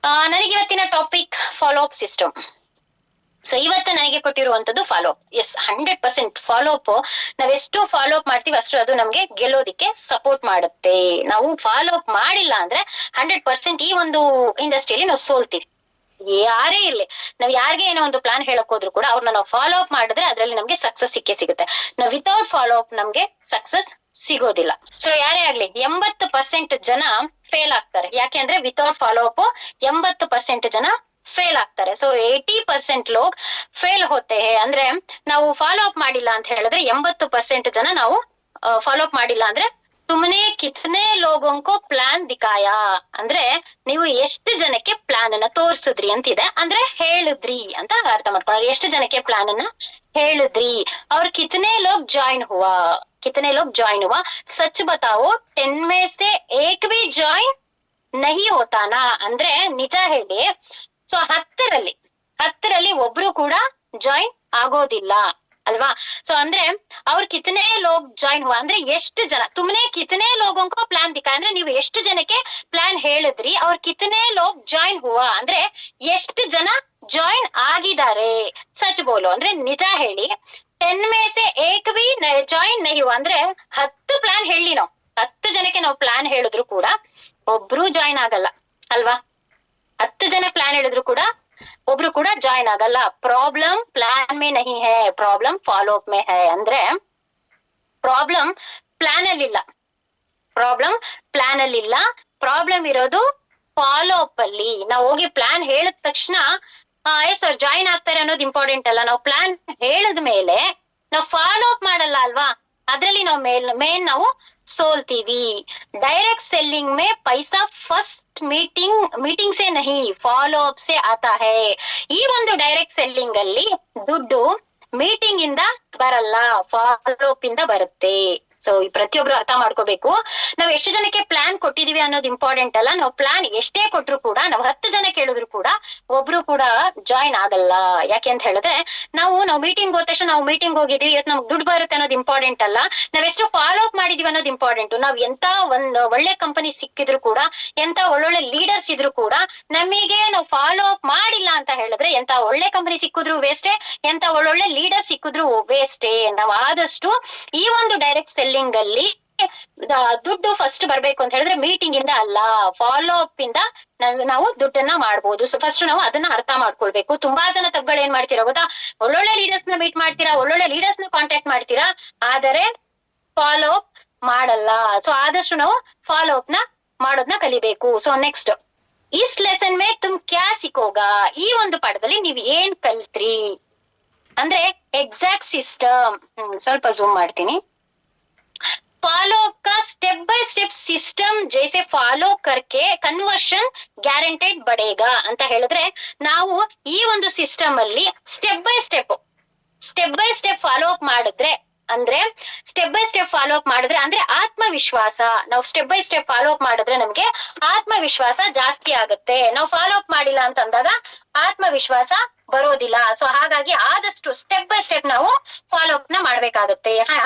ನನಗೆ ಇವತ್ತಿನ topic follow up system. So ಇವತ್ತು ನನಗೆ ಕೊಟ್ಟಿರುವಂತದ್ದು follow up. Yes, 100% follow up. ನಾವೆಷ್ಟು ಫಾಲೋ ಅಪ್ ಮಾಡ್ತೀವಿ ಅಷ್ಟು ಅದು ನಮ್ಗೆ ಗೆಲ್ಲೋದಿಕ್ಕೆ ಸಪೋರ್ಟ್ ಮಾಡುತ್ತೆ. ನಾವು ಫಾಲೋ ಅಪ್ ಮಾಡಿಲ್ಲ ಅಂದ್ರೆ 100% ಈ ಒಂದು ಇಂಡಸ್ಟ್ರಿಯಲ್ಲಿ ನಾವು ಸೋಲ್ತೀವಿ. ಯಾರೇ ಇರ್ಲಿ, ನಾವ್ ಯಾರಿಗೆ ಏನೋ ಒಂದು ಪ್ಲಾನ್ ಹೇಳಕ್ ಹೋದ್ರು ಕೂಡ ಅವ್ರನ್ನ ನಾವು ಫಾಲೋ ಅಪ್ ಮಾಡಿದ್ರೆ ಅದ್ರಲ್ಲಿ ನಮ್ಗೆ ಸಕ್ಸಸ್ ಸಿಕ್ಕೇ ಸಿಗುತ್ತೆ. ನಾವ್ ವಿತೌಟ್ ಫಾಲೋ ಅಪ್ ನಮ್ಗೆ ಸಕ್ಸಸ್ ಸಿಗೋದಿಲ್ಲ. ಸೊ ಯಾರೇ ಆಗ್ಲಿ 80% ಜನ ಫೇಲ್ ಆಗ್ತಾರೆ. ಯಾಕೆ ಅಂದ್ರೆ ವಿತೌಟ್ ಫಾಲೋ ಅಪ್ 80% ಜನ ಫೇಲ್ ಆಗ್ತಾರೆ. ಸೊ 80% ಲೋಗ್ ಫೇಲ್ ಹೋತೆ ಹೇ ಅಂದ್ರೆ ನಾವು ಫಾಲೋ ಅಪ್ ಮಾಡಿಲ್ಲ ಅಂತ ಹೇಳಿದ್ರೆ 80% ಜನ ನಾವು ಫಾಲೋ ಅಪ್ ಮಾಡಿಲ್ಲ ಅಂದ್ರೆ ತುಮನೆ ಕಿತ್ನೆ ಲೋಗೋಂಕೋ ಪ್ಲಾನ್ ದಿಕಾಯ ಅಂದ್ರೆ ನೀವು ಎಷ್ಟು ಜನಕ್ಕೆ ಪ್ಲಾನ್ ಅನ್ನ ತೋರ್ಸಿದ್ರಿ ಅಂತಿದೆ. ಅಂದ್ರೆ ಹೇಳಿದ್ರಿ ಅಂತ ಅರ್ಥ ಮಾಡ್ಕೊಳ್ಳಿ. ಎಷ್ಟು ಜನಕ್ಕೆ ಪ್ಲಾನ್ ಅನ್ನ ಹೇಳಿದ್ರಿ. ಅವ್ರ ಕಿತನೆ ಲೋಗ್ ಜಾಯಿನ್ ಹುವಾ, कितने लोग ज्वाइन हुआ, सच बताओ 10 में से एक भी ज्वाइन नहीं होता ना ಅಂದ್ರೆ ನಿಜ ಹೇಳಿ. ಸೊ 10ರಲ್ಲಿ ಒಬ್ರು ಕೂಡ ಜಾಯಿನ್ ಆಗೋದಿಲ್ಲ ಅಲ್ವಾ. ಸೊ ಅಂದ್ರೆ ಅವ್ರ ಕಿತನೆ ಲೋಗ್ ಜಾಯಿನ್ ಹುವಾ ಅಂದ್ರೆ ಎಷ್ಟು ಜನ, ತುಮನೆ ಕಿತನೆ ಲೋಗೋಂಕೋ ಪ್ಲಾನ್ ದಿಕ್ಕಾ ಅಂದ್ರೆ ನೀವು ಎಷ್ಟು ಜನಕ್ಕೆ ಪ್ಲಾನ್ ಹೇಳಿದ್ರಿ. ಅವ್ರ ಕಿತನೆ ಲೋಗ್ ಜಾಯಿನ್ ಹುವಾ ಅಂದ್ರೆ ಎಷ್ಟು ಜನ ಜಾಯಿನ್ ಆಗಿದ್ದಾರೆ. ಸಚ್ ಬೋಲೋ ಅಂದ್ರೆ ನಿಜ ಹೇಳಿ. 10 में से एक भी ಜಾಯಿನ್ ನಹಿ ಹುವಾ ಅಂದ್ರೆ 10 ಪ್ಲಾನ್ ಹೇಳಿ, ನಾವು 10 ಜನಕ್ಕೆ ನಾವು ಪ್ಲಾನ್ ಹೇಳಿದ್ರು ಕೂಡ ಒಬ್ರು ಜಾಯಿನ್ ಆಗಲ್ಲ ಅಲ್ವಾ. 10 ಜನ ಪ್ಲಾನ್ ಹೇಳಿದ್ರು ಕೂಡ ಒಬ್ರು ಕೂಡ ಜಾಯಿನ್ ಆಗಲ್ಲ. ಪ್ರಾಬ್ಲಮ್ ಪ್ಲಾನ್ ಮೇ ನಹಿ high, problem follow up May high ಅಂದ್ರೆ ಪ್ರಾಬ್ಲಮ್ ಪ್ಲಾನ್ ಅಲ್ಲಿಲ್ಲ. ಪ್ರಾಬ್ಲಮ್ ಇರೋದು ಫಾಲೋ ಅಪ್ ಅಲ್ಲಿ. ನಾವು ಹೋಗಿ ಪ್ಲಾನ್ ಹೇಳಿದ ತಕ್ಷಣ ಎಸ್ ಅವ್ರು ಜಾಯಿನ್ ಆಗ್ತಾರೆ ಅನ್ನೋದು ಇಂಪಾರ್ಟೆಂಟ್ ಅಲ್ಲ. ನಾವು ಪ್ಲಾನ್ ಹೇಳಿದ ಮೇಲೆ ನಾವು ಫಾಲೋ ಅಪ್ ಮಾಡಲ್ಲ ಅಲ್ವಾ, ಅದ್ರಲ್ಲಿ ನಾವು ಮೇನ್ ನಾವು ಸೋಲ್ತೀವಿ. ಡೈರೆಕ್ಟ್ ಸೆಲ್ಲಿಂಗ್ ಮೇ ಪೈಸಾ ಫಸ್ಟ್ ಮೀಟಿಂಗ್ ಸೆ ನಹಿ ಫಾಲೋ ಅಪ್ ಸೆ ಆತಾ ಹೈ. ಈ ಒಂದು ಡೈರೆಕ್ಟ್ ಸೆಲ್ಲಿಂಗ್ ಅಲ್ಲಿ ದುಡ್ಡು ಮೀಟಿಂಗ್ ಇಂದ ಬರಲ್ಲ, ಫಾಲೋ ಅಪ್ ಇಂದ ಬರುತ್ತೆ. ಸೊ ಈ ಪ್ರತಿಯೊಬ್ರು ಅರ್ಥ ಮಾಡ್ಕೋಬೇಕು. ನಾವ್ ಎಷ್ಟು ಜನಕ್ಕೆ ಪ್ಲಾನ್ ಕೊಟ್ಟಿದೀವಿ ಅನ್ನೋದು ಇಂಪಾರ್ಟೆಂಟ್ ಅಲ್ಲ. ನಾವು ಪ್ಲಾನ್ ಎಷ್ಟೇ ಕೊಟ್ರು ಕೂಡ, ನಾವು 10 ಜನ ಕೇಳಿದ್ರು ಕೂಡ ಒಬ್ರು ಕೂಡ ಜಾಯಿನ್ ಆಗಲ್ಲ. ಯಾಕೆ ಅಂತ ಹೇಳಿದ್ರೆ ನಾವು ಮೀಟಿಂಗ್ ಹೋದ ತಕ್ಷಣ ನಾವು ಮೀಟಿಂಗ್ ಹೋಗಿದೀವಿ, ಇವತ್ತು ನಮ್ಗೆ ದುಡ್ಡು ಬರುತ್ತೆ ಅನ್ನೋದು ಇಂಪಾರ್ಟೆಂಟ್ ಅಲ್ಲ. ನಾವೆಷ್ಟು ಫಾಲೋ ಅಪ್ ಮಾಡಿದೀವಿ ಅನ್ನೋದು ಇಂಪಾರ್ಟೆಂಟ್. ನಾವ್ ಎಂತ ಒಂದ್ ಒಳ್ಳೆ ಕಂಪನಿ ಸಿಕ್ಕಿದ್ರು ಕೂಡ, ಎಂತ ಒಳ್ಳೊಳ್ಳೆ ಲೀಡರ್ಸ್ ಇದ್ರು ಕೂಡ ನಮಗೆ ನಾವು ಫಾಲೋ ಅಪ್ ಮಾಡಿಲ್ಲ ಅಂತ ಹೇಳಿದ್ರೆ ಎಂತ ಒಳ್ಳೆ ಕಂಪನಿ ಸಿಕ್ಕಿದ್ರು ವೇಸ್ಟೇ, ಎಂತ ಒಳ್ಳೊಳ್ಳೆ ಲೀಡರ್ ಸಿಕ್ಕಿದ್ರು ವೇಸ್ಟೇ. ನಾವು ಆದಷ್ಟು ಈ ಒಂದು ಡೈರೆಕ್ಟ್ ಸೆಲ್ಲಿಂಗ್ ಅಲ್ಲಿ ದುಡ್ಡು ಫಸ್ಟ್ ಬರ್ಬೇಕು ಅಂತ ಹೇಳಿದ್ರೆ ಮೀಟಿಂಗ್ ಇಂದ ಅಲ್ಲ, ಫಾಲೋ ಅಪ್ ಇಂದ ನಾವು ದುಡ್ಡನ್ನ ಮಾಡ್ಬೋದು. ಸೊ ಫಸ್ಟ್ ನಾವು ಅದನ್ನ ಅರ್ಥ ಮಾಡ್ಕೊಳ್ಬೇಕು. ತುಂಬಾ ಜನ ತಪ್ಪುಗಳು ಏನ್ ಮಾಡ್ತೀರಾ ಗೊತ್ತಾ, ಒಳ್ಳೊಳ್ಳೆ ಲೀಡರ್ಸ್ ನ ಮೀಟ್ ಮಾಡ್ತೀರಾ, ಒಳ್ಳೊಳ್ಳೆ ಲೀಡರ್ಸ್ ನ ಕಾಂಟ್ಯಾಕ್ಟ್ ಮಾಡ್ತೀರಾ, ಆದರೆ ಫಾಲೋ ಅಪ್ ಮಾಡಲ್ಲ. ಸೊ ಆದಷ್ಟು ನಾವು ಫಾಲೋ ಅಪ್ ನ ಮಾಡೋದನ್ನ ಕಲಿಬೇಕು. So next, is lesson May ತುಮ್ ಕ್ಯಾ ಸಿಕ್ಕೋಗಾ, ಈ ಒಂದು ಪಾಠದಲ್ಲಿ ನೀವ್ ಏನ್ ಕಲ್ತ್ರಿ ಅಂದ್ರೆ ಎಕ್ಸಾಕ್ಟ್ ಸಿಸ್ಟಮ್. ಸ್ವಲ್ಪ ಝೂಮ್ ಮಾಡ್ತೀನಿ. फॉलो अप का स्टेप बाय स्टेप सिस्टम जैसे फॉलो करके कन्वर्ಷನ್ ಗ್ಯಾರಂಟೆಡ್ ಬಡೇಗಾ ಅಂತ ಹೇಳಿದ್ರೆ ನಾವು ಈ ಒಂದು ಸಿಸ್ಟಮ್ ಅಲ್ಲಿ step by step follow up ಮಾಡಿದ್ರೆ ಅಂದ್ರೆ ಆತ್ಮವಿಶ್ವಾಸ. ನಾವು step by step follow up ಮಾಡಿದ್ರೆ ನಮ್ಗೆ ಆತ್ಮವಿಶ್ವಾಸ ಜಾಸ್ತಿ ಆಗುತ್ತೆ. ನಾವು ಫಾಲೋ ಅಪ್ ಮಾಡಿಲ್ಲ ಅಂತ ಅಂದಾಗ ಆತ್ಮವಿಶ್ವಾಸ ಬರೋದಿಲ್ಲ. ಸೊ ಹಾಗಾಗಿ ಆದಷ್ಟು ಸ್ಟೆಪ್ ಬೈ ಸ್ಟೆಪ್ ನಾವು ಫಾಲೋ ಅಪ್ ನ ಮಾಡ್ಬೇಕಾಗತ್ತೆ.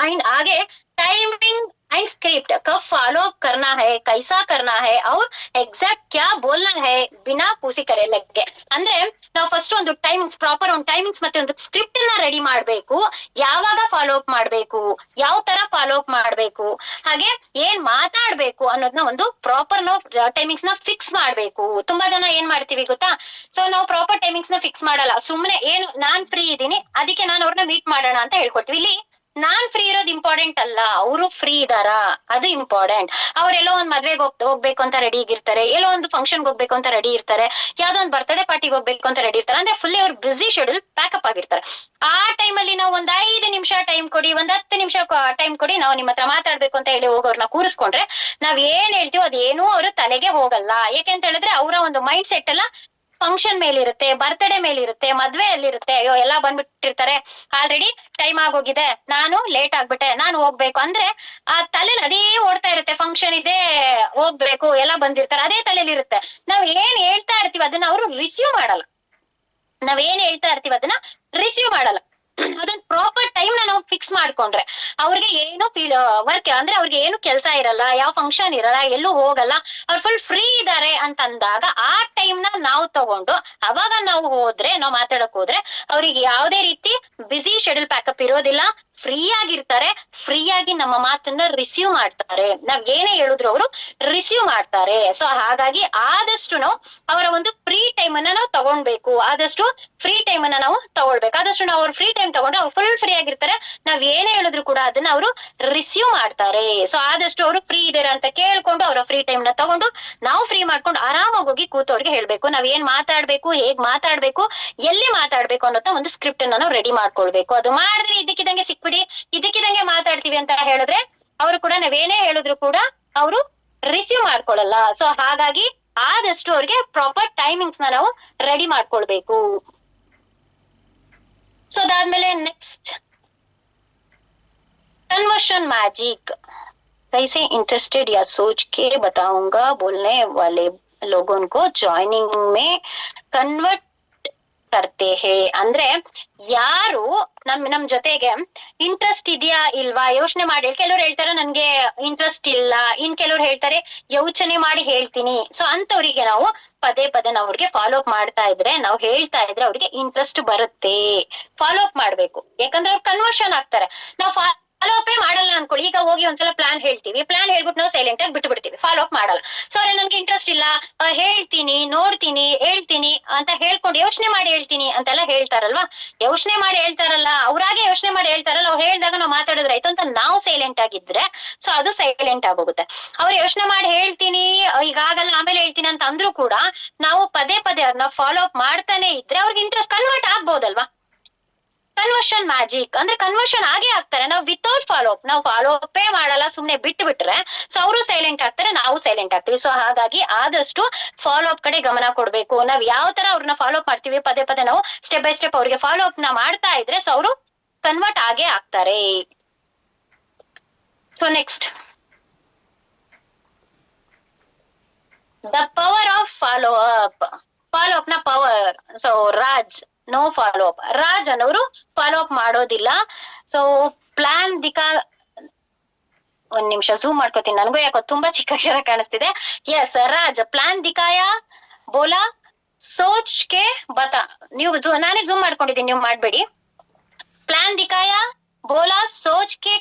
ಹಾಗೆ टाइमिंग एंड स्क्रिप्ट कब फॉलो अप करना है, कैसा करना है और एग्जैक्ट क्या बोलना है बिना पूसी करे लगे ಅಂದ್ರೆ ನಾವು ಫಸ್ಟ್ ಒಂದು ಟೈಮಿಂಗ್ಸ್, ಪ್ರಾಪರ್ ಒಂದು ಟೈಮಿಂಗ್ಸ್ ಮತ್ತೆ ಒಂದು ಸ್ಕ್ರಿಪ್ಟ್ ನ ರೆಡಿ ಮಾಡ್ಬೇಕು. ಯಾವಾಗ ಫಾಲೋ ಅಪ್ ಮಾಡ್ಬೇಕು, ಯಾವ ತರ ಫಾಲೋ ಅಪ್ ಮಾಡ್ಬೇಕು, ಹಾಗೆ ಏನ್ ಮಾತಾಡ್ಬೇಕು ಅನ್ನೋದನ್ನ ಒಂದು ಪ್ರಾಪರ್ ನಾವು ಟೈಮಿಂಗ್ಸ್ ನ ಫಿಕ್ಸ್ ಮಾಡ್ಬೇಕು. ತುಂಬಾ ಜನ ಏನ್ ಮಾಡ್ತೀವಿ ಗೊತ್ತಾ, ಸೊ ನಾವು ಪ್ರಾಪರ್ ಟೈಮಿಂಗ್ಸ್ ನ ಫಿಕ್ಸ್ ಮಾಡಲ್ಲ. ಸುಮ್ನೆ ಏನು ನಾನ್ ಫ್ರೀ ಇದೀನಿ ಅದಕ್ಕೆ ನಾನು ಅವ್ರನ್ನ ಮೀಟ್ ಮಾಡೋಣ ಅಂತ ಹೇಳ್ಕೊಡ್ತೀವಿ. ಇಲ್ಲಿ ನಾನ್ ಫ್ರೀ ಇರೋದು ಇಂಪಾರ್ಟೆಂಟ್ ಅಲ್ಲ, ಅವರು ಫ್ರೀ ಇದಾರಾ ಅದು ಇಂಪಾರ್ಟೆಂಟ್. ಅವ್ರೆಲ್ಲೋ ಒಂದ್ ಮದ್ವೆಗೆ ಹೋಗ್ಬೇಕು ಅಂತ ರೆಡಿ ಇರ್ತಾರೆ, ಎಲ್ಲೋ ಒಂದು ಫಂಕ್ಷನ್ಗೆ ಹೋಗ್ಬೇಕು ಅಂತ ರೆಡಿ ಇರ್ತಾರೆ, ಯಾವ್ದೋ ಒಂದು ಬರ್ತ್ಡೇ ಪಾರ್ಟಿಗೆ ಹೋಗ್ಬೇಕು ಅಂತ ರೆಡಿ ಇರ್ತಾರೆ. ಅಂದ್ರೆ ಫುಲ್ ಅವ್ರ ಬಿಸಿ ಶೆಡ್ಯೂಲ್ ಪ್ಯಾಕಪ್ ಆಗಿರ್ತಾರೆ. ಆ ಟೈಮ್ ಅಲ್ಲಿ ನಾವು ಒಂದ್ 5 ನಿಮಿಷ ಟೈಮ್ ಕೊಡಿ, ಒಂದ್ 10 ನಿಮಿಷ ಟೈಮ್ ಕೊಡಿ, ನಾವು ನಿಮ್ಮ ಹತ್ರ ಮಾತಾಡ್ಬೇಕು ಅಂತ ಹೇಳಿ ಹೋಗೋರ್ನ ಕೂರಿಸ್ಕೊಂಡ್ರೆ ನಾವ್ ಏನ್ ಹೇಳ್ತೀವೋ ಅದೇನೂ ಅವ್ರ ತಲೆಗೆ ಹೋಗಲ್ಲ. ಯಾಕೆ ಅಂತ ಹೇಳಿದ್ರೆ ಅವರ ಒಂದು ಮೈಂಡ್ ಸೆಟ್ ಎಲ್ಲ ಫಂಕ್ಷನ್ ಮೇಲಿರುತ್ತೆ, ಬರ್ತ್ಡೇ ಮೇಲಿರುತ್ತೆ, ಮದ್ವೆ ಅಲ್ಲಿರುತ್ತೆ. ಅಯ್ಯೋ ಎಲ್ಲಾ ಬಂದ್ಬಿಟ್ಟಿರ್ತಾರೆ, ಆಲ್ರೆಡಿ ಟೈಮ್ ಆಗೋಗಿದೆ, ನಾನು ಲೇಟ್ ಆಗ್ಬಿಟ್ಟೆ, ನಾನು ಹೋಗ್ಬೇಕು ಅಂದ್ರೆ ಆ ತಲೆಲಿ ಅದೇ ಓಡ್ತಾ ಇರುತ್ತೆ. ಫಂಕ್ಷನ್ ಇದೆ, ಹೋಗ್ಬೇಕು, ಎಲ್ಲ ಬಂದಿರ್ತಾರೆ, ಅದೇ ತಲೆಲಿ ಇರುತ್ತೆ. ನಾವ್ ಏನ್ ಹೇಳ್ತಾ ಇರ್ತೀವಿ ಅದನ್ನ ಅವರು ರಿಸೀವ್ ಮಾಡಲ್ಲ. ಅದೊಂದು ಪ್ರಾಪರ್ ಟೈಮ್ ನ ನಾವು ಫಿಕ್ಸ್ ಮಾಡ್ಕೊಂಡ್ರೆ ಅವ್ರಿಗೆ ಏನು ವರ್ಕ್ ಅಂದ್ರೆ ಅವ್ರಿಗೆ ಏನು ಕೆಲಸ ಇರಲ್ಲ, ಯಾವ ಫಂಕ್ಷನ್ ಇರಲ್ಲ, ಎಲ್ಲೂ ಹೋಗಲ್ಲ, ಅವ್ರು ಫುಲ್ ಫ್ರೀ ಇದಾರೆ ಅಂತ ಅಂದಾಗ ಆ ಟೈಮ್ ನ ನಾವು ತಗೊಂಡು ಅವಾಗ ನಾವು ಮಾತಾಡಕ್ ಹೋದ್ರೆ ಅವ್ರಿಗೆ ಯಾವುದೇ ರೀತಿ ಬಿಸಿ ಶೆಡ್ಯೂಲ್ ಪ್ಯಾಕಪ್ ಇರೋದಿಲ್ಲ, ಫ್ರೀ ಆಗಿರ್ತಾರೆ, ಫ್ರೀ ಆಗಿ ನಮ್ಮ ಮಾತನ್ನ ರಿಸೀವ್ ಮಾಡ್ತಾರೆ. ನಾವ್ ಏನೇ ಹೇಳಿದ್ರು ಅವರು ರಿಸೀವ್ ಮಾಡ್ತಾರೆ. ಸೊ ಹಾಗಾಗಿ ಆದಷ್ಟು ನಾವು ಅವರ ಒಂದು ಫ್ರೀ ಟೈಮ್ ಅನ್ನ ನಾವು ತಗೊಳ್ಬೇಕು, ಆದಷ್ಟು ಫ್ರೀ ಟೈಮ್ ಅನ್ನ ನಾವು ತಗೊಳ್ಬೇಕು. ಆದಷ್ಟು ನಾವು ಅವ್ರ ಫ್ರೀ ಟೈಮ್ ತಗೊಂಡ್ರೆ ಅವ್ರು ಫುಲ್ ಫ್ರೀ ಆಗಿರ್ತಾರೆ, ನಾವ್ ಏನೇ ಹೇಳಿದ್ರು ಕೂಡ ಅದನ್ನ ಅವರು ರಿಸೀವ್ ಮಾಡ್ತಾರೆ. ಸೊ ಆದಷ್ಟು ಅವರು ಫ್ರೀ ಇದಾರೆ ಅಂತ ಕೇಳ್ಕೊಂಡು ಅವರ ಫ್ರೀ ಟೈಮ್ ನ ತಗೊಂಡು ನಾವು ಫ್ರೀ ಮಾಡ್ಕೊಂಡು ಆರಾಮಾಗಿ ಹೋಗಿ ಕೂತವ್ರಿಗೆ ಹೇಳ್ಬೇಕು, ನಾವ್ ಏನ್ ಮಾತಾಡ್ಬೇಕು, ಹೇಗ್ ಮಾತಾಡ್ಬೇಕು, ಎಲ್ಲಿ ಮಾತಾಡ್ಬೇಕು ಅನ್ನೋ ಒಂದು ಸ್ಕ್ರಿಪ್ಟ್ ಅನ್ನ ನಾವು ರೆಡಿ ಮಾಡ್ಕೊಳ್ಬೇಕು. ಅದು ಮಾಡಿದ್ರೆ ಇದಕ್ಕಿದಂಗೆ ಸಿಕ್ಬಿಡಿ, ಇದಕ್ಕಿದಂಗೆ ಮಾತಾಡ್ತೀವಿ ಅಂತ ಹೇಳಿದ್ರೆ ಅವರು ಕೂಡ ನಾವೇನೇ ಹೇಳಿದ್ರು ಕೂಡ ಅವರು ರಿಸೀವ್ ಮಾಡ್ಕೊಳಲ್ಲ. ಸೊ ಹಾಗಾಗಿ ಆದಷ್ಟು ಅವ್ರಿಗೆ ಪ್ರಾಪರ್ ಟೈಮಿಂಗ್ಸ್ ನ ನಾವು ರೆಡಿ ಮಾಡ್ಕೊಳ್ಬೇಕು. ಸೊ ಅದಾದ್ಮೇಲೆ ನೆಕ್ಸ್ಟ್ कन्वर्शन मैजिक, कैसे इंटरेस्टेड या सोच के बताऊंगा बोलने वाले लोगों को ज्वाइनिंग में कन्वर्ट करते हैं. ಅಂದ್ರೆ ಯಾರು ನಮ್ ಜೊತೆಗೆ ಇಂಟ್ರೆಸ್ಟ್ ಇದೆಯಾ ಇಲ್ವಾ ಯೋಚನೆ ಮಾಡಿ, ಕೆಲವ್ರು ಹೇಳ್ತಾರೆ ನನ್ಗೆ ಇಂಟ್ರೆಸ್ಟ್ ಇಲ್ಲ, ಇನ್ ಕೆಲವ್ರು ಹೇಳ್ತಾರೆ ಯೋಚನೆ ಮಾಡಿ ಹೇಳ್ತೀನಿ. ಸೊ ಅಂತವ್ರಿಗೆ ನಾವು ಪದೇ ಪದೇ ನಾವು ಅವ್ರಿಗೆ ಫಾಲೋ ಅಪ್ ಮಾಡ್ತಾ ಇದ್ರೆ, ನಾವು ಹೇಳ್ತಾ ಇದ್ರೆ ಅವ್ರಿಗೆ ಇಂಟ್ರೆಸ್ಟ್ ಬರುತ್ತೆ. ಫಾಲೋ ಅಪ್ ಮಾಡ್ಬೇಕು, ಯಾಕಂದ್ರೆ ಅವ್ರು ಕನ್ವರ್ಷನ್ ಆಗ್ತಾರೆ. ನಾವು ಫಾಲೋ ಅಪ್ ಮಾಡಲ್ಲ ಅನ್ಕೊಳ್ಳಿ, ಈಗ ಹೋಗಿ ಒಂದ್ಸಲ ಪ್ಲಾನ್ ಹೇಳ್ತೀವಿ, ಪ್ಲಾನ್ ಹೇಳ್ಬಿಟ್ಟು ನಾವು ಸೈಲೆಂಟ್ ಆಗಿ ಬಿಟ್ಟು ಬಿಡ್ತೀವಿ, ಫಾಲೋ ಅಪ್ ಮಾಡಲ್ಲ. ಸೊ ಅವ್ರೆ ನನ್ಗೆ ಇಂಟ್ರೆಸ್ಟ್ ಇಲ್ಲ, ಹೇಳ್ತೀನಿ, ನೋಡ್ತೀನಿ, ಹೇಳ್ತೀನಿ ಅಂತ ಹೇಳ್ಕೊಂಡು ಯೋಚನೆ ಮಾಡಿ ಹೇಳ್ತೀನಿ ಅಂತೆಲ್ಲ ಹೇಳ್ತಾರಲ್ವಾ. ಯೋಚನೆ ಮಾಡಿ ಹೇಳ್ತಾರಲ್ಲ, ಅವ್ರಾಗೆ ಯೋಚನೆ ಮಾಡಿ ಹೇಳ್ತಾರಲ್ಲ, ಅವ್ರು ಹೇಳ್ದಾಗ ನಾವು ಮಾತಾಡಿದ್ರೆ ಆಯ್ತು ಅಂತ ನಾವು ಸೈಲೆಂಟ್ ಆಗಿದ್ರೆ ಸೊ ಅದು ಸೈಲೆಂಟ್ ಆಗೋಗುತ್ತೆ. ಅವ್ರು ಯೋಚನೆ ಮಾಡಿ ಹೇಳ್ತೀನಿ, ಈಗಾಗಲ್ಲ ಆಮೇಲೆ ಹೇಳ್ತೀನಿ ಅಂತ ಅಂದ್ರೂ ಕೂಡ ನಾವು ಪದೇ ಪದೇ ಅದನ್ನ ಫಾಲೋ ಅಪ್ ಮಾಡ್ತಾನೆ ಇದ್ರೆ ಅವ್ರಿಗೆ ಇಂಟ್ರೆಸ್ಟ್ ಕನ್ವರ್ಟ್ ಆಗ್ಬೋದಲ್ವಾ. ಕನ್ವರ್ಷನ್ ಮ್ಯಾಜಿಕ್ ಅಂದ್ರೆ ಕನ್ವರ್ಷನ್ ಆಗೇ ಆಗ್ತಾರೆ. ನಾವು ವಿತೌಟ್ ಫಾಲೋ ಅಪ್, ನಾವು ಫಾಲೋ ಅಪ್ಪೇ ಮಾಡಲ್ಲ, ಸುಮ್ನೆ ಬಿಟ್ಟು ಬಿಟ್ರೆ ಸೊ ಅವರು ಸೈಲೆಂಟ್ ಆಗ್ತಾರೆ, ನಾವು ಸೈಲೆಂಟ್ ಆಗ್ತೀವಿ. ಸೊ ಹಾಗಾಗಿ ಆದಷ್ಟು ಫಾಲೋ ಅಪ್ ಕಡೆ ಗಮನ ಕೊಡ್ಬೇಕು. ನಾವ್ ಯಾವ ತರ ಅವ್ರನ್ನ ಫಾಲೋ ಅಪ್ ಮಾಡ್ತೀವಿ, ಪದೇ ಪದೇ ನಾವು ಸ್ಟೆಪ್ ಬೈ ಸ್ಟೆಪ್ ಅವ್ರಿಗೆ ಫಾಲೋ ಅಪ್ ನ ಮಾಡ್ತಾ ಇದ್ರೆ ಸೊ ಅವರು ಕನ್ವರ್ಟ್ ಆಗೇ ಆಗ್ತಾರೆ. So next the power of follow up, follow up ನ power. So Raj no follow up, Raj ಅನ್ನೋರು ಫಾಲೋ ಅಪ್ ಮಾಡೋದಿಲ್ಲ. ಸೊ ಪ್ಲಾನ್ ದಿಕಾ, ಒಂದ್ ನಿಮಿಷ ಝೂಮ್ ಮಾಡ್ಕೋತೀನಿ, ನನಗೂ ಯಾಕೋ ತುಂಬಾ ಚಿಕ್ಕ ಅಕ್ಷರ ಕಾಣಿಸ್ತಿದೆ. ಎಸ್ ರಾಜ್, ಪ್ಲಾನ್ ದಿಕಾಯ ಬೋಲಾ ಸೋಚ್ ಕೆ ಬತಾ, ನೀವು ನಾನೇ ಝೂಮ್ ಮಾಡ್ಕೊಂಡಿದ್ದೀನಿ, ನೀವು ಮಾಡ್ಬೇಡಿ. ಪ್ಲಾನ್ ದಿಕಾಯ ಬೋಲಾ ಸೋಚ್ ಕೆ,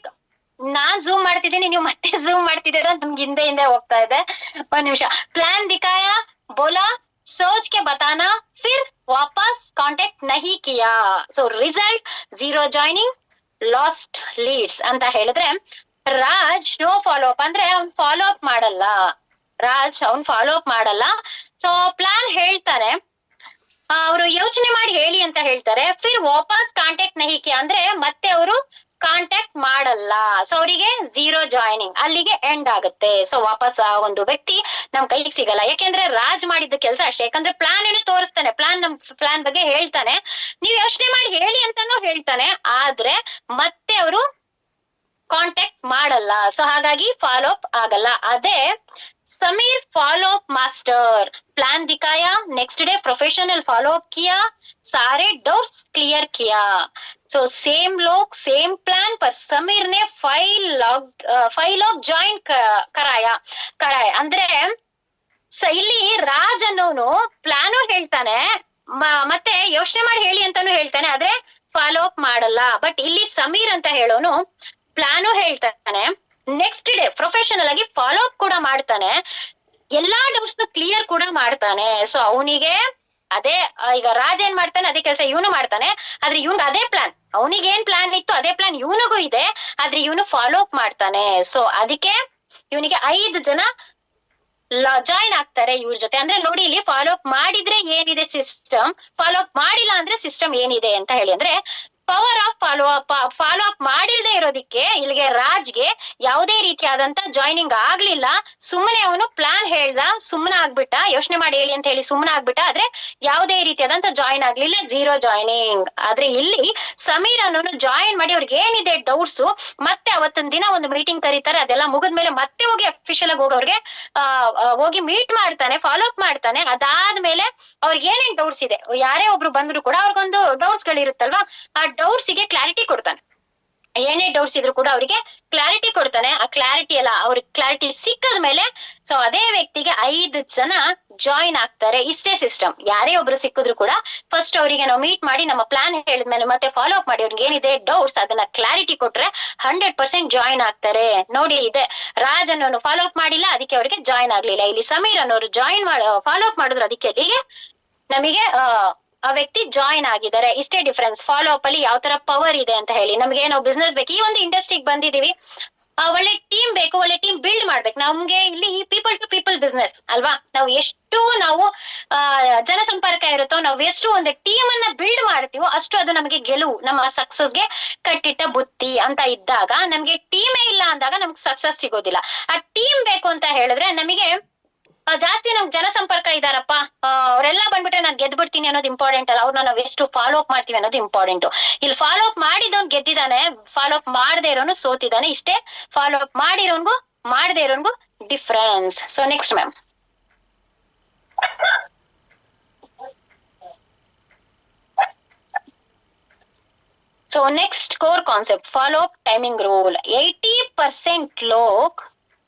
ನಾನ್ ಝೂಮ್ ಮಾಡ್ತಿದ್ದೀನಿ, ನೀವು ಮತ್ತೆ ಝೂಮ್ ಮಾಡ್ತಿದ್ದೀರಾ, ನಮ್ಗೆ ಹಿಂದೆ ಹಿಂದೆ ಹೋಗ್ತಾ ಇದೆ. ಒಂದ್ ನಿಮಿಷ. ಪ್ಲಾನ್ ದಿಕಾಯ ಬೋಲಾ सोच के बताना फिर वापस कांटेक्ट नहीं किया, so result zero joining last leads ಅಂತ ಹೇಳಿದ್ರೆ ರಾಜ್ ನೋ ಫಾಲೋ ಅಪ್ ಅಂದ್ರೆ ಅವ್ನ್ ಫಾಲೋ ಅಪ್ ಮಾಡಲ್ಲ. ರಾಜ್ ಅವ್ನ್ ಫಾಲೋ ಅಪ್ ಮಾಡಲ್ಲ. ಸೊ ಪ್ಲಾನ್ ಹೇಳ್ತಾನೆ, ಅವರು ಯೋಚನೆ ಮಾಡಿ ಹೇಳಿ ಅಂತ ಹೇಳ್ತಾರೆ. ಫಿರ್ ವಾಪಸ್ ಕಾಂಟ್ಯಾಕ್ಟ್ ನಹಿ ಕಿಯಾ ಅಂದ್ರೆ ಮತ್ತೆ ಅವರು ಕಾಂಟ್ಯಾಕ್ಟ್ ಮಾಡಲ್ಲ. ಸೊ ಅವರಿಗೆ ಝೀರೋ ಜಾಯ್ನಿಂಗ್, ಅಲ್ಲಿಗೆ ಎಂಡ್ ಆಗುತ್ತೆ. ಸೊ ವಾಪಸ್ ಆ ಒಂದು ವ್ಯಕ್ತಿ ನಮ್ ಕೈಗೆ ಸಿಗಲ್ಲ. ಯಾಕೆಂದ್ರೆ ರಾಜ್ ಮಾಡಿದ ಕೆಲಸ ಅಷ್ಟೇ, ಯಾಕಂದ್ರೆ ಪ್ಲಾನ್ ಏನೋ ತೋರಿಸ್ತಾನೆ, ನಮ್ ಪ್ಲಾನ್ ಬಗ್ಗೆ ಹೇಳ್ತಾನೆ, ನೀವ್ ಯೋಚನೆ ಮಾಡಿ ಹೇಳಿ ಅಂತಾನು ಹೇಳ್ತಾನೆ, ಆದ್ರೆ ಮತ್ತೆ ಅವರು ಕಾಂಟ್ಯಾಕ್ಟ್ ಮಾಡಲ್ಲ. ಸೊ ಹಾಗಾಗಿ ಫಾಲೋ ಅಪ್ ಆಗಲ್ಲ. ಅದೇ Sameer follow up master, plan दिखाया, next day professional follow up किया, सारे डाउट्स क्लियर किया. सो सेम लोग सेम प्लान पर समीर ने फाइव लोग ज्वाइन कराया ಅಂದ್ರೆ ಇಲ್ಲಿ ರಾಜ್ ಅನ್ನೋನು ಪ್ಲಾನು ಹೇಳ್ತಾನೆ, ಮತ್ತೆ ಯೋಚನೆ ಮಾಡಿ ಹೇಳಿ ಅಂತಾನು ಹೇಳ್ತಾನೆ, ಆದ್ರೆ ಫಾಲೋ ಅಪ್ ಮಾಡಲ್ಲ. ಬಟ್ ಇಲ್ಲಿ ಸಮೀರ್ ಅಂತ ಹೇಳೋನು ಪ್ಲಾನು ಹೇಳ್ತಾನೆ, ನೆಕ್ಸ್ಟ್ ಡೇ ಪ್ರೊಫೆಷನಲ್ ಆಗಿ ಫಾಲೋ ಅಪ್ ಕೂಡ ಮಾಡ್ತಾನೆ, ಎಲ್ಲಾ ಡೌಟ್ಸ್ ಕ್ಲಿಯರ್ ಕೂಡ ಮಾಡ್ತಾನೆ. ಸೊ ಅವನಿಗೆ ಅದೇ, ಈಗ ರಾಜ್ ಏನ್ ಮಾಡ್ತಾನೆ ಅದೇ ಕೆಲಸ ಇವನು ಮಾಡ್ತಾನೆ, ಆದ್ರೆ ಇವನ್ ಅದೇ ಪ್ಲಾನ್, ಅವನಿಗೆ ಏನ್ ಪ್ಲಾನ್ ಇತ್ತು ಅದೇ ಪ್ಲಾನ್ ಇವನಿಗೂ ಇದೆ, ಆದ್ರೆ ಇವನು ಫಾಲೋ ಅಪ್ ಮಾಡ್ತಾನೆ. ಸೊ ಅದಕ್ಕೆ ಇವನಿಗೆ 5 ಜನ ಜಾಯಿನ್ ಆಗ್ತಾರೆ ಇವ್ರ ಜೊತೆ. ಅಂದ್ರೆ ನೋಡಿ, ಇಲ್ಲಿ ಫಾಲೋ ಅಪ್ ಮಾಡಿದ್ರೆ ಏನಿದೆ ಸಿಸ್ಟಮ್, ಫಾಲೋ ಅಪ್ ಮಾಡಿಲ್ಲ ಅಂದ್ರೆ ಸಿಸ್ಟಮ್ ಏನಿದೆ ಅಂತ ಹೇಳಿ. ಅಂದ್ರೆ ಪವರ್ ಆಫ್ ಫಾಲೋ ಅಪ್ ಮಾಡಿಲ್ದೆ ಇರೋದಿಕ್ಕೆ ಇಲ್ಲಿಗೆ ರಾಜ್ಗೆ ಯಾವುದೇ ರೀತಿಯಾದಂತ ಜಾಯ್ನಿಂಗ್ ಆಗ್ಲಿಲ್ಲ. ಸುಮ್ಮನೆ ಅವನು ಪ್ಲಾನ್ ಹೇಳ್ದ, ಸುಮ್ಮನೆ ಆಗ್ಬಿಟ್ಟ, ಯೋಚನೆ ಮಾಡಿ ಹೇಳಿ ಅಂತ ಹೇಳಿ ಸುಮ್ಮನೆ ಆಗ್ಬಿಟ್ಟ, ಆದ್ರೆ ಯಾವುದೇ ರೀತಿಯಾದಂತ ಜಾಯಿನ್ ಆಗ್ಲಿಲ್ಲ, ಝೀರೋ ಜಾಯ್ನಿಂಗ್. ಆದ್ರೆ ಇಲ್ಲಿ ಸಮೀರ್ ಅನ್ನೋನು ಜಾಯಿನ್ ಮಾಡಿ ಅವ್ರಿಗೆ ಏನಿದೆ ಡೌಟ್ಸ್, ಮತ್ತೆ ಅವತ್ತೊಂದ್ ದಿನ ಒಂದು ಮೀಟಿಂಗ್ ಕರೀತಾರೆ, ಅದೆಲ್ಲ ಮುಗಿದ್ಮೇಲೆ ಮತ್ತೆ ಹೋಗಿ ಅಫಿಷಿಯಲ್ ಆಗಿ ಹೋಗಿ ಅವ್ರಿಗೆ ಹೋಗಿ ಮೀಟ್ ಮಾಡ್ತಾನೆ, ಫಾಲೋ ಅಪ್ ಮಾಡ್ತಾನೆ. ಅದಾದ್ಮೇಲೆ ಅವ್ರಿಗೆ ಏನೇನ್ ಡೌಟ್ಸ್ ಇದೆ, ಯಾರೇ ಒಬ್ರು ಬಂದ್ರು ಕೂಡ ಅವ್ರಿಗೊಂದು ಡೌಟ್ಸ್ ಗಳಿರುತ್ತಲ್ವಾ, ಆ ಡೌಟ್ಸ್ ಗೆ ಕ್ಲಾರಿಟಿ ಕೊಡ್ತಾನೆ. ಏನೇ ಡೌಟ್ಸ್ ಇದ್ರು ಕೂಡ ಅವರಿಗೆ ಕ್ಲಾರಿಟಿ ಕೊಡ್ತಾನೆ. ಆ ಕ್ಲಾರಿಟಿ ಎಲ್ಲ ಅವ್ರಿಗೆ ಕ್ಲಾರಿಟಿ ಸಿಕ್ಕದ ಮೇಲೆ ಸೊ ಅದೇ ವ್ಯಕ್ತಿಗೆ 5 ಜನ ಜಾಯಿನ್ ಆಗ್ತಾರೆ. ಇಷ್ಟೇ ಸಿಸ್ಟಮ್. ಯಾರೇ ಒಬ್ರು ಸಿಕ್ಕಿದ್ರು ಕೂಡ ಫಸ್ಟ್ ಅವರಿಗೆ ನಾವು ಮೀಟ್ ಮಾಡಿ ನಮ್ಮ ಪ್ಲಾನ್ ಹೇಳಿದ್ಮೇಲೆ ಮತ್ತೆ ಫಾಲೋ ಅಪ್ ಮಾಡಿ ಅವ್ರಿಗೆ ಏನಿದೆ ಡೌಟ್ಸ್ ಅದನ್ನ ಕ್ಲಾರಿಟಿ ಕೊಟ್ರೆ 100% ಜಾಯಿನ್ ಆಗ್ತಾರೆ. ನೋಡಿ ಇದೆ ರಾಜ್ ಅನ್ನೋನು ಫಾಲೋ ಅಪ್ ಮಾಡಿಲ್ಲ, ಅದಕ್ಕೆ ಅವರಿಗೆ ಜಾಯಿನ್ ಆಗ್ಲಿಲ್ಲ. ಇಲ್ಲಿ ಸಮೀರ್ ಅನ್ನೋರು ಫಾಲೋ ಅಪ್ ಮಾಡಿದ್ರು, ಅದಕ್ಕೆ ಅಲ್ಲಿಗೆ ನಮಗೆ ಆ ವ್ಯಕ್ತಿ ಜಾಯಿನ್ ಆಗಿದ್ದಾರೆ. ಇಷ್ಟೇ ಡಿಫ್ರೆನ್ಸ್. ಫಾಲೋ ಅಪ್ ಅಲ್ಲಿ ಯಾವ ತರ ಪವರ್ ಇದೆ ಅಂತ ಹೇಳಿ. ನಮ್ಗೆ ನಾವು ಬಿಸ್ನೆಸ್ ಬೇಕು, ಈ ಒಂದು ಇಂಡಸ್ಟ್ರಿಗೆ ಬಂದಿದೀವಿ, ಒಳ್ಳೆ ಟೀಮ್ ಬೇಕು, ಒಳ್ಳೆ ಟೀಮ್ ಬಿಲ್ಡ್ ಮಾಡ್ಬೇಕು. ನಮ್ಗೆ ಇಲ್ಲಿ ಪೀಪಲ್ ಟು ಪೀಪಲ್ ಬಿಸ್ನೆಸ್ ಅಲ್ವಾ. ನಾವು ಎಷ್ಟು ಜನಸಂಪರ್ಕ ಇರುತ್ತೋ, ನಾವು ಎಷ್ಟು ಒಂದು ಟೀಮ್ ಅನ್ನ ಬಿಲ್ಡ್ ಮಾಡ್ತೀವೋ ಅಷ್ಟು ಅದು ನಮಗೆ ಗೆಲುವು, ನಮ್ಮ ಸಕ್ಸಸ್ಗೆ ಕಟ್ಟಿಟ್ಟ ಬುತ್ತಿ ಅಂತ ಇದ್ದಾಗ. ನಮ್ಗೆ ಟೀಮೇ ಇಲ್ಲ ಅಂದಾಗ ನಮ್ಗೆ ಸಕ್ಸಸ್ ಸಿಗೋದಿಲ್ಲ. ಆ ಟೀಮ್ ಬೇಕು ಅಂತ ಹೇಳಿದ್ರೆ ನಮಗೆ ಜಾಸ್ತಿ ನಮ್ಗೆ ಜನಸಂಪರ್ಕ ಇದಾರಪ್ಪ, ಅವರೆಲ್ಲ ಬಂದ್ಬಿಟ್ರೆ ನಾನು ಗೆದ್ಬಿಡ್ತೀನಿ ಅನ್ನೋದು ಇಂಪಾರ್ಟೆಂಟ್ ಅಲ್ಲ, ಅವ್ರನ್ನ ನಾವು ಎಷ್ಟು ಫಾಲೋ ಅಪ್ ಮಾಡ್ತೀವಿ ಅನ್ನೋದು ಇಂಪಾರ್ಟೆಂಟ್. ಇಲ್ಲಿ ಫಾಲೋ ಅಪ್ ಮಾಡಿದವನ್ ಗೆದ್ದಿದ್ದಾನೆ, ಫಾಲೋ ಅಪ್ ಮಾಡದೇ ಇರೋನು ಸೋತಿದ್ದಾನೆ. ಇಷ್ಟೇ ಫಾಲೋ ಅಪ್ ಮಾಡಿರೋನ್ಗೂ ಮಾಡದೇ ಇರೋನ್ಗೂ difference. So next ma'am. So next core concept, follow up timing rule. 80% लोग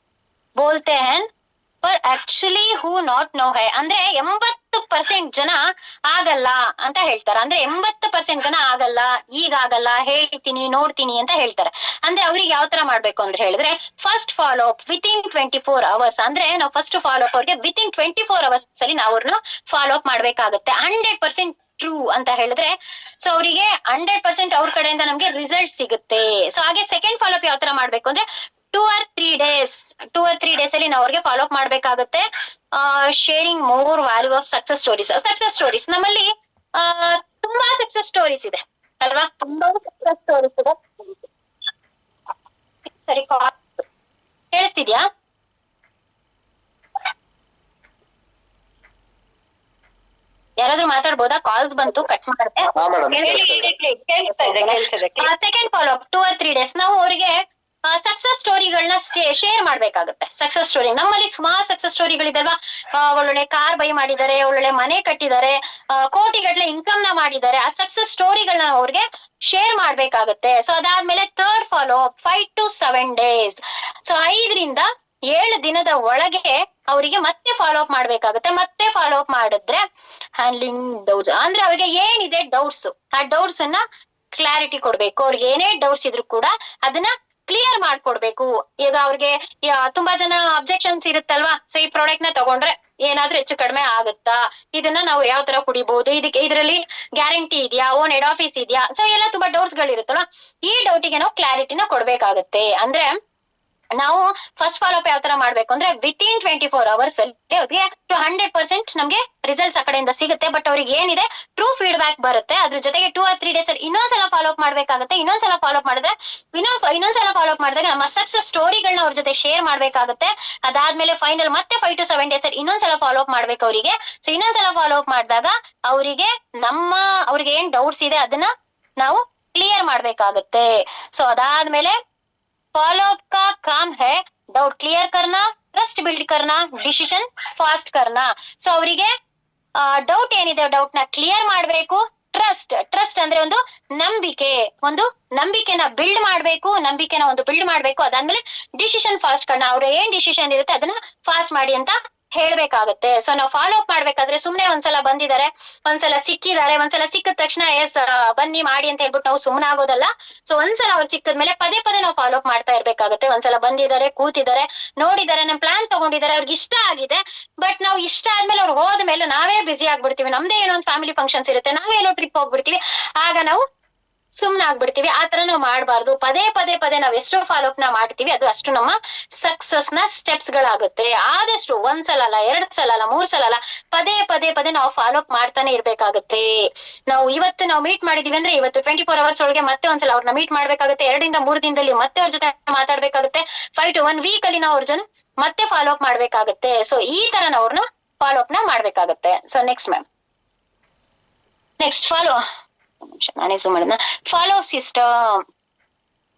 बोलते हैं पर actually who not know है. ಅಂದ್ರೆ 80% ಜನ ಆಗಲ್ಲ ಅಂತ ಹೇಳ್ತಾರೆ. ಅಂದ್ರೆ 80% ಜನ ಆಗಲ್ಲ, ಈಗ ಆಗಲ್ಲ, ಹೇಳ್ತೀನಿ ನೋಡ್ತೀನಿ ಅಂತ ಹೇಳ್ತಾರೆ. ಅಂದ್ರೆ ಅವ್ರಿಗೆ ಯಾವ ತರ ಮಾಡ್ಬೇಕು ಅಂದ್ರೆ ಹೇಳಿದ್ರೆ, first follow up within 24 hours. ಅಂದ್ರೆ ನಾವು ಫಸ್ಟ್ ಫಾಲೋ ಅಪ್ ಅವ್ರಿಗೆ ವಿತಿನ್ 24 hours ಅಲ್ಲಿ ನಾವು ಅವ್ರನ್ನ ಫಾಲೋ ಅಪ್ ಮಾಡ್ಬೇಕಾಗುತ್ತೆ. 100% ಟ್ರೂ ಅಂತ ಹೇಳಿದ್ರೆ ಸೊ ಅವರಿಗೆ 100% ಅವ್ರ ಕಡೆಯಿಂದ ನಮ್ಗೆ ರಿಸಲ್ಟ್ ಸಿಗುತ್ತೆ. ಸೊ ಹಾಗೆ ಸೆಕೆಂಡ್ ಫಾಲೋ ಅಪ್ ಯಾವ ತರ ಮಾಡ್ಬೇಕು ಅಂದ್ರೆ 2 or 3 days ಅಲ್ಲಿ ನಾವು ಅವ್ರಿಗೆ ಫಾಲೋ ಅಪ್ ಮಾಡ್ಬೇಕಾಗುತ್ತೆ. Sharing more value of success stories. ನಮ್ಮಲ್ಲಿ ತುಂಬಾ ಸಕ್ಸಸ್ ಸ್ಟೋರೀಸ್ ಇದೆ ಅಲ್ವಾ, ತುಂಬಾ ಸಕ್ಸಸ್ ಸ್ಟೋರೀಸ್ ಇದೆ. ಸರಿ, ಕೇಳಿಸ್ತಿದ್ಯಾ? ಯಾರಾದ್ರೂ ಮಾತಾಡ್ಬೋದಾ? ಕಾಲ್ಸ್ ಬಂತು, ಕಟ್ ಮಾಡುತ್ತೆ. Second follow up 2 or 3 days ನಾವು ಅವರಿಗೆ ಸಕ್ಸಸ್ ಸ್ಟೋರಿಗಳನ್ನ ಶೇರ್ ಮಾಡ್ಬೇಕಾಗುತ್ತೆ. ಸಕ್ಸಸ್ ಸ್ಟೋರಿ ನಮ್ಮಲ್ಲಿ ಸುಮಾರು ಸಕ್ಸಸ್ ಸ್ಟೋರಿಗಳಿದಲ್ವಾ. ಒಳ್ಳೊಳ್ಳೆ ಕಾರ್ ಬೈ ಮಾಡಿದ್ದಾರೆ, ಒಳ್ಳೊಳ್ಳೆ ಮನೆ ಕಟ್ಟಿದ್ದಾರೆ, ಕೋಟಿಗಟ್ಟಲೆ ಇನ್ಕಮ್ ನ ಮಾಡಿದ್ದಾರೆ. ಆ ಸಕ್ಸಸ್ ಸ್ಟೋರಿಗಳನ್ನ ಅವ್ರಿಗೆ ಶೇರ್ ಮಾಡ್ಬೇಕಾಗುತ್ತೆ. ಸೊ ಅದಾದ್ಮೇಲೆ third follow up 5 to 7 days. So 5 ರಿಂದ 7 ದಿನದ ಒಳಗೆ ಅವರಿಗೆ ಮತ್ತೆ ಫಾಲೋ ಅಪ್ ಮಾಡ್ಬೇಕಾಗುತ್ತೆ. ಮತ್ತೆ ಫಾಲೋ ಅಪ್ ಮಾಡಿದ್ರೆ ಹ್ಯಾಂಡ್ಲಿಂಗ್ ಡೌಟ್ಸ್ ಅಂದ್ರೆ ಅವ್ರಿಗೆ ಏನಿದೆ ಡೌಟ್ಸ್, ಆ ಡೌಟ್ಸ್ ಅನ್ನ ಕ್ಲಾರಿಟಿ ಕೊಡ್ಬೇಕು. ಅವ್ರಿಗೆ ಏನೇ ಡೌಟ್ಸ್ ಇದ್ರು ಕೂಡ ಅದನ್ನ ಕ್ಲಿಯರ್ ಮಾಡ್ಕೊಡ್ಬೇಕು. ಈಗ ಅವ್ರಿಗೆ ತುಂಬಾ ಜನ ಅಬ್ಜೆಕ್ಷನ್ಸ್ ಇರುತ್ತಲ್ವಾ. ಸೊ ಈ ಪ್ರಾಡಕ್ಟ್ ನ ತಗೊಂಡ್ರೆ ಏನಾದ್ರೂ ಹೆಚ್ಚು ಕಡಿಮೆ ಆಗುತ್ತಾ, ಇದನ್ನ ನಾವು ಯಾವ ತರ ಕುಡಿಬಹುದು, ಇದರಲ್ಲಿ ಗ್ಯಾರಂಟಿ ಇದೆಯಾ, ಓನ್ ಹೆಡ್ ಆಫೀಸ್ ಇದೆಯಾ, ಸೊ ಎಲ್ಲ ತುಂಬಾ ಡೌಟ್ಸ್ ಗಳು ಇರುತ್ತಲ್ವಾ. ಈ ಡೌಟಿಗೆ ನಾವು ಕ್ಲಾರಿಟಿನ ಕೊಡ್ಬೇಕಾಗತ್ತೆ. ಅಂದ್ರೆ ನಾವು ಫಸ್ಟ್ ಫಾಲೋ ಅಪ್ ಯಾವ ತರ ಮಾಡ್ಬೇಕು ಅಂದ್ರೆ ವಿತಿನ್ 24 hours ಅಲ್ಲಿ ಅವ್ರಿಗೆ 100% ನಮ್ಗೆ ರಿಸಲ್ಟ್ಸ್ ಆ ಕಡೆಯಿಂದ ಸಿಗುತ್ತೆ. ಬಟ್ ಅವ್ರಿಗೆ ಏನಿದೆ ಟ್ರೂ ಫೀಡ್ಬ್ಯಾಕ್ ಬರುತ್ತೆ. ಅದ್ರ ಜೊತೆಗೆ 2 or 3 days ಅಲ್ಲಿ ಇನ್ನೊಂದ್ಸಲ ಫಾಲೋ ಅಪ್ ಮಾಡ್ಬೇಕಾಗುತ್ತೆ. ಇನ್ನೊಂದ್ಸಲ ಫಾಲೋ ಅಪ್ ಮಾಡಿದ್ರೆ ಇನ್ನೊಂದ್ಸಲ ಫಾಲೋ ಅಪ್ ಮಾಡಿದಾಗ ನಮ್ಮ ಸಕ್ಸಸ್ ಸ್ಟೋರಿಗಳನ್ನ ಅವ್ರ ಜೊತೆ ಶೇರ್ ಮಾಡ್ಬೇಕಾಗುತ್ತೆ. ಅದಾದ್ಮೇಲೆ ಫೈನಲ್ ಮತ್ತೆ 5 to 7 days ಅಲ್ಲಿ ಇನ್ನೊಂದ್ಸಲ ಫಾಲೋ ಅಪ್ ಮಾಡ್ಬೇಕು ಅವರಿಗೆ. ಸೊ ಇನ್ನೊಂದ್ಸಲ ಫಾಲೋ ಅಪ್ ಮಾಡಿದಾಗ ಅವ್ರಿಗೆ ಏನ್ ಡೌಟ್ಸ್ ಇದೆ ಅದನ್ನ ನಾವು ಕ್ಲಿಯರ್ ಮಾಡ್ಬೇಕಾಗುತ್ತೆ. ಸೊ ಅದಾದ್ಮೇಲೆ फॉलो अप का काम है डाउट क्लियर करना, ट्रस्ट बिल्ड करना, डिसीजन फास्ट करना. ಸೊ ಅವರಿಗೆ ಡೌಟ್ ಏನಿದೆ ಡೌಟ್ ನ ಕ್ಲಿಯರ್ ಮಾಡ್ಬೇಕು. ಟ್ರಸ್ಟ್ ಅಂದ್ರೆ ಒಂದು ನಂಬಿಕೆನ ಬಿಲ್ಡ್ ಮಾಡ್ಬೇಕು. ಅದಾದ್ಮೇಲೆ ಡಿಸಿಷನ್ ಫಾಸ್ಟ್ ಕರ್ನ, ಅವ್ರ ಏನ್ ಡಿಸಿಷನ್ ಇರುತ್ತೆ ಅದನ್ನ ಫಾಸ್ಟ್ ಮಾಡಿ ಅಂತ ಹೇಳ್ಬೇಕಾಗತ್ತೆ. ಸೊ ನಾವು ಫಾಲೋ ಅಪ್ ಮಾಡ್ಬೇಕಾದ್ರೆ ಸುಮ್ನೆ ಒಂದ್ಸಲ ಬಂದಿದ್ದಾರೆ, ಒಂದ್ಸಲ ಸಿಕ್ಕಿದ್ದಾರೆ, ಒಂದ್ಸಲ ಸಿಕ್ಕಿದ ತಕ್ಷಣ ಬನ್ನಿ ಮಾಡಿ ಅಂತ ಹೇಳ್ಬಿಟ್ಟು ನಾವು ಸುಮ್ನೆ ಆಗೋದಲ್ಲ. ಸೊ ಒಂದ್ಸಲ ಅವ್ರು ಸಿಕ್ಕಿದ್ಮೇಲೆ ಪದೇ ನಾವು ಫಾಲೋ ಅಪ್ ಮಾಡ್ತಾ ಇರ್ಬೇಕಾಗತ್ತೆ. ಒಂದ್ಸಲ ಬಂದಿದ್ದಾರೆ, ಕೂತಿದ್ದಾರೆ, ನೋಡಿದ್ದಾರೆ, ನಮ್ ಪ್ಲಾನ್ ತಗೊಂಡಿದ್ದಾರೆ, ಅವ್ರಿಗೆ ಇಷ್ಟ ಆಗಿದೆ. ಬಟ್ ನಾವು ಇಷ್ಟ ಆದ್ಮೇಲೆ ಅವ್ರು ಹೋದ್ಮೇಲೆ ನಾವೇ ಬಿಸಿ ಆಗ್ಬಿಡ್ತೀವಿ, ನಮ್ದೇ ಏನೋ ಒಂದು ಫ್ಯಾಮಿಲಿ ಫಂಕ್ಷನ್ಸ್ ಇರುತ್ತೆ, ನಾವೇನೋ ಟ್ರಿಪ್ ಹೋಗ್ಬಿಡ್ತೀವಿ, ಆಗ ನಾವು ಸುಮ್ನೆ ಆಗ್ಬಿಡ್ತೀವಿ. ಆ ತರ ನಾವು ಮಾಡಬಾರ್ದು. ಪದೇ ನಾವ್ ಎಷ್ಟು ಫಾಲೋ ಅಪ್ ನ ಮಾಡ್ತೀವಿ ಅದು ಅಷ್ಟು ನಮ್ಮ ಸಕ್ಸಸ್ ನ ಸ್ಟೆಪ್ಸ್ ಗಳಾಗುತ್ತೆ. ಆದಷ್ಟು ಒಂದ್ಸಲ ಅಲ್ಲ, 2 ಸಲ ಅಲ್ಲ, 3 ಸಲ ಅಲ್ಲ, ಪದೇ ನಾವು ಫಾಲೋ ಅಪ್ ಮಾಡ್ತಾನೆ ಇರ್ಬೇಕಾಗುತ್ತೆ. ಇವತ್ತು ನಾವು ಮೀಟ್ ಮಾಡಿದೀವಿ ಅಂದ್ರೆ ಇವತ್ತು 24 hours ಒಳಗೆ ಮತ್ತೆ ಒಂದ್ಸಲ ಅವ್ರನ್ನ ಮೀಟ್ ಮಾಡ್ಬೇಕಾಗುತ್ತೆ. 2 ರಿಂದ 3 ದಿನದಲ್ಲಿ ಮತ್ತೆ ಅವ್ರ ಜೊತೆ ಮಾತಾಡ್ಬೇಕಾಗುತ್ತೆ. 5 to 1 week ಅಲ್ಲಿ ನಾವು ಅವ್ರ ಜೊತೆ ಮತ್ತೆ ಫಾಲೋ ಅಪ್ ಮಾಡ್ಬೇಕಾಗುತ್ತೆ. ಸೊ ಈ ತರ ನಾವು ಅವ್ರನ್ನ ಫಾಲೋ ಅಪ್ ನ ಮಾಡ್ಬೇಕಾಗುತ್ತೆ. ಸೊ ನೆಕ್ಸ್ಟ್ ಮ್ಯಾಮ್, ನೆಕ್ಸ್ಟ್ ನಾನೇ ಮಾಡಿದ ಫಾಲೋ ಸಿಸ್ಟಮ್.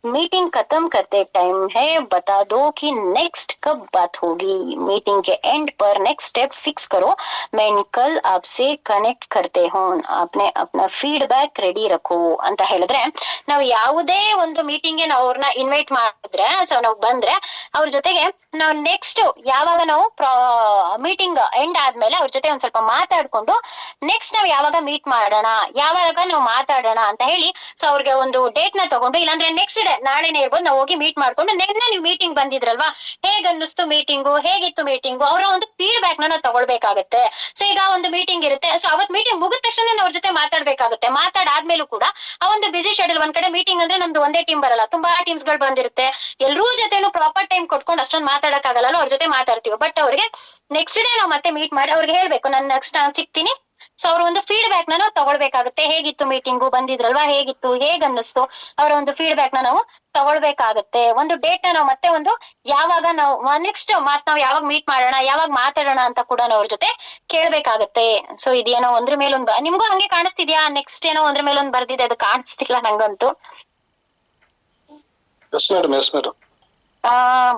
मीटिंग खत्म करते टाइम है, बता दो कि नेक्स्ट कब बात होगी। मीटिंग के एंड पर नेक्स्ट स्टेप फिक्स करो, मैं कल आपसे ಕನೆಕ್ಟ್ करते हूँ, आपने अपना ಫೀಡ್ಬ್ಯಾಕ್ ರೆಡಿ ರಖೋ ಅಂತ ಹೇಳಿದ್ರೆ, ನಾವು ಯಾವುದೇ ಒಂದು ಮೀಟಿಂಗ್ ಗೆ ನಾವು ಅವ್ರನ್ನ ಇನ್ವೈಟ್ ಮಾಡಿದ್ರೆ, ಸೊ ನಾವು ಬಂದ್ರೆ ಅವ್ರ ಜೊತೆಗೆ ನಾವು ನೆಕ್ಸ್ಟ್ ಯಾವಾಗ ನಾವು ಮೀಟಿಂಗ್ ಎಂಡ್ ಆದ್ಮೇಲೆ ಅವ್ರ ಜೊತೆ ಒಂದ್ ಸ್ವಲ್ಪ ಮಾತಾಡ್ಕೊಂಡು ನೆಕ್ಸ್ಟ್ ನಾವ್ ಯಾವಾಗ ಮೀಟ್ ಮಾಡೋಣ, ಯಾವಾಗ ನಾವು ಮಾತಾಡೋಣ ಅಂತ ಹೇಳಿ, ಸೊ ಅವ್ರಿಗೆ ಒಂದು ಡೇಟ್ ನ ತಗೊಂಡು, ಇಲ್ಲಾಂದ್ರೆ ನೆಕ್ಸ್ಟ್ ಡೇ ನಾಳೆನೇ ಇರ್ಬೋದು, ನಾವು ಹೋಗಿ ಮೀಟ್ ಮಾಡ್ಕೊಂಡು ನೆನ್ನೆ ನೀವು ಮೀಟಿಂಗ್ ಬಂದಿದ್ರಲ್ವಾ, ಹೇಗ್ ಅನ್ನಿಸ್ತು ಮೀಟಿಂಗು, ಹೇಗಿತ್ತು ಮೀಟಿಂಗು, ಅವರ ಒಂದು ಫೀಡ್ಬ್ಯಾಕ್ ನಾವು ತಗೊಳ್ಬೇಕಾಗತ್ತೆ. ಸೊ ಈಗ ಒಂದು ಮೀಟಿಂಗ್ ಇರುತ್ತೆ, ಸೊ ಅವತ್ ಮೀಟಿಂಗ್ ಮುಗಿದ ತಕ್ಷಣ ಅವ್ರ ಜೊತೆ ಮಾತಾಡ್ಬೇಕಾಗುತ್ತೆ. ಮಾತಾಡಾದ್ಮೇಲೂ ಕೂಡ ಆ ಒಂದು ಬಿಸಿ ಶೆಡ್ಯೂಲ್, ಒಂದ್ ಕಡೆ ಮೀಟಿಂಗ್ ಅಂದ್ರೆ ನಮ್ದು ಒಂದೇ ಟೀಮ್ ಬರಲ್ಲ, ತುಂಬಾ ಟೀಮ್ಸ್ ಗಳು ಬಂದಿರುತ್ತೆ, ಎಲ್ರೂ ಜೊತೆನು ಪ್ರಾಪರ್ ಟೈಮ್ ಕೊಟ್ಕೊಂಡು ಅಷ್ಟೊಂದು ಮಾತಾಡಕ್ ಆಗಲ್ಲ, ಅವ್ರ ಜೊತೆ ಮಾತಾಡ್ತೀವಿ. ಬಟ್ ಅವ್ರಿಗೆ ನೆಕ್ಸ್ಟ್ ಡೇ ನಾವು ಮತ್ತೆ ಮೀಟ್ ಮಾಡಿ ಅವ್ರಿಗೆ ಹೇಳ್ಬೇಕು, ನಾನು ನೆಕ್ಸ್ಟ್ ಸಿಗ್ತೀನಿ. ಸೊ ಅವ್ರ ಒಂದು ಫೀಡ್ಬ್ಯಾಕ್ ನಾವು ತಗೊಳ್ಬೇಕಾಗುತ್ತೆ. ಹೇಗಿತ್ತು ಮೀಟಿಂಗು, ಬಂದಿದ್ರಲ್ವಾ, ಹೇಗಿತ್ತು, ಹೇಗ್ ಅನ್ನಿಸ್ತು, ಅವರ ಒಂದು ಫೀಡ್ಬ್ಯಾಕ್ ನಾವು ತಗೊಳ್ಬೇಕಾಗತ್ತೆ. ಒಂದು ಡೇಟ್ ನ ನಾವು ಮತ್ತೆ ಒಂದು ಯಾವಾಗ ನಾವು ನೆಕ್ಸ್ಟ್ ನಾವು ಯಾವಾಗ ಮೀಟ್ ಮಾಡೋಣ, ಯಾವಾಗ ಮಾತಾಡೋಣ ಅಂತ ಕೂಡ ನಾವು ಅವ್ರ ಜೊತೆ ಕೇಳ್ಬೇಕಾಗತ್ತೆ. ಸೊ ಇದೇನೋ ಒಂದ್ರ ಮೇಲೊಂದು ನಿಮ್ಗೂ ಹಂಗೆ ಕಾಣಿಸ್ತಿದ್ಯಾ? ನೆಕ್ಸ್ಟ್ ಏನೋ ಒಂದ್ರ ಮೇಲೊಂದು ಬರ್ದಿದೆ, ಅದು ಕಾಣಿಸ್ತಿಲ್ಲ ನಂಗಂತೂ. Yes madam, yes madam.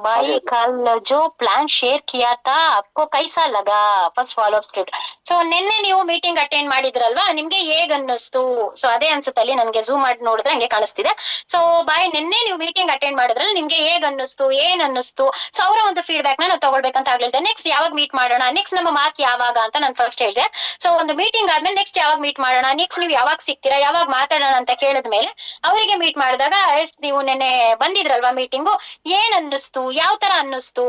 भाई कल जो प्लान शेयर किया था आपको कैसा लगा? First follow up script. So ನಿನ್ನೆ ನೀವು ಮೀಟಿಂಗ್ ಅಟೆಂಡ್ ಮಾಡಿದ್ರಲ್ವಾ, ನಿಮ್ಗೆ ಹೇಗ್ ಅನ್ನಿಸ್ತು? ಸೊ ಅದೇ ಅನ್ಸುತ್ತೆ, ಅಲ್ಲಿ ನನ್ಗೆ ಝೂಮ್ ಮಾಡಿ ನೋಡಿದ್ರೆ ಹಂಗೆ ಕಾಣಿಸ್ತಿದೆ. ಸೊ ಬಾಯ್, ನಿನ್ನೆ ನೀವು ಮೀಟಿಂಗ್ ಅಟೆಂಡ್ ಮಾಡಿದ್ರಲ್ಲ, ನಿಮ್ಗೆ ಹೇಗ್ ಅನ್ನಿಸ್ತು, ಏನ್ ಅನ್ನಿಸ್ತು? ಸೊ ಅವರ ಒಂದು ಫೀಡ್ಬ್ಯಾಕ್ ನಾವು ತಗೊಳ್ಬೇಕಂತ ಆಗ್ಲಿಲ್ಲ. ನೆಕ್ಸ್ಟ್ ಯಾವಾಗ ಮೀಟ್ ಮಾಡೋಣ, ನೆಕ್ಸ್ಟ್ ನಮ್ಮ ಮಾತ್ ಯಾವಾಗ ಅಂತ ನಾನು ಫಸ್ಟ್ ಹೇಳಿದೆ. ಸೊ ಒಂದು ಮೀಟಿಂಗ್ ಆದ್ಮೇಲೆ ನೆಕ್ಸ್ಟ್ ಯಾವಾಗ ಮೀಟ್ ಮಾಡೋಣ, ನೆಕ್ಸ್ಟ್ ನೀವು ಯಾವಾಗ ಸಿಗ್ತೀರಾ, ಯಾವಾಗ ಮಾತಾಡೋಣ ಅಂತ ಕೇಳಿದ್ಮೇಲೆ ಅವರಿಗೆ ಮೀಟ್ ಮಾಡಿದಾಗ, ನೀವು ನಿನ್ನೆ ಬಂದಿದ್ರಲ್ವಾ ಮೀಟಿಂಗು, ಏನ್ ಅನ್ನಿಸ್ತು, ಯಾವ ತರ ಅನ್ನಿಸ್ತು?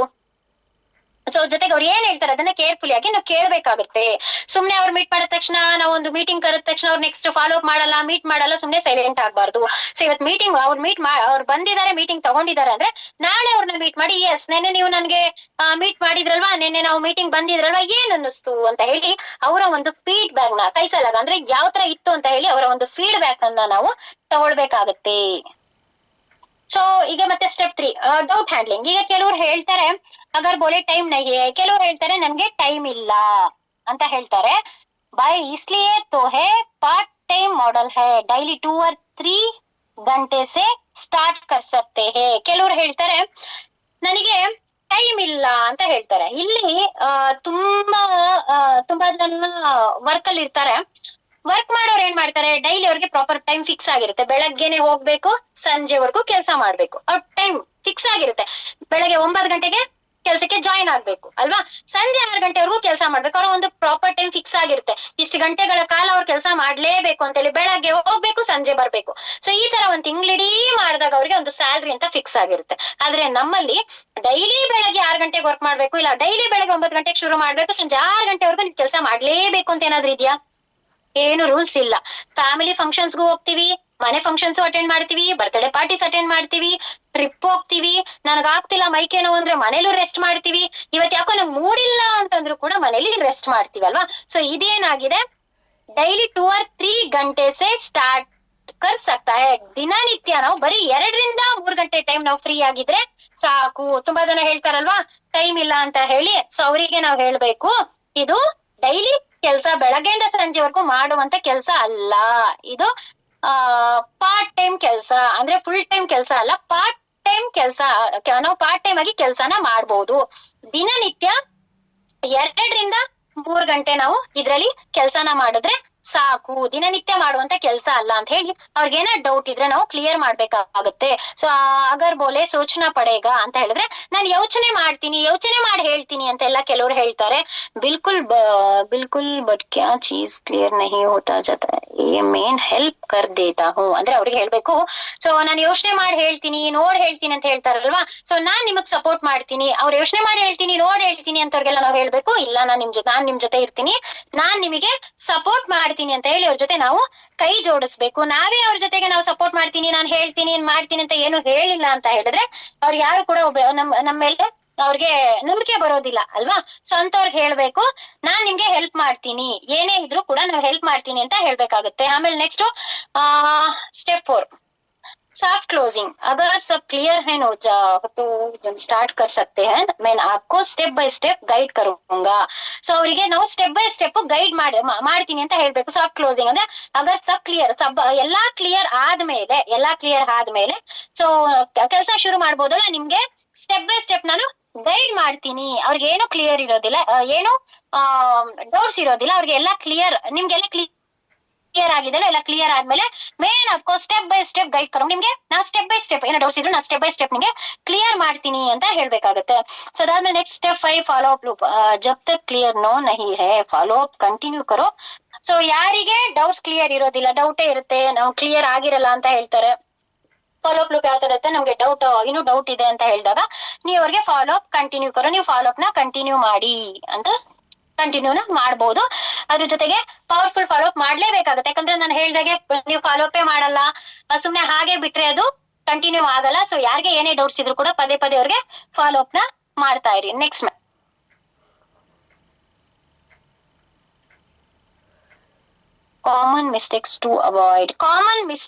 ಸೊ ಜೊತೆಗೆ ಅವ್ರು ಏನ್ ಹೇಳ್ತಾರೆ ಅದನ್ನ ಕೇರ್ಫುಲಿ ಆಗಿ ನಾವು ಕೇಳ್ಬೇಕಾಗುತ್ತೆ. ಸುಮ್ನೆ ಅವ್ರು ಮೀಟ್ ಮಾಡಿದ ತಕ್ಷಣ, ನಾವು ಒಂದು ಮೀಟಿಂಗ್ ಕರೆದ ತಕ್ಷಣ ಅವ್ರು ನೆಕ್ಸ್ಟ್ ಫಾಲೋ ಅಪ್ ಮಾಡಲ್ಲ, ಮೀಟ್ ಮಾಡಲ್ಲ, ಸುಮ್ನೆ ಸೈಲೆಂಟ್ ಆಗ್ಬಾರ್ದು. ಸೊ ಇವತ್ತು ಮೀಟಿಂಗ್ ಅವ್ರು ಬಂದಿದ್ದಾರೆ, ಮೀಟಿಂಗ್ ತಗೊಂಡಿದ್ದಾರೆ ಅಂದ್ರೆ ನಾಳೆ ಅವ್ರನ್ನ ಮೀಟ್ ಮಾಡಿ, ಎಸ್ ನೆನ್ನೆ ನೀವು ನನ್ಗೆ ಮೀಟ್ ಮಾಡಿದ್ರಲ್ವಾ, ನೆನ್ನೆ ನಾವು ಮೀಟಿಂಗ್ ಬಂದಿದ್ರಲ್ವಾ, ಏನ್ ಅನ್ನಿಸ್ತು ಅಂತ ಹೇಳಿ ಅವರ ಒಂದು ಫೀಡ್ಬ್ಯಾಕ್ ನ ಕೈಸಲಾಗ ಅಂದ್ರೆ ಯಾವ ತರ ಇತ್ತು ಅಂತ ಹೇಳಿ ಅವರ ಒಂದು ಫೀಡ್ಬ್ಯಾಕ್ ಅನ್ನ ನಾವು ತಗೊಳ್ಬೇಕಾಗತ್ತೆ. ಸೊ ಈಗ ಮತ್ತೆ ಸ್ಟೆಪ್ 3, ಡೌಟ್ ಹ್ಯಾಂಡ್ಲಿಂಗ್. ಈಗ ಕೆಲವ್ರು ಹೇಳ್ತಾರೆ ಅಗರ್ ಬೋಲೆ ಟೈಮ್ ನಹಿ ಹೈ, ಕೆಲವ್ರು ಹೇಳ್ತಾರೆ ನನ್ಗೆ ಟೈಮ್ ಇಲ್ಲ ಅಂತ ಹೇಳ್ತಾರೆ. ಬಾಯ್ ಇಸ್ಲಿಯೇ ತೋ ಹೇ ಪಾರ್ಟ್ ಟೈಮ್ ಮಾಡೆಲ್ ಹೈ, ಡೈಲಿ 2 or 3 ಗಂಟೆ ಸೆ ಸ್ಟಾರ್ಟ್ ಕರ್ ಸಕ್ತೆ ಹೇ. ಕೆಲವ್ರು ಹೇಳ್ತಾರೆ ನನಗೆ ಟೈಮ್ ಇಲ್ಲ ಅಂತ ಹೇಳ್ತಾರೆ. ಇಲ್ಲಿ ತುಂಬಾ ಜನ ವರ್ಕ್ ಅಲ್ಲಿ ಇರ್ತಾರೆ. ವರ್ಕ್ ಮಾಡೋರು ಏನ್ ಮಾಡ್ತಾರೆ, ಡೈಲಿ ಅವ್ರಿಗೆ ಪ್ರಾಪರ್ ಟೈಮ್ ಫಿಕ್ಸ್ ಆಗಿರುತ್ತೆ. ಬೆಳಗ್ಗೆನೆ ಹೋಗ್ಬೇಕು, ಸಂಜೆವರೆಗೂ ಕೆಲಸ ಮಾಡ್ಬೇಕು, ಅವ್ರ ಟೈಮ್ ಫಿಕ್ಸ್ ಆಗಿರುತ್ತೆ. ಬೆಳಗ್ಗೆ 9 ಗಂಟೆಗೆ ಕೆಲಸಕ್ಕೆ ಜಾಯಿನ್ ಆಗ್ಬೇಕು ಅಲ್ವಾ, ಸಂಜೆ 6 ಗಂಟೆವರೆಗೂ ಕೆಲಸ ಮಾಡ್ಬೇಕು. ಅವ್ರ ಒಂದು ಪ್ರಾಪರ್ ಟೈಮ್ ಫಿಕ್ಸ್ ಆಗಿರುತ್ತೆ. ಇಷ್ಟು ಗಂಟೆಗಳ ಕಾಲ ಅವ್ರು ಕೆಲಸ ಮಾಡ್ಲೇಬೇಕು ಅಂತ ಹೇಳಿ, ಬೆಳಗ್ಗೆ ಹೋಗ್ಬೇಕು, ಸಂಜೆ ಬರ್ಬೇಕು. ಸೊ ಈ ತರ ಒಂದ್ ತಿಂಗಳಿಡೀ ಮಾಡಿದಾಗ ಅವ್ರಿಗೆ ಒಂದು ಸ್ಯಾಲ್ರಿ ಅಂತ ಫಿಕ್ಸ್ ಆಗಿರುತ್ತೆ. ಆದ್ರೆ ನಮ್ಮಲ್ಲಿ ಡೈಲಿ ಬೆಳಗ್ಗೆ 6 ಗಂಟೆಗೆ ವರ್ಕ್ ಮಾಡ್ಬೇಕು, ಇಲ್ಲ ಡೈಲಿ ಬೆಳಗ್ಗೆ 9 ಗಂಟೆಗೆ ಶುರು ಮಾಡ್ಬೇಕು, ಸಂಜೆ 6 ಗಂಟೆವರೆಗೂ ನೀವು ಕೆಲಸ ಮಾಡ್ಲೇಬೇಕು ಅಂತ ಏನಾದ್ರು ಇದೆಯಾ? ಏನು ರೂಲ್ಸ್ ಇಲ್ಲ. ಫ್ಯಾಮಿಲಿ ಫಂಕ್ಷನ್ಸ್ಗೂ ಹೋಗ್ತೀವಿ, ಮನೆ ಫಂಕ್ಷನ್ಸ್ ಅಟೆಂಡ್ ಮಾಡ್ತೀವಿ, ಬರ್ತ್ಡೇ ಪಾರ್ಟೀಸ್ ಅಟೆಂಡ್ ಮಾಡ್ತೀವಿ, ಟ್ರಿಪ್ ಹೋಗ್ತೀವಿ, ನನಗಾಗ್ತಿಲ್ಲ ಮೈಕೇನೋ ಅಂದ್ರೆ ಮನೇಲೂ ರೆಸ್ಟ್ ಮಾಡ್ತೀವಿ, ಇವತ್ ಯಾಕೋ ನಂಗೆ ಮೂಡಿಲ್ಲ ಅಂತಂದ್ರು ಕೂಡ ಮನೇಲಿ ರೆಸ್ಟ್ ಮಾಡ್ತೀವಿ ಅಲ್ವಾ. ಸೊ ಇದೇನಾಗಿದೆ, ಡೈಲಿ 2 or 3 ಗಂಟೆ ಸೆ ಸ್ಟಾರ್ಟ್ ಕರ್ ಸಕ್ತಾ ಹೈ. ದಿನನಿತ್ಯ ನಾವು ಬರೀ 2 ರಿಂದ 3 ಗಂಟೆ ಟೈಮ್ ನಾವು ಫ್ರೀ ಆಗಿದ್ರೆ ಸಾಕು. ತುಂಬಾ ಜನ ಹೇಳ್ತಾರಲ್ವಾ ಟೈಮ್ ಇಲ್ಲ ಅಂತ ಹೇಳಿ. ಸೊ ಅವರಿಗೆ ನಾವು ಹೇಳ್ಬೇಕು, ಇದು ಡೈಲಿ ಕೆಲ್ಸ, ಬೆಳಗ್ಗೆಯಿಂದ ಸಂಜೆವರೆಗೂ ಮಾಡುವಂತ ಕೆಲ್ಸ ಅಲ್ಲ, ಇದು ಪಾರ್ಟ್ ಟೈಮ್ ಕೆಲ್ಸ. ಅಂದ್ರೆ ಫುಲ್ ಟೈಮ್ ಕೆಲ್ಸ ಅಲ್ಲ, ಪಾರ್ಟ್ ಟೈಮ್ ಕೆಲ್ಸ. ನಾವು ಪಾರ್ಟ್ ಟೈಮ್ ಆಗಿ ಕೆಲ್ಸನ ಮಾಡ್ಬೋದು. ದಿನನಿತ್ಯ 2 ರಿಂದ 3 ಗಂಟೆ ನಾವು ಇದ್ರಲ್ಲಿ ಕೆಲ್ಸನ ಮಾಡಿದ್ರೆ ಸಾಕು, ದಿನನಿತ್ಯ ಮಾಡುವಂತ ಕೆಲ್ಸ ಅಲ್ಲ ಅಂತ ಹೇಳಿ ಅವ್ರಿಗೇನ ಡೌಟ್ ಇದ್ರೆ ನಾವು ಕ್ಲಿಯರ್ ಮಾಡ್ಬೇಕಾಗುತ್ತೆ. ಸೊ ಅಗರ್ ಬೋಲೆ ಸೋಚನಾ ಪಡೇಗ ಅಂತ ಹೇಳಿದ್ರೆ, ನಾನು ಯೋಚನೆ ಮಾಡ್ತೀನಿ, ಯೋಚನೆ ಮಾಡಿ ಹೇಳ್ತೀನಿ ಅಂತ ಎಲ್ಲ ಕೆಲವ್ರು ಹೇಳ್ತಾರೆ. ಬಿಲ್ಕುಲ್ ಬಟ್ ಕ್ಯಾ ಚೀಸ್ ಕ್ಲಿಯರ್ ನಹಿ ಹೋತಾ ಜಾತಾ ಹೈ, ಮೇನ್ ಹೆಲ್ಪ್ ಕರ್ ದೇತಾ ಹೂ ಅಂದ್ರೆ ಅವ್ರಿಗೆ ಹೇಳ್ಬೇಕು. ಸೊ ನಾನು ಯೋಚನೆ ಮಾಡಿ ಹೇಳ್ತೀನಿ, ನೋಡ್ ಹೇಳ್ತೀನಿ ಅಂತ ಹೇಳ್ತಾರಲ್ವಾ, ಸೊ ನಾನ್ ನಿಮಗ್ ಸಪೋರ್ಟ್ ಮಾಡ್ತೀನಿ. ಅವ್ರು ಯೋಚನೆ ಮಾಡಿ ಹೇಳ್ತೀನಿ, ನೋಡ್ ಹೇಳ್ತೀನಿ ಅಂತವ್ರಿಗೆಲ್ಲ ನಾವು ಹೇಳ್ಬೇಕು, ಇಲ್ಲ ನಾನ್ ನಿಮ್ ಜೊತೆ ಇರ್ತೀನಿ, ನಾನ್ ನಿಮಗೆ ಸಪೋರ್ಟ್ ಮಾಡ್ತೀನಿ ಅಂತ ಹೇಳಿ ಅವ್ರ ಜೊತೆ ನಾವು ಕೈ ಜೋಡಿಸ್ಬೇಕು. ನಾವೇ ಅವ್ರ ಜೊತೆಗೆ ನಾವು ಸಪೋರ್ಟ್ ಮಾಡ್ತೀನಿ, ನಾನು ಹೇಳ್ತೀನಿ, ಮಾಡ್ತೀನಿ ಅಂತ ಏನು ಹೇಳಿಲ್ಲ ಅಂತ ಹೇಳಿದ್ರೆ ಅವ್ರು ಯಾರು ಕೂಡ ನಮ್ಮ ಮೇಲೆ ಅವ್ರಿಗೆ ನಂಬಿಕೆ ಬರೋದಿಲ್ಲ ಅಲ್ವಾ. ಸೊ ಅಂತವ್ರಿಗೆ ಹೇಳ್ಬೇಕು, ನಾನ್ ನಿಮ್ಗೆ ಹೆಲ್ಪ್ ಮಾಡ್ತೀನಿ, ಏನೇ ಇದ್ರು ಕೂಡ ನಾವು ಹೆಲ್ಪ್ ಮಾಡ್ತೀನಿ ಅಂತ ಹೇಳ್ಬೇಕಾಗುತ್ತೆ. ಆಮೇಲೆ ನೆಕ್ಸ್ಟ್ ಸ್ಟೆಪ್ 4, सॉफ्ट क्लोजिंग, अगर सब क्लियर है नोजा तो स्टार्ट कर सकते हैं, मैं आपको ಸ್ಟೆಪ್ ಬೈ ಸ್ಟೆಪ್ ಗೈಡ್ ಕरूंगा. ಸೊ ಅವರಿಗೆ ನಾವು ಸ್ಟೆಪ್ ಬೈ ಸ್ಟೆಪ್ ಗೈಡ್ ಮಾಡ್ತೀನಿ ಅಂತ ಹೇಳ್ಬೇಕು. ಸಾಫ್ಟ್ ಕ್ಲೋಸಿಂಗ್ ಅಂದ್ರೆ ಅಗರ್ ಸಬ್ ಕ್ಲಿಯರ್, ಎಲ್ಲಾ ಕ್ಲಿಯರ್ ಆದ್ಮೇಲೆ ಸೊ ಕೆಲಸ ಶುರು ಮಾಡ್ಬೋದಲ್ಲ. ನಿಮ್ಗೆ ಸ್ಟೆಪ್ ಬೈ ಸ್ಟೆಪ್ ನಾನು ಗೈಡ್ ಮಾಡ್ತೀನಿ. ಅವ್ರಿಗೆ ಏನು ಕ್ಲಿಯರ್ ಇರೋದಿಲ್ಲ, ಏನು ಡೌಟ್ಸ್ ಇರೋದಿಲ್ಲ, ಅವ್ರಿಗೆ ಎಲ್ಲ ಕ್ಲಿಯರ್, ನಿಮ್ಗೆಲ್ಲ ಕ್ಲಿಯರ್ ಆಗಿದೆ, ಎಲ್ಲ ಕ್ಲಿಯರ್ ಆದ್ಮೇಲೆ ಮೇನ್ आपको ಸ್ಟೆಪ್ ಬೈ ಸ್ಟೆಪ್ ಗೈಡ್ ಕರೋ. ನಿಮ್ಗೆ ನಾ ಸ್ಟೆಪ್ ಬೈ ಸ್ಟೆಪ್ ಏನೋ ಡೌಟ್ಸ್ ಇದ್ರು ನಾ ಸ್ಟೆಪ್ ಬೈ ಸ್ಟೆಪ್ ನಿಮ್ಗೆ ಕ್ಲಿಯರ್ ಮಾಡ್ತೀನಿ ಅಂತ ಹೇಳ್ಬೇಕಾಗತ್ತೆ. ಸೊ ಅದಾದ್ಮೇಲೆ next step 5 follow up loop. ಜಬ್ ತಕ್ ಕ್ಲಿಯರ್ ನೋ ನಹಿ ಹೈ ಫಾಲೋ ಅಪ್ ಕಂಟಿನ್ಯೂ ಕರೋ. ಸೊ ಯಾರಿಗೆ ಡೌಟ್ಸ್ ಕ್ಲಿಯರ್ ಇರೋದಿಲ್ಲ, ಡೌಟೇ ಇರುತ್ತೆ, ನಾವು ಕ್ಲಿಯರ್ ಆಗಿರಲ್ಲ ಅಂತ ಹೇಳ್ತಾರೆ, ಫಾಲೋ ಅಪ್ ಲೂಪ್ ಯಾವ ತರ ಇರುತ್ತೆ, ನಮ್ಗೆ ಇನ್ನೂ ಡೌಟ್ ಇದೆ ಅಂತ ಹೇಳಿದಾಗ ನೀವು ಅವ್ರಿಗೆ ಫಾಲೋ ಅಪ್ ಕಂಟಿನ್ಯೂ ಕರೋ, ನೀವು ಫಾಲೋ ಅಪ್ ನ ಕಂಟಿನ್ಯೂ ಮಾಡಿ ಅಂತ ಕಂಟಿನ್ಯೂನ ಮಾಡಬಹುದು. ಅದ್ರ ಜೊತೆಗೆ ಪವರ್ಫುಲ್ ಫಾಲೋ ಅಪ್ ಮಾಡ್ಲೇಬೇಕಾಗುತ್ತೆ. ಯಾಕಂದ್ರೆ ನಾನು ಹೇಳ್ದಾಗೆ ನೀವು ಫಾಲೋ ಅಪ್ ಮಾಡಲ್ಲ, ಸುಮ್ನೆ ಹಾಗೆ ಬಿಟ್ರೆ ಅದು ಕಂಟಿನ್ಯೂ ಆಗಲ್ಲ. ಸೊ ಯಾರಿಗೆ ಏನೇ ಡೌಟ್ಸ್ ಇದ್ರು ಕೂಡ ಪದೇ ಪದೇ ಅವ್ರಿಗೆ ಫಾಲೋ ಅಪ್ ನ ಮಾಡ್ತಾ ಇರಿ. Next common mistakes to avoid.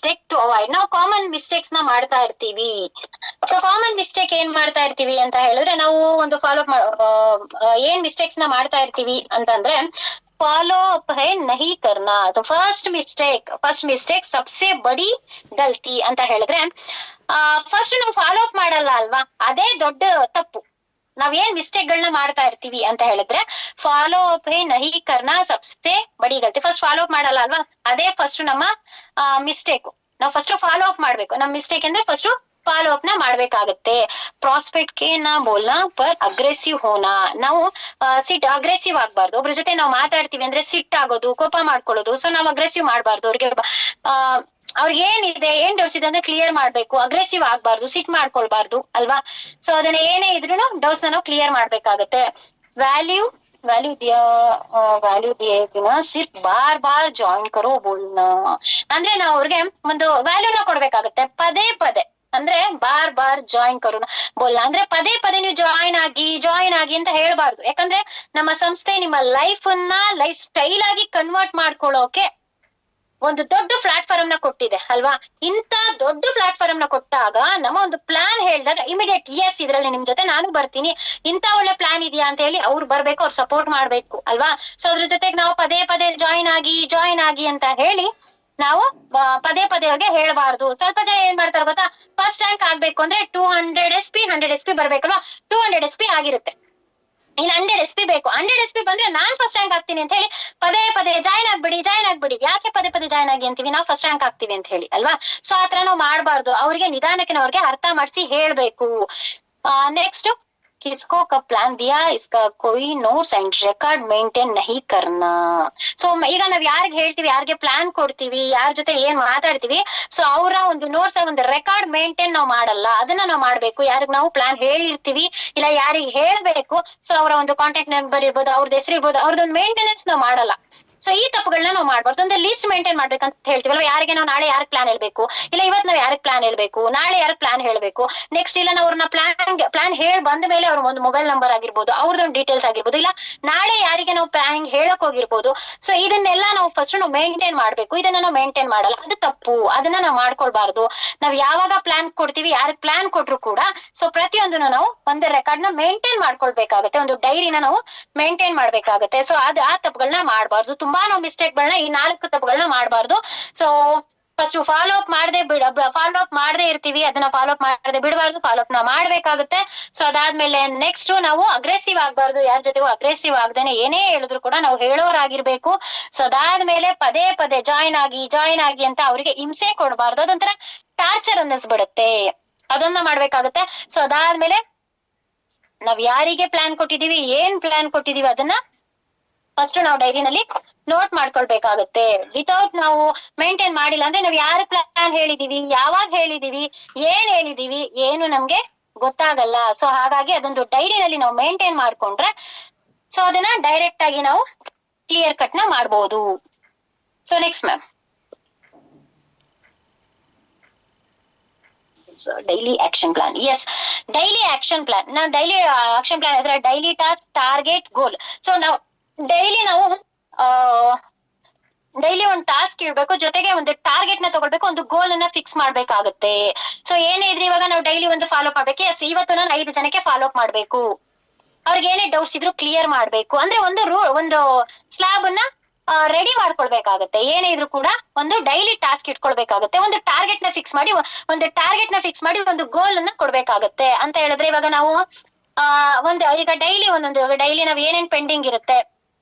ನಾವು ಕಾಮನ್ ಮಿಸ್ಟೇಕ್ಸ್ ನ ಮಾಡ್ತಾ ಇರ್ತೀವಿ. ಸೊ ಕಾಮನ್ ಮಿಸ್ಟೇಕ್ ಏನ್ ಮಾಡ್ತಾ ಇರ್ತೀವಿ ಅಂತ ಹೇಳಿದ್ರೆ, ನಾವು ಒಂದು ಫಾಲೋ ಅಪ್ ಏನ್ ಮಿಸ್ಟೇಕ್ಸ್ ನ ಮಾಡ್ತಾ ಇರ್ತೀವಿ ಅಂತಂದ್ರೆ, ಫಾಲೋ ಅಪ್ ಹೈ ನಹಿ ಕರ್ನಾ. ಫಸ್ಟ್ ಮಿಸ್ಟೇಕ್ ಸಬ್ಸೆ ಬಡಿ ಗಲ್ತಿ ಅಂತ ಹೇಳಿದ್ರೆ, ಫಸ್ಟ್ ನಾವು ಫಾಲೋ ಅಪ್ ಮಾಡಲ್ಲ ಅಲ್ವಾ, ಅದೇ ದೊಡ್ಡ ತಪ್ಪು. ನಾವ್ ಏನ್ ಮಿಸ್ಟೇಕ್ ಗಳನ್ನ ಮಾಡ್ತಾ ಇರ್ತೀವಿ ಅಂತ ಹೇಳಿದ್ರೆ, ಫಾಲೋ ಅಪ್ ಹೇ ನಹಿ ಕರ್ನಾ ಸಬ್ಸೆ ಬಡಿ ಗಲ್ತಿ. ಫಸ್ಟ್ ಫಾಲೋ ಅಪ್ ಮಾಡಲ್ಲ ಅಲ್ವಾ, ಅದೇ ಫಸ್ಟ್ ನಮ್ಮ ಮಿಸ್ಟೇಕ್. ನಾವು ಫಸ್ಟ್ ಫಾಲೋ ಅಪ್ ಮಾಡ್ಬೇಕು. ನಮ್ ಮಿಸ್ಟೇಕ್ ಅಂದ್ರೆ ಫಸ್ಟ್ ಫಾಲೋ ಅಪ್ ನ ಮಾಡ್ಬೇಕಾಗತ್ತೆ. ಪ್ರಾಸ್ಪೆಕ್ಟ್ ಗೆ ನಾ ಬೋಲ್ನಾ ಪರ್ ಅಗ್ರೆಸಿವ್ ಹೋನಾ. ನಾವು ಅಗ್ರೆಸಿವ್ ಆಗ್ಬಾರ್ದು. ಒಬ್ರ ಜೊತೆ ನಾವು ಮಾತಾಡ್ತೀವಿ ಅಂದ್ರೆ ಸಿಟ್ ಆಗೋದು, ಕೋಪ ಮಾಡ್ಕೊಳ್ಳೋದು. ಸೊ ನಾವು ಅಗ್ರೆಸಿವ್ ಮಾಡ್ಬಾರ್ದು. ಅವ್ರಿಗೆ ಏನಿದೆ, ಏನ್ ಡೌಟ್ಸ್ ಇದೆ ಅಂದ್ರೆ ಕ್ಲಿಯರ್ ಮಾಡ್ಬೇಕು. ಅಗ್ರೆಸಿವ್ ಆಗ್ಬಾರ್ದು, ಸಿಟ್ ಮಾಡ್ಕೊಳ್ಬಾರ್ದು ಅಲ್ವಾ. ಸೊ ಅದನ್ನ ಏನೇ ಇದ್ರು ಡೌಟ್ಸ್ ನಾವು ಕ್ಲಿಯರ್ ಮಾಡ್ಬೇಕಾಗತ್ತೆ. ವ್ಯಾಲ್ಯೂ ದಿಯೇ ಬಿನಾ ಸಿರ್ಫ್ ಬಾರ್ ಜಾಯಿನ್ ಕರೋ ಬೋಲ್ನಾ. ಅಂದ್ರೆ ನಾವು ಅವ್ರಿಗೆ ಒಂದು ವ್ಯಾಲ್ಯೂನ ಕೊಡ್ಬೇಕಾಗತ್ತೆ. ಪದೇ ಪದೇ ಅಂದ್ರೆ ಬಾರ್ ಜಾಯಿನ್ ಕರೋ ಬೋಲ್ನಾ ಅಂದ್ರೆ ಪದೇ ಪದೇ ನೀವು ಜಾಯಿನ್ ಆಗಿ ಅಂತ ಹೇಳ್ಬಾರ್ದು. ಯಾಕಂದ್ರೆ ನಮ್ಮ ಸಂಸ್ಥೆ ನಿಮ್ಮ ಲೈಫ್ ಸ್ಟೈಲ್ ಆಗಿ ಕನ್ವರ್ಟ್ ಮಾಡ್ಕೊಳ್ಳೋಕೆ ಒಂದು ದೊಡ್ಡ ಪ್ಲಾಟ್ಫಾರ್ಮ್ ನ ಕೊಟ್ಟಿದೆ ಅಲ್ವಾ. ಇಂತ ದೊಡ್ಡ ಪ್ಲಾಟ್ಫಾರ್ಮ್ ನ ಕೊಟ್ಟಾಗ ನಮ್ಮ ಒಂದು ಪ್ಲಾನ್ ಹೇಳಿದಾಗ ಇಮಿಡಿಯೇಟ್ ಎಸ್ ಇದ್ರಲ್ಲಿ ನಿಮ್ ಜೊತೆ ನಾನು ಬರ್ತೀನಿ, ಇಂತ ಒಳ್ಳೆ ಪ್ಲಾನ್ ಇದೆಯಾ ಅಂತ ಹೇಳಿ ಅವ್ರು ಬರ್ಬೇಕು, ಅವ್ರು ಸಪೋರ್ಟ್ ಮಾಡ್ಬೇಕು ಅಲ್ವಾ. ಸೊ ಅದ್ರ ಜೊತೆಗೆ ನಾವು ಪದೇ ಪದೇ ಜಾಯಿನ್ ಆಗಿ ಅಂತ ಹೇಳಿ ನಾವು ಪದೇ ಅವ್ರಿಗೆ ಹೇಳ್ಬಾರ್ದು. ಸ್ವಲ್ಪ ಜನ ಏನ್ ಮಾಡ್ತಾರೆ ಗೊತ್ತಾ, ಫಸ್ಟ್ ರ್ಯಾಂಕ್ ಆಗ್ಬೇಕು ಅಂದ್ರೆ 100 SP ಬರ್ಬೇಕಲ್ವಾ, 200 SP ಆಗಿರುತ್ತೆ, ಇನ್ 100 SP ಬೇಕು. 100 SP ಬಂದ್ರೆ ನಾನ್ ಫಸ್ಟ್ ರ್ಯಾಂಕ್ ಆಗ್ತೀನಿ ಅಂತ ಹೇಳಿ ಪದೇ ಜಾಯ್ನ್ ಆಗ್ಬಿಡಿ. ಯಾಕೆ ಪದೇ ಜಾಯ್ನ್ ಆಗಿ ಅಂತೀವಿ, ನಾವು ಫಸ್ಟ್ ರ್ಯಾಂಕ್ ಆಗ್ತೀವಿ ಅಂತ ಹೇಳಿ ಅಲ್ವಾ. ಸೊ ಆತರ ನಾವು ಮಾಡ್ಬಾರ್ದು. ಅವ್ರಿಗೆ ನಿಧಾನಕ್ಕೆ ಅವ್ರಿಗೆ ಅರ್ಥ ಮಾಡಿಸಿ ಹೇಳ್ಬೇಕು. ನೆಕ್ಸ್ಟ್, किसको कब प्लान दिया इसका कोई नोट्स ಅಂಡ್ ರೆಕಾರ್ಡ್ ಮೇಂಟೈನ್ ನಹಿ ಕರ್ನಾ. ಸೊ ಈಗ ನಾವ್ ಯಾರಿಗೆ ಹೇಳ್ತೀವಿ, ಯಾರಿಗೆ ಪ್ಲಾನ್ ಕೊಡ್ತೀವಿ, ಯಾರ ಜೊತೆ ಏನ್ ಮಾತಾಡ್ತೀವಿ, ಸೊ ಅವರ ಒಂದು ನೋಟ್ಸ್, ಒಂದು ರೆಕಾರ್ಡ್ ಮೇಂಟೈನ್ ನಾವು ಮಾಡಲ್ಲ. ಅದನ್ನ ನಾವು ಮಾಡ್ಬೇಕು. ಯಾರಿಗ್ ನಾವು ಪ್ಲಾನ್ ಹೇಳಿರ್ತೀವಿ, ಇಲ್ಲ ಯಾರಿಗೆ ಹೇಳ್ಬೇಕು, ಸೊ ಅವರ ಒಂದು ಕಾಂಟ್ಯಾಕ್ಟ್ ನಂಬರ್ ಇರ್ಬೋದು, ಅವ್ರದ್ದು ಹೆಸರು ಇರ್ಬೋದು, ಅವ್ರದ್ದೊಂದು ಮೇಂಟೆನೆನ್ಸ್ ನಾವು ಮಾಡಲ್ಲ. ಸೊ ಈ ತಪ್ಪುಗಳನ್ನ ನಾವು ಮಾಡ್ಬಾರ್ದು. ಒಂದು ಲಿಸ್ಟ್ ಮೇಂಟೈನ್ ಮಾಡ್ಬೇಕಂತ ಹೇಳ್ತೀವಲ್ವಾ, ಯಾರಿಗೆ ನಾವು ನಾಳೆ ಯಾರಿಗೆ ಪ್ಲಾನ್ ಹೇಳ್ಬೇಕು, ಇಲ್ಲ ಇವತ್ತು ನಾವು ಯಾರಿಗೆ ಪ್ಲಾನ್ ಹೇಳ್ಬೇಕು, ನಾಳೆ ಯಾರಿಗೆ ಪ್ಲಾನ್ ಹೇಳ್ಬೇಕು, ನೆಕ್ಸ್ಟ್ ಇಲ್ಲ ನಾವು ಅವ್ರನ್ನ ಪ್ಲಾನ್ ಹೇಳಿ ಬಂದ ಮೇಲೆ ಅವ್ರ ಒಂದು ಮೊಬೈಲ್ ನಂಬರ್ ಆಗಿರ್ಬೋದು, ಅವ್ರದೊಂದು ಡೀಟೇಲ್ಸ್ ಆಗಿರ್ಬೋದು, ಇಲ್ಲ ನಾಳೆ ಯಾರಿಗೆ ನಾವು ಪ್ಲಾನ್ ಹೇಳಕ್ ಹೋಗಿರ್ಬೋದು. ಸೊ ಇದನ್ನೆಲ್ಲ ನಾವು ಫಸ್ಟ್ ನಾವು ಮೇಂಟೈನ್ ಮಾಡ್ಬೇಕು. ಇದನ್ನ ನಾವು ಮೇಂಟೈನ್ ಮಾಡಲ್ಲ, ಅದು ತಪ್ಪು. ಅದನ್ನ ನಾವು ಮಾಡ್ಕೊಳ್ಬಾರ್ದು. ನಾವ್ ಯಾವಾಗ ಪ್ಲಾನ್ ಕೊಡ್ತೀವಿ, ಯಾರಿಗೆ ಪ್ಲಾನ್ ಕೊಟ್ರು ಕೂಡ ಸೊ ಪ್ರತಿಯೊಂದನ್ನು ನಾವು ಒಂದು ರೆಕಾರ್ಡ್ ನ ಮೇಂಟೈನ್ ಮಾಡ್ಕೊಳ್ಬೇಕಾಗತ್ತೆ, ಒಂದು ಡೈರಿನ ನಾವು ಮೇಂಟೈನ್ ಮಾಡ್ಬೇಕಾಗತ್ತೆ. ಸೊ ಆ ತಪ್ಪುಗಳನ್ನ ಮಾಡಬಾರ್ದು. ತುಂಬಾ ನಾವು ಮಿಸ್ಟೇಕ್ ಗಳನ್ನ, ಈ 4 ತಪ್ಪುಗಳನ್ನ ಮಾಡಬಾರ್ದು. ಸೊ ಫಸ್ಟ್ ಫಾಲೋ ಅಪ್ ಮಾಡದೆ ಇರ್ತೀವಿ, ಅದನ್ನ ಫಾಲೋ ಅಪ್ ಮಾಡದೆ ಬಿಡಬಾರ್ದು, ಫಾಲೋ ಅಪ್ ನ ಮಾಡ್ಬೇಕಾಗುತ್ತೆ. ಸೊ ಅದಾದ್ಮೇಲೆ ನೆಕ್ಸ್ಟ್ ನಾವು ಅಗ್ರೆಸಿವ್ ಆಗ್ಬಾರ್ದು. ಯಾರ ಜೊತೆಗೂ ಅಗ್ರೆಸಿವ್ ಆಗದೇನೆ ಏನೇ ಹೇಳಿದ್ರು ಕೂಡ ನಾವು ಹೇಳೋರಾಗಿರ್ಬೇಕು. ಸೊ ಅದಾದ್ಮೇಲೆ ಪದೇ ಜಾಯಿನ್ ಆಗಿ ಅಂತ ಅವ್ರಿಗೆ ಹಿಂಸೆ ಕೊಡಬಾರ್ದು. ಅದೊಂಥರ ಟಾರ್ಚರ್ ಅನ್ನಿಸ್ಬಿಡುತ್ತೆ, ಅದನ್ನ ಮಾಡ್ಬೇಕಾಗುತ್ತೆ. ಸೊ ಅದಾದ್ಮೇಲೆ ನಾವ್ ಯಾರಿಗೆ ಪ್ಲಾನ್ ಕೊಟ್ಟಿದೀವಿ, ಏನ್ ಪ್ಲಾನ್ ಕೊಟ್ಟಿದೀವಿ, ಅದನ್ನ ಫಸ್ಟ್ ನಾವು ಡೈರಿನಲ್ಲಿ ನೋಟ್ ಮಾಡ್ಕೊಳ್ಬೇಕಾಗುತ್ತೆ. ವಿತೌಟ್ ನಾವು ಮೇಂಟೈನ್ ಮಾಡಿಲ್ಲ ಅಂದ್ರೆ ನಾವು ಯಾರು ಪ್ಲಾನ್ ಹೇಳಿದೀವಿ, ಯಾವಾಗ ಹೇಳಿದೀವಿ, ಏನ್ ಹೇಳಿದೀವಿ, ಏನು ನಮ್ಗೆ ಗೊತ್ತಾಗಲ್ಲ. ಸೊ ಹಾಗಾಗಿ ಅದೊಂದು ಡೈರಿನಲ್ಲಿ ನಾವು ಮೇಂಟೈನ್ ಮಾಡ್ಕೊಂಡ್ರೆ ಸೊ ಅದನ್ನ ಡೈರೆಕ್ಟ್ ಆಗಿ ನಾವು ಕ್ಲಿಯರ್ ಕಟ್ ನ ಮಾಡ್ಬೋದು. So next ma'am, daily action plan. Yes, daily action plan. ನಾವು ಡೈಲಿ ಆಕ್ಷನ್ ಪ್ಲಾನ್ ಅಂದ್ರೆ daily task, target, goal. So ನಾವು ಡೈಲಿ ನಾವು ಡೈಲಿ ಒಂದು ಟಾಸ್ಕ್ ಇಡ್ಬೇಕು, ಜೊತೆಗೆ ಒಂದು ಟಾರ್ಗೆಟ್ ನ ತಗೊಳ್ಬೇಕು, ಒಂದು ಗೋಲ್ ಅನ್ನ ಫಿಕ್ಸ್ ಮಾಡ್ಬೇಕಾಗುತ್ತೆ. ಸೊ ಏನೇ ಇದ್ರೆ ಇವಾಗ ನಾವು ಡೈಲಿ ಒಂದು ಫಾಲೋ ಮಾಡ್ಬೇಕು. ಎಸ್, ಇವತ್ತು ನಾನು 5 ಜನಕ್ಕೆ ಫಾಲೋ ಅಪ್ ಮಾಡ್ಬೇಕು, ಅವ್ರಿಗೆ ಏನೇ ಡೌಟ್ಸ್ ಇದ್ರು ಕ್ಲಿಯರ್ ಮಾಡ್ಬೇಕು ಅಂದ್ರೆ ಒಂದು ಸ್ಲಾಬ್ ಅನ್ನ ರೆಡಿ ಮಾಡ್ಕೊಳ್ಬೇಕಾಗತ್ತೆ. ಏನೇ ಇದ್ರು ಕೂಡ ಒಂದು ಡೈಲಿ ಟಾಸ್ಕ್ ಇಟ್ಕೊಳ್ಬೇಕಾಗತ್ತೆ, ಒಂದು ಟಾರ್ಗೆಟ್ ನ ಫಿಕ್ಸ್ ಮಾಡಿ ಒಂದು ಗೋಲ್ ಅನ್ನ ಕೊಡ್ಬೇಕಾಗತ್ತೆ. ಅಂತ ಹೇಳಿದ್ರೆ ಇವಾಗ ನಾವು ಈಗ ಡೈಲಿ ನಾವ್ ಏನೇನ್ ಪೆಂಡಿಂಗ್ ಇರುತ್ತೆ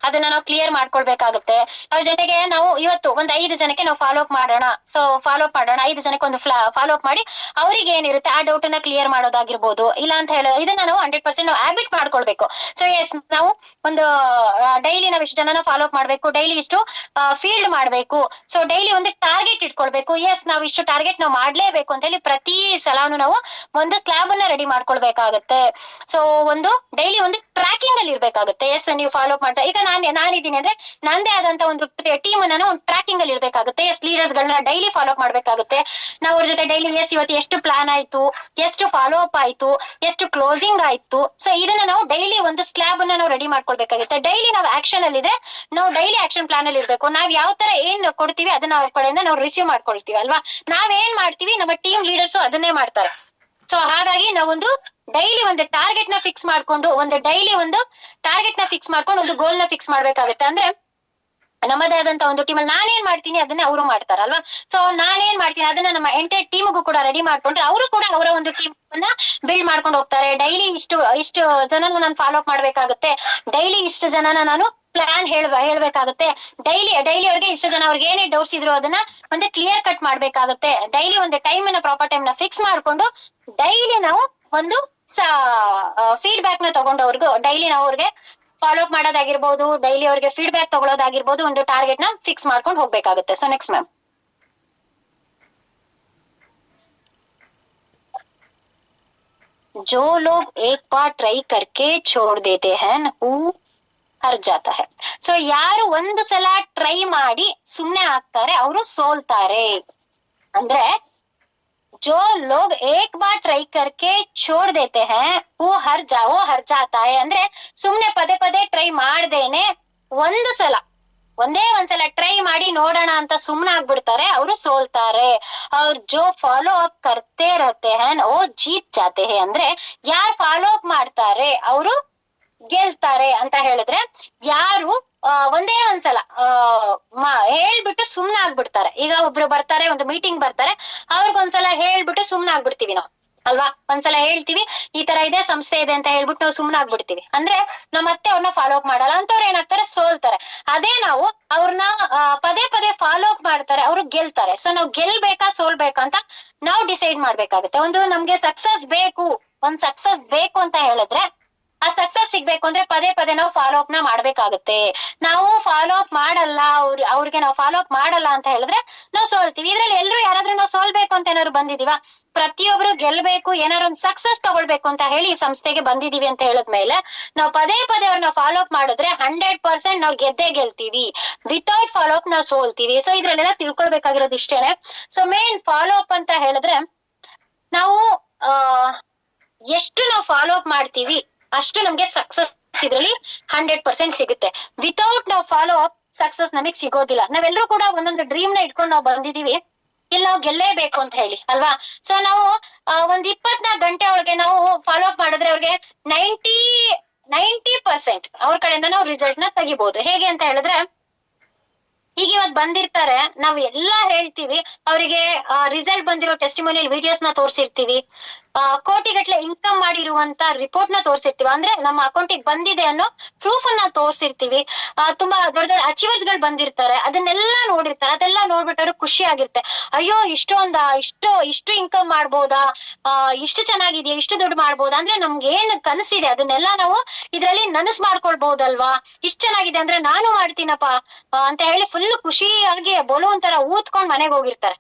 ಅದನ್ನ ನಾವು ಕ್ಲಿಯರ್ ಮಾಡ್ಕೊಳ್ಬೇಕಾಗುತ್ತೆ. ಅದ್ರ ಜೊತೆಗೆ ನಾವು ಇವತ್ತು ಒಂದ್ 5 ಜನಕ್ಕೆ ನಾವು ಫಾಲೋ ಅಪ್ ಮಾಡೋಣ. ಸೊ ಫಾಲೋ ಅಪ್ ಮಾಡೋಣ, 5 ಜನಕ್ಕೆ ಒಂದು ಫಾಲೋ ಅಪ್ ಮಾಡಿ ಅವ್ರಿಗೆ ಏನಿರುತ್ತೆ ಆ ಡೌಟ್ ಅನ್ನ ಕ್ಲಿಯರ್ ಮಾಡೋದಾಗಿರ್ಬೋದು. ಇಲ್ಲ ಅಂತ ಹೇಳ ಇದನ್ನ ನಾವು 100% ನಾವು ಹ್ಯಾಬಿಟ್ ಮಾಡ್ಕೊಳ್ಬೇಕು. ಸೊ ಎಸ್, ನಾವು ಒಂದು ಡೈಲಿ ನಾವ್ ಇಷ್ಟು ಜನನ ಫಾಲೋ ಅಪ್ ಮಾಡ್ಬೇಕು, ಡೈಲಿ ಇಷ್ಟು ಫೀಲ್ಡ್ ಮಾಡ್ಬೇಕು. ಸೊ ಡೈಲಿ ಒಂದು ಟಾರ್ಗೆಟ್ ಇಟ್ಕೊಳ್ಬೇಕು. ಎಸ್, ನಾವು ಇಷ್ಟು ಟಾರ್ಗೆಟ್ ನಾವು ಮಾಡ್ಲೇಬೇಕು ಅಂತ ಹೇಳಿ ಪ್ರತಿ ಸಲಾನು ನಾವು ಒಂದು ಸ್ಲಾಬ್ ಅನ್ನ ರೆಡಿ ಮಾಡ್ಕೊಳ್ಬೇಕಾಗತ್ತೆ. ಸೊ ಒಂದು ಡೈಲಿ ಒಂದು ಟ್ರ್ಯಾಕಿಂಗ್ ಅಲ್ಲಿ ಇರ್ಬೇಕಾಗುತ್ತೆ. ಎಸ್, ನೀವು ಫಾಲೋ ಅಪ್ ಮಾಡ್ತಾ ಈಗ ನಾನಿದ್ದೀನಿ ಅಂದ್ರೆ ನಂದೇ ಆದಂತ ಒಂದು ಟೀಮ್ ಅನ್ನ ಒಂದು ಟ್ರ್ಯಾಕಿಂಗ್ ಅಲ್ಲಿ ಇರ್ಬೇಕಾಗುತ್ತೆ. ಎಸ್, ಲೀಡರ್ಸ್ ಗಳನ್ನ ಡೈಲಿ ಫಾಲೋ ಅಪ್ ಮಾಡ್ಬೇಕಾಗುತ್ತೆ. ನಾವು ಅವ್ರ ಜೊತೆ ಡೈಲಿ ಎಸ್ ಇವತ್ತು ಎಷ್ಟು ಪ್ಲಾನ್ ಆಯ್ತು, ಎಷ್ಟು ಫಾಲೋ ಅಪ್ ಆಯ್ತು, ಎಷ್ಟು ಕ್ಲೋಸಿಂಗ್ ಆಯ್ತು. ಸೊ ಇದನ್ನ ನಾವು ಡೈಲಿ ಒಂದು ಸ್ಲಾಬ್ ಅನ್ನ ನಾವು ರೆಡಿ ಮಾಡ್ಕೊಳ್ಬೇಕಾಗುತ್ತೆ. ಡೈಲಿ ನಾವು ಆಕ್ಷನ್ ಅಲ್ಲಿ ಇದೆ, ನಾವು ಡೈಲಿ ಆಕ್ಷನ್ ಪ್ಲಾನ್ ಅಲ್ಲಿ ಇರ್ಬೇಕು. ನಾವ್ ಯಾವ ತರ ಏನ್ ಕೊಡ್ತೀವಿ ಅದನ್ನ ಅವ್ರ ಕಡೆಯಿಂದ ನಾವು ರಿಸೀವ್ ಮಾಡ್ಕೊಳ್ತೀವಿ ಅಲ್ವಾ. ನಾವೇನ್ ಮಾಡ್ತೀವಿ ನಮ್ಮ ಟೀಮ್ ಲೀಡರ್ಸ್ ಅದನ್ನೇ ಮಾಡ್ತಾರೆ. ಸೊ ಹಾಗಾಗಿ ನಾವೊಂದು ಡೈಲಿ ಒಂದು ಟಾರ್ಗೆಟ್ ನ ಫಿಕ್ಸ್ ಮಾಡ್ಕೊಂಡು ಒಂದು ಗೋಲ್ ನ ಫಿಕ್ಸ್ ಮಾಡ್ಬೇಕಾಗುತ್ತೆ. ಅಂದ್ರೆ ನಮ್ಮದೇ ಆದಂತ ಒಂದು ಟೀಮ್ ಅಲ್ಲಿ ನಾನೇನ್ ಮಾಡ್ತೀನಿ ಅದನ್ನೇ ಅವರು ಮಾಡ್ತಾರಲ್ವಾ. ಸೊ ನಾನೇನ್ ಮಾಡ್ತೀನಿ ಅದನ್ನ ನಮ್ಮ ಎಂಟೈರ್ ಟೀಮ್ಗೂ ಕೂಡ ರೆಡಿ ಮಾಡ್ಕೊಂಡ್ರೆ ಅವರು ಕೂಡ ಅವರ ಒಂದು ಟೀಮ್ ಅನ್ನ ಬಿಲ್ಡ್ ಮಾಡ್ಕೊಂಡು ಹೋಗ್ತಾರೆ. ಡೈಲಿ ಇಷ್ಟು ಜನನ ನಾನು ಫಾಲೋ ಅಪ್ ಮಾಡ್ಬೇಕಾಗುತ್ತೆ, ಡೈಲಿ ಇಷ್ಟು ಜನನ ನಾನು ಪ್ಲಾನ್ ಹೇಳ್ಬೇಕಾಗುತ್ತೆ. ಡೈಲಿ ಅವ್ರಿಗೆ ಇಷ್ಟು ಜನ ಅವ್ರಿಗೆ ಏನೇ ಡೌಟ್ಸ್ ಇದ್ರು ಅದನ್ನ ಒಂದು ಕ್ಲಿಯರ್ ಕಟ್ ಮಾಡ್ಬೇಕಾಗುತ್ತೆ. ಡೈಲಿ ಒಂದು ಪ್ರಾಪರ್ ಟೈಮ್ ನ ಫಿಕ್ಸ್ ಮಾಡ್ಕೊಂಡು ಡೈಲಿ ನಾವು ಒಂದು ಫೀಡ್ಬ್ಯಾಕ್ ನ ತಗೊಂಡವ್ರಿಗೂ ಡೈಲಿ ನಾವು ಅವ್ರಿಗೆ ಫಾಲೋ ಅಪ್ ಮಾಡೋದಾಗಿರ್ಬೋದು, ಡೈಲಿ ಅವ್ರಿಗೆ ಫೀಡ್ಬ್ಯಾಕ್ ತಗೊಳ್ಳೋದಾಗಿರ್ಬೋದು, ಒಂದು ಟಾರ್ಗೆಟ್ ನ ಫಿಕ್ಸ್ ಮಾಡ್ಕೊಂಡು ಹೋಗ್ಬೇಕಾಗುತ್ತೆ. ಸೊ ನೆಕ್ಸ್ಟ್ ಮ್ಯಾಮ್, जो लोग एक बार ट्राई करके छोड़ देते हैं वो हर जाता है. ಸೊ ಯಾರು ಒಂದು ಸಲ ಟ್ರೈ ಮಾಡಿ ಸುಮ್ನೆ ಆಗ್ತಾರೆ ಅವರು ಸೋಲ್ತಾರೆ. ಅಂದ್ರೆ जो लोग एक बार ट्राई करके छोड़ देते हैं वो हर जाता है. ಅಂದ್ರೆ ಸುಮ್ನೆ ಪದೇ ಟ್ರೈ ಮಾಡ್ದೇನೆ ಒಂದೇ ಒಂದ್ಸಲ ಟ್ರೈ ಮಾಡಿ ನೋಡೋಣ ಅಂತ ಸುಮ್ನೆ ಆಗ್ಬಿಡ್ತಾರೆ, ಅವರು ಸೋಲ್ತಾರೆ. ಅವ್ರು ಜೋ ಫಾಲೋ ಅಪ್ ಕರ್ತೆ ರಹತೆ ಹ್ಯಾನ್ ಓ ಜೀತ್ ಜಾತೆ ಹೇ. ಅಂದ್ರೆ ಯಾರು ಫಾಲೋ ಅಪ್ ಮಾಡ್ತಾರೆ ಅವರು ಗೆಲ್ತಾರೆ ಅಂತ ಹೇಳಿದ್ರೆ, ಯಾರು ಒಂದೇ ಒಂದ್ಸಲ ಹೇಳ್ಬಿಟ್ಟು ಸುಮ್ನೆ ಆಗ್ಬಿಡ್ತಾರೆ. ಈಗ ಒಬ್ರು ಬರ್ತಾರೆ, ಒಂದು ಮೀಟಿಂಗ್ ಬರ್ತಾರೆ, ಅವ್ರಿಗೊಂದ್ಸಲ ಹೇಳ್ಬಿಟ್ಟು ಸುಮ್ನೆ ಆಗ್ಬಿಡ್ತೀವಿ ನಾವು ಅಲ್ವಾ. ಒಂದ್ಸಲ ಹೇಳ್ತೀವಿ ಈ ತರ ಇದೆ ಸಂಸ್ಥೆ ಇದೆ ಅಂತ ಹೇಳ್ಬಿಟ್ಟು ನಾವು ಸುಮ್ನೆ ಆಗ್ಬಿಡ್ತೀವಿ. ಅಂದ್ರೆ ನಾವ್ ಮತ್ತೆ ಅವ್ರನ್ನ ಫಾಲೋ ಅಪ್ ಮಾಡಲ್ಲ, ಅಂತವ್ರು ಏನಾಗ್ತಾರೆ ಸೋಲ್ತಾರೆ. ಅದೇ ನಾವು ಅವ್ರನ್ನ ಪದೇ ಫಾಲೋ ಅಪ್ ಮಾಡ್ತಾರೆ, ಅವ್ರು ಗೆಲ್ತಾರೆ. ಸೊ ನಾವು ಗೆಲ್ಬೇಕಾ ಸೋಲ್ಬೇಕಾ ಅಂತ ನಾವು ಡಿಸೈಡ್ ಮಾಡ್ಬೇಕಾಗುತ್ತೆ. ನಮ್ಗೆ ಸಕ್ಸಸ್ ಬೇಕು ಅಂತ ಹೇಳಿದ್ರೆ, ಆ ಸಕ್ಸಸ್ ಸಿಗ್ಬೇಕು ಅಂದ್ರೆ ಪದೇ ನಾವು ಫಾಲೋ ಅಪ್ ನ ಮಾಡ್ಬೇಕಾಗುತ್ತೆ. ನಾವು ಫಾಲೋ ಅಪ್ ಮಾಡಲ್ಲ, ಅವ್ರಿಗೆ ನಾವು ಫಾಲೋ ಅಪ್ ಮಾಡಲ್ಲ ಅಂತ ಹೇಳಿದ್ರೆ ನಾವು ಸೋಲ್ತೀವಿ. ಇದ್ರಲ್ಲಿ ಎಲ್ರು ಯಾರಾದ್ರೂ ನಾವು ಸೋಲ್ಬೇಕು ಅಂತ ಏನಾದ್ರು ಬಂದಿದೀವ? ಪ್ರತಿಯೊಬ್ರು ಗೆಲ್ಬೇಕು, ಏನಾದ್ರು ಒಂದು ಸಕ್ಸಸ್ ತಗೊಳ್ಬೇಕು ಅಂತ ಹೇಳಿ ಈ ಸಂಸ್ಥೆಗೆ ಬಂದಿದೀವಿ ಅಂತ ಹೇಳಿದ್ಮೇಲೆ ನಾವು ಪದೇ ಅವ್ರನ್ನ ಫಾಲೋ ಅಪ್ ಮಾಡಿದ್ರೆ 100% ನಾವು ಗೆಲ್ತೀವಿ. ವಿತೌಟ್ ಫಾಲೋ ಅಪ್ ನಾವು ಸೋಲ್ತೀವಿ. ಸೊ ಇದ್ರಲ್ಲೆಲ್ಲ ತಿಳ್ಕೊಳ್ಬೇಕಾಗಿರೋದು ಇಷ್ಟೇನೆ. ಸೊ ಮೇನ್ ಫಾಲೋ ಅಪ್ ಅಂತ ಹೇಳಿದ್ರೆ, ನಾವು ಎಷ್ಟು ನಾವು ಫಾಲೋ ಅಪ್ ಮಾಡ್ತೀವಿ ಅಷ್ಟು ನಮ್ಗೆ ಸಕ್ಸಸ್ ಇದ್ರಲ್ಲಿ 100% ಸಿಗುತ್ತೆ. ವಿತೌಟ್ ನಾವು ಫಾಲೋ ಅಪ್ ಸಕ್ಸಸ್ ನಮಗ್ ಸಿಗೋದಿಲ್ಲ. ನಾವೆಲ್ಲರೂ ಕೂಡ ಒಂದೊಂದು ಡ್ರೀಮ್ ನ ಇಟ್ಕೊಂಡು ನಾವು ಬಂದಿದೀವಿ, ಇಲ್ಲಿ ನಾವು ಗೆಲ್ಲೇಬೇಕು ಅಂತ ಹೇಳಿ ಅಲ್ವಾ. ಸೊ ನಾವು ಒಂದ್ 24 ಗಂಟೆ ಒಳಗೆ ನಾವು ಫಾಲೋ ಅಪ್ ಮಾಡಿದ್ರೆ ಅವ್ರಿಗೆ 90% ಅವ್ರ ಕಡೆಯಿಂದ ನಾವು ರಿಸಲ್ಟ್ ನ ತೆಗಿಬಹುದು. ಹೇಗೆ ಅಂತ ಹೇಳಿದ್ರೆ, ಈಗ ಇವತ್ತು ಬಂದಿರ್ತಾರೆ, ನಾವ್ ಎಲ್ಲಾ ಹೇಳ್ತೀವಿ ಅವರಿಗೆ, ರಿಸಲ್ಟ್ ಬಂದಿರೋ ಟೆಸ್ಟಿಮೋನಿಯಲ್ ವಿಡಿಯೋಸ್ ನ ತೋರ್ಸಿರ್ತೀವಿ, ಕೋಟಿಗಟ್ಲೆ ಇನ್ಕಮ್ ಮಾಡಿರುವಂತ ರಿಪೋರ್ಟ್ ನ ತೋರ್ಸಿರ್ತೀವಿ. ಅಂದ್ರೆ ನಮ್ಮ ಅಕೌಂಟಿಗೆ ಬಂದಿದೆ ಅನ್ನೋ ಪ್ರೂಫ್ ಅನ್ನ ತೋರ್ಸಿರ್ತೀವಿ. ತುಂಬಾ ದೊಡ್ಡ ಅಚೀವರ್ಸ್ ಗಳು ಬಂದಿರ್ತಾರೆ, ಅದನ್ನೆಲ್ಲ ನೋಡಿರ್ತಾರೆ. ಅದೆಲ್ಲ ನೋಡ್ಬಿಟ್ಟು ಖುಷಿ ಆಗಿರುತ್ತೆ. ಅಯ್ಯೋ ಇಷ್ಟು ಇನ್ಕಮ್ ಮಾಡ್ಬೋದಾ, ಇಷ್ಟು ಚೆನ್ನಾಗಿದೆಯಾ, ಇಷ್ಟು ದುಡ್ಡು ಮಾಡ್ಬೋದಾ, ಅಂದ್ರೆ ನಮ್ಗೆ ಏನ್ ಕನಸಿದೆ ಅದನ್ನೆಲ್ಲ ನಾವು ಇದ್ರಲ್ಲಿ ನನಸು ಮಾಡ್ಕೊಳ್ಬಹುದಲ್ವಾ. ಇಷ್ಟು ಚೆನ್ನಾಗಿದೆ ಅಂದ್ರೆ ನಾನು ಮಾಡ್ತೀನಪ್ಪ ಅಂತ ಹೇಳಿ ಫುಲ್ ಖುಷಿಯಾಗಿ ಒಂಥರ ಊದ್ಕೊಂಡ್ ಮನೆಗೆ ಹೋಗಿರ್ತಾರೆ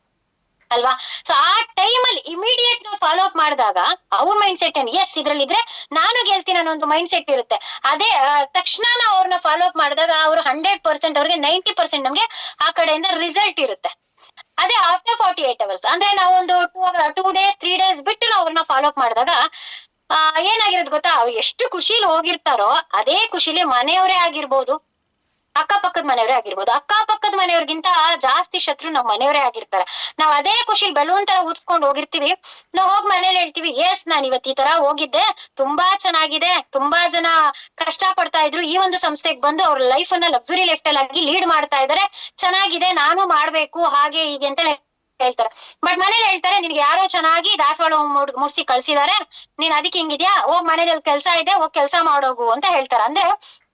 ಅಲ್ವಾ. ಸೊ ಆ ಟೈಮ್ ಅಲ್ಲಿ ಇಮಿಡಿಯೇಟ್ ನಾವು ಫಾಲೋ ಅಪ್ ಮಾಡಿದಾಗ ಅವ್ರ ಮೈಂಡ್ ಸೆಟ್ ಎಸ್ ಇದ್ರಲ್ಲಿ ಇದ್ರೆ ನಾನು ಗೆಲ್ತೀನಿ ಅನ್ನೋ ಒಂದು ಮೈಂಡ್ ಸೆಟ್ ಇರುತ್ತೆ. ಅದೇ ತಕ್ಷಣ ನಾವು ಅವ್ರನ್ನ ಫಾಲೋ ಅಪ್ ಮಾಡಿದಾಗ ಅವ್ರು 100%, ಅವ್ರಿಗೆ 90% ನಮ್ಗೆ ಆ ಕಡೆಯಿಂದ ರಿಸಲ್ಟ್ ಇರುತ್ತೆ. ಅದೇ ಆಫ್ಟರ್ 48 hours ಅಂದ್ರೆ ನಾವು ಒಂದು 2 days 3 days ಬಿಟ್ಟು ನಾವು ಅವ್ರನ್ನ ಫಾಲೋ ಅಪ್ ಮಾಡಿದಾಗ ಏನಾಗಿರೋದು ಗೊತ್ತಾ, ಅವ್ರು ಎಷ್ಟು ಖುಷಿಲಿ ಹೋಗಿರ್ತಾರೋ ಅದೇ ಖುಷಿಲಿ ಮನೆಯವರೇ ಆಗಿರ್ಬೋದು, ಅಕ್ಕಪಕ್ಕ ಅಕ್ಕಪಕ್ಕದ ಮನೆಯವರೇ ಆಗಿರ್ಬೋದು. ಅಕ್ಕಪಕ್ಕದ ಮನೆಯವ್ರಿಗಿಂತ ಜಾಸ್ತಿ ಶತ್ರು ನಾವ್ ಮನೆಯವರೇ ಆಗಿರ್ತಾರೆ. ನಾವ್ ಅದೇ ಖುಷಿಲ್ ಬಲೂನ್ ತರ ಊದ್ಕೊಂಡ್ ಹೋಗಿರ್ತೀವಿ. ನಾವ್ ಹೋಗ್ ಮನೇಲಿ ಹೇಳ್ತೀವಿ, ಎಸ್ ನಾನ್ ಇವತ್ ಈ ತರ ಹೋಗಿದ್ದೆ, ತುಂಬಾ ಚೆನ್ನಾಗಿದೆ, ತುಂಬಾ ಜನ ಕಷ್ಟ ಪಡ್ತಾ ಇದ್ರು, ಈ ಒಂದು ಸಂಸ್ಥೆಗೆ ಬಂದು ಅವ್ರ ಲೈಫ್ ಅನ್ನ ಲಕ್ಸುರಿ ಲೈಫ್ ಸ್ಟೈಲ್ ಆಗಿ ಲೀಡ್ ಮಾಡ್ತಾ ಇದಾರೆ, ಚೆನ್ನಾಗಿದೆ, ನಾನು ಮಾಡ್ಬೇಕು ಹಾಗೆ ಹೀಗೆ ಅಂತ ಹೇಳ್ತಾರೆ. ಬಟ್ ಮನೇಲಿ ಹೇಳ್ತಾರೆ, ನಿನ್ಗೆ ಯಾರೋ ಚೆನ್ನಾಗಿ ದಾಸವಾಳ ಮುಡ್ಸಿ ಕಳ್ಸಿದಾರೆ, ನೀನ್ ಅದಕ್ಕೆ ಹಿಂಗಿದ್ಯಾ, ಹೋಗ್ ಮನೇಲಿ ಕೆಲ್ಸ ಇದೆ, ಹೋಗ್ ಕೆಲ್ಸ ಮಾಡೋಗು ಅಂತ ಹೇಳ್ತಾರೆ. ಅಂದ್ರೆ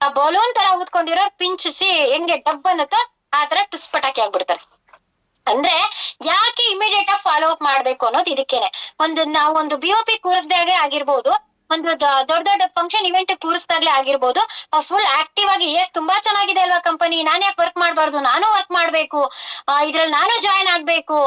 ಆ ಬಲೂನ್ ತರ ಊದ್ಕೊಂಡಿರೋರ್ ಪಿಂಚಿಸಿ ಹೆಂಗೆ ಡಬ್ ಅನ್ನತ್ತೋ ಆ ತರ ಟುಸ್ ಪಟಾಕಿ ಆಗ್ಬಿಡ್ತಾರೆ. ಅಂದ್ರೆ ಯಾಕೆ ಇಮಿಡಿಯೇಟ್ ಆಗಿ ಫಾಲೋ ಅಪ್ ಮಾಡ್ಬೇಕು ಅನ್ನೋದು ಇದಕ್ಕೇನೆ. ನಾವು ಒಂದು BOP ಕೂರಿಸ್ದಾಗೆ ಆಗಿರ್ಬೋದು, ಒಂದು ದೊಡ್ಡ ದೊಡ್ಡ ಫಂಕ್ಷನ್ ಇವೆಂಟ್ ಕೂರಿಸ್ದಾಗ್ಲೇ ಆಗಿರ್ಬೋದು, ಫುಲ್ ಆಕ್ಟಿವ್ ಆಗಿ ಎಸ್ ತುಂಬಾ ಚೆನ್ನಾಗಿದೆ ಅಲ್ವಾ ಕಂಪನಿ, ನಾನ್ ಯಾಕೆ ವರ್ಕ್ ಮಾಡ್ಬಾರ್ದು, ನಾನು ವರ್ಕ್ ಮಾಡ್ಬೇಕು, ಇದ್ರಲ್ಲಿ ನಾನು ಜಾಯ್ನ್ ಆಗ್ಬೇಕು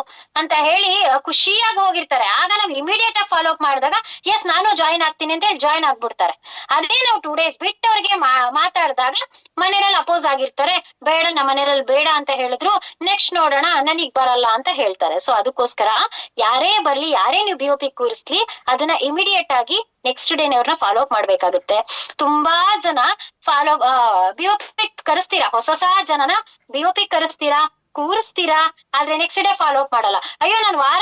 ಅಂತ ಹೇಳಿ ಖುಷಿಯಾಗಿ ಹೋಗಿರ್ತಾರೆ. ಆಗ ನಾವ್ ಇಮಿಡಿಯೇಟ್ ಆಗಿ ಫಾಲೋ ಅಪ್ ಮಾಡಿದಾಗ ಎಸ್ ನಾನು ಜಾಯ್ನ್ ಆಗ್ತೀನಿ ಅಂತ ಹೇಳಿ ಜಾಯ್ನ್ ಆಗ್ಬಿಡ್ತಾರೆ. ಅದೇ ನಾವು 2 days ಬಿಟ್ಟು ಅವ್ರಿಗೆ ಮಾತಾಡಿದಾಗ ಮನೆಯಲ್ಲಿ ಅಪೋಸ್ ಆಗಿರ್ತಾರೆ, ಬೇಡ ನಮ್ಮ ಮನೆಯಲ್ಲಿ ಬೇಡ ಅಂತ ಹೇಳಿದ್ರು, ನೆಕ್ಸ್ಟ್ ನೋಡೋಣ ನನಗ್ ಬರಲ್ಲ ಅಂತ ಹೇಳ್ತಾರೆ. ಸೊ ಅದಕ್ಕೋಸ್ಕರ ಯಾರೇ ಬರ್ಲಿ, ಯಾರೇ ನೀವು BOP ಕೂರಿಸ್ಲಿ, ಅದನ್ನ ಇಮಿಡಿಯೇಟ್ ಆಗಿ ನೆಕ್ಸ್ಟ್ ಡೇನೆ ಅವ್ರನ್ನ ಫಾಲೋ ಅಪ್ ಮಾಡ್ಬೇಕಾಗುತ್ತೆ. ತುಂಬಾ ಜನ BOP ಕರೆಸ್ತೀರಾ, ಹೊಸ ಜನನ BOP ಕರೆಸ್ತೀರಾ, ಕೂರಿಸ್ತೀರಾ, ಆದ್ರೆ ನೆಕ್ಸ್ಟ್ ಡೇ ಫಾಲೋ ಅಪ್ ಮಾಡಲ್ಲ. ಅಯ್ಯೋ ನಾನು ವಾರ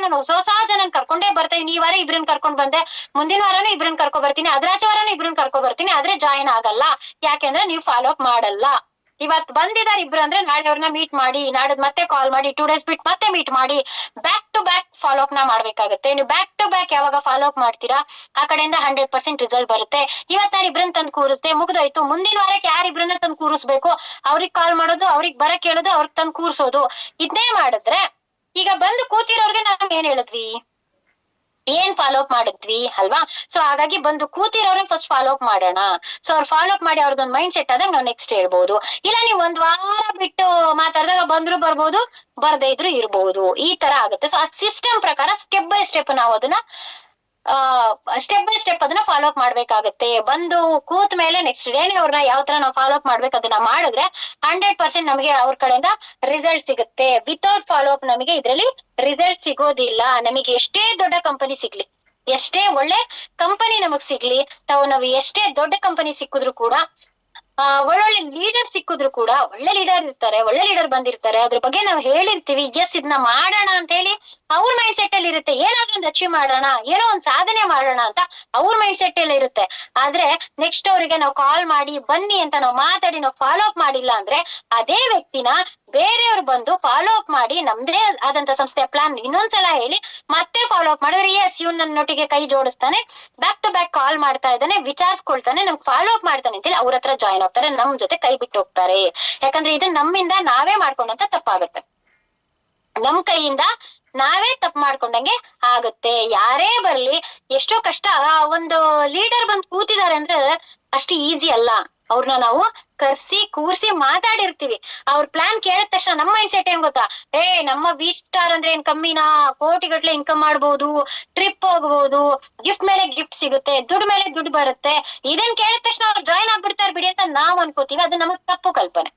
ನಾನು ಹೊಸ ಜನನ್ ಕರ್ಕೊಂಡೇ ಬರ್ತೀನಿ, ಈ ವಾರ ಇಬ್ರನ್ ಕರ್ಕೊಂಡ್ ಬಂದೆ, ಮುಂದಿನ ವಾರನೂ ಇಬ್ರನ್ ಕರ್ಕೊ ಬರ್ತೀನಿ, ಅದ್ರಾಚೆ ವಾರನೂ ಇಬ್ರನ್ ಕರ್ಕೊ ಬರ್ತೀನಿ, ಆದ್ರೆ ಜಾಯಿನ್ ಆಗಲ್ಲ. ಯಾಕೆಂದ್ರೆ ನೀವು ಫಾಲೋ ಅಪ್ ಮಾಡಲ್ಲ. ಇವತ್ ಬಂದಿದಾರೆ ಇಬ್ರು ಅಂದ್ರೆ ನಾಳೆ ಅವ್ರನ್ನ ಮೀಟ್ ಮಾಡಿ, ನಾಡದ್ ಮತ್ತೆ ಕಾಲ್ ಮಾಡಿ, 2 days ಬಿಟ್ಟು ಮತ್ತೆ ಮೀಟ್ ಮಾಡಿ, back to back follow up ನ ಮಾಡ್ಬೇಕಾಗುತ್ತೆ. ನೀವು ಬ್ಯಾಕ್ ಟು ಬ್ಯಾಕ್ ಯಾವಾಗ ಫಾಲೋ ಅಪ್ ಮಾಡ್ತೀರಾ, ಆ ಕಡೆಯಿಂದ 100% ರಿಸಲ್ಟ್ ಬರುತ್ತೆ. ಇವತ್ ನಾನು ಇಬ್ರನ್ ತಂದು ಕೂರಿಸ್ದೆ, ಮುಗ್ದೋಯ್ತು. ಮುಂದಿನ ವಾರಕ್ಕೆ ಯಾರು ಇಬ್ರನ್ನ ತಂದು ಕೂರಿಸ್ಬೇಕು, ಅವ್ರಿಗೆ ಕಾಲ್ ಮಾಡೋದು, ಅವ್ರಿಗೆ ಬರಕ್ ಹೇಳೋದು, ಅವ್ರಿಗೆ ತಂದು ಕೂರ್ಸೋದು, ಇದನ್ನೇ ಮಾಡಿದ್ರೆ ಈಗ ಬಂದು ಕೂತಿರೋರ್ಗೆ ನಾವ್ ಏನ್ ಹೇಳಿದ್ವಿ, ಏನ್ ಫಾಲೋ ಅಪ್ ಮಾಡಿದ್ವಿ ಅಲ್ವಾ? ಸೊ ಹಾಗಾಗಿ ಬಂದು ಕೂತಿರೋರ್ಗೆ ಫಸ್ಟ್ ಫಾಲೋ ಅಪ್ ಮಾಡೋಣ. ಸೊ ಅವ್ರು ಫಾಲೋ ಅಪ್ ಮಾಡಿ ಅವ್ರದೊಂದು ಮೈಂಡ್ ಸೆಟ್ ಆದಾಗ ನಾವು ನೆಕ್ಸ್ಟ್ ಹೇಳ್ಬೋದು. ಇಲ್ಲ ನೀವು ಒಂದ್ ವಾರ ಬಿಟ್ಟು ಮಾತಾಡಿದಾಗ ಬಂದ್ರು ಬರ್ಬೋದು, ಬರ್ದೇ ಇದ್ರು ಇರ್ಬೋದು, ಈ ತರ ಆಗುತ್ತೆ. ಸೊ ಆ ಸಿಸ್ಟಮ್ ಪ್ರಕಾರ ಸ್ಟೆಪ್ ಬೈ ಸ್ಟೆಪ್ ನಾವು ಅದನ್ನ ಸ್ಟೆಪ್ ಬೈ ಸ್ಟೆಪ್ ಅದನ್ನ ಫಾಲೋ ಅಪ್ ಮಾಡ್ಬೇಕಾಗತ್ತೆ. ಬಂದು ಕೂತ್ ಮೇಲೆ ನೆಕ್ಸ್ಟ್ ಡೇನೆ ಅವ್ರನ್ನ ಯಾವ ತರ ನಾವು ಫಾಲೋ ಅಪ್ ಮಾಡ್ಬೇಕು ಅದನ್ನ ಮಾಡಿದ್ರೆ 100% ನಮಗೆ ಅವ್ರ ಕಡೆಯಿಂದ ರಿಸಲ್ಟ್ ಸಿಗುತ್ತೆ. ವಿತೌಟ್ ಫಾಲೋ ಅಪ್ ನಮಗೆ ಇದ್ರಲ್ಲಿ ರಿಸಲ್ಟ್ ಸಿಗೋದಿಲ್ಲ. ನಮಗೆ ಎಷ್ಟೇ ದೊಡ್ಡ ಕಂಪನಿ ಸಿಗ್ಲಿ, ಎಷ್ಟೇ ಒಳ್ಳೆ ಕಂಪನಿ ನಮಗ್ ಸಿಗ್ಲಿ, ನಾವು ಎಷ್ಟೇ ದೊಡ್ಡ ಕಂಪನಿ ಸಿಕ್ಕಿದ್ರು ಕೂಡ, ಒಳ್ಳೊಳ್ಳೆ ಲೀಡರ್ ಸಿಕ್ಕಿದ್ರು ಕೂಡ, ಒಳ್ಳೆ ಲೀಡರ್ ಇರ್ತಾರೆ, ಒಳ್ಳೆ ಲೀಡರ್ ಬಂದಿರ್ತಾರೆ, ಅದ್ರ ಬಗ್ಗೆ ನಾವು ಹೇಳಿರ್ತೀವಿ, ಎಸ್ ಇದನ್ನ ಮಾಡೋಣ ಅಂತ ಹೇಳಿ ಅವ್ರ ಮೈಂಡ್ ಸೆಟ್ ಅಲ್ಲಿ ಇರುತ್ತೆ, ಏನಾದ್ರೂ ಒಂದು ಅಚೀವ್ ಮಾಡೋಣ, ಏನೋ ಒಂದ್ ಸಾಧನೆ ಮಾಡೋಣ ಅಂತ ಅವ್ರ ಮೈಂಡ್ ಸೆಟ್ ಅಲ್ಲಿ ಇರುತ್ತೆ. ಆದ್ರೆ ನೆಕ್ಸ್ಟ್ ಅವರಿಗೆ ನಾವು ಕಾಲ್ ಮಾಡಿ ಬನ್ನಿ ಅಂತ ನಾವು ಮಾತಾಡಿ ನಾವು ಫಾಲೋ ಅಪ್ ಮಾಡಿಲ್ಲ ಅಂದ್ರೆ, ಅದೇ ವ್ಯಕ್ತಿನ ಬೇರೆಯವ್ರು ಬಂದು ಫಾಲೋ ಅಪ್ ಮಾಡಿ ನಮ್ದೇ ಆದಂತ ಸಂಸ್ಥೆಯ ಪ್ಲಾನ್ ಇನ್ನೊಂದ್ಸಲ ಹೇಳಿ ಮತ್ತೆ ಫಾಲೋ ಅಪ್ ಮಾಡಿದ್ರೆ, ಎಸ್ ಇವ್ನು ನನ್ನ ನೊಟ್ಟಿಗೆ ಕೈ ಜೋಡಿಸ್ತಾನೆ, ಬ್ಯಾಕ್ ಟು ಬ್ಯಾಕ್ ಕಾಲ್ ಮಾಡ್ತಾ ಇದ್ದಾನೆ, ವಿಚಾರಿಸ್ಕೊಳ್ತಾನೆ, ನಮ್ಗೆ ಫಾಲೋ ಅಪ್ ಮಾಡ್ತಾನೆ ಅಂತೇಳಿ ಅವ್ರ ಹತ್ರ ಜಾಯ್ನ್ ಹೋಗ್ತಾರೆ, ನಮ್ ಜೊತೆ ಕೈ ಬಿಟ್ಟು ಹೋಗ್ತಾರೆ. ಯಾಕಂದ್ರೆ ಇದು ನಮ್ಮಿಂದ ನಾವೇ ಮಾಡ್ಕೊಂಡಂತ ತಪ್ಪಾಗುತ್ತೆ, ನಮ್ ಕೈಯಿಂದ ನಾವೇ ತಪ್ಪು ಮಾಡ್ಕೊಂಡಂಗೆ ಆಗುತ್ತೆ. ಯಾರೇ ಬರ್ಲಿ, ಎಷ್ಟೋ ಕಷ್ಟ. ಒಂದು ಲೀಡರ್ ಬಂದ್ ಕೂತಿದ್ದಾರೆ ಅಂದ್ರೆ ಅಷ್ಟು ಈಸಿ ಅಲ್ಲ. ಅವ್ರನ್ನ ನಾವು ಕರ್ಸಿ ಕೂರ್ಸಿ ಮಾತಾಡಿರ್ತೀವಿ. ಅವ್ರ ಪ್ಲಾನ್ ಕೇಳಿದ ತಕ್ಷಣ ನಮ್ಮ ಮೈಂಡ್ ಸೆಟ್ ಏನ್ ಗೊತ್ತಾ, ನಮ್ಮ V-Star ಅಂದ್ರೆ ಏನ್ ಕಮ್ಮಿನಾ, ಕೋಟಿಗಟ್ಲೆ ಇನ್ಕಮ್ ಮಾಡ್ಬೋದು, ಟ್ರಿಪ್ ಹೋಗ್ಬೋದು, ಗಿಫ್ಟ್ ಮೇಲೆ ಗಿಫ್ಟ್ ಸಿಗುತ್ತೆ, ದುಡ್ಡು ಮೇಲೆ ದುಡ್ಡು ಬರುತ್ತೆ, ಇದನ್ ಕೇಳಿದ ತಕ್ಷಣ ಅವ್ರು ಜಾಯ್ನ್ ಆಗ್ಬಿಡ್ತಾರೆ ಬಿಡಿ ಅಂತ ನಾವ್ ಅನ್ಕೋತೀವಿ. ಅದು ನಮಗ್ ತಪ್ಪು ಕಲ್ಪನೆ.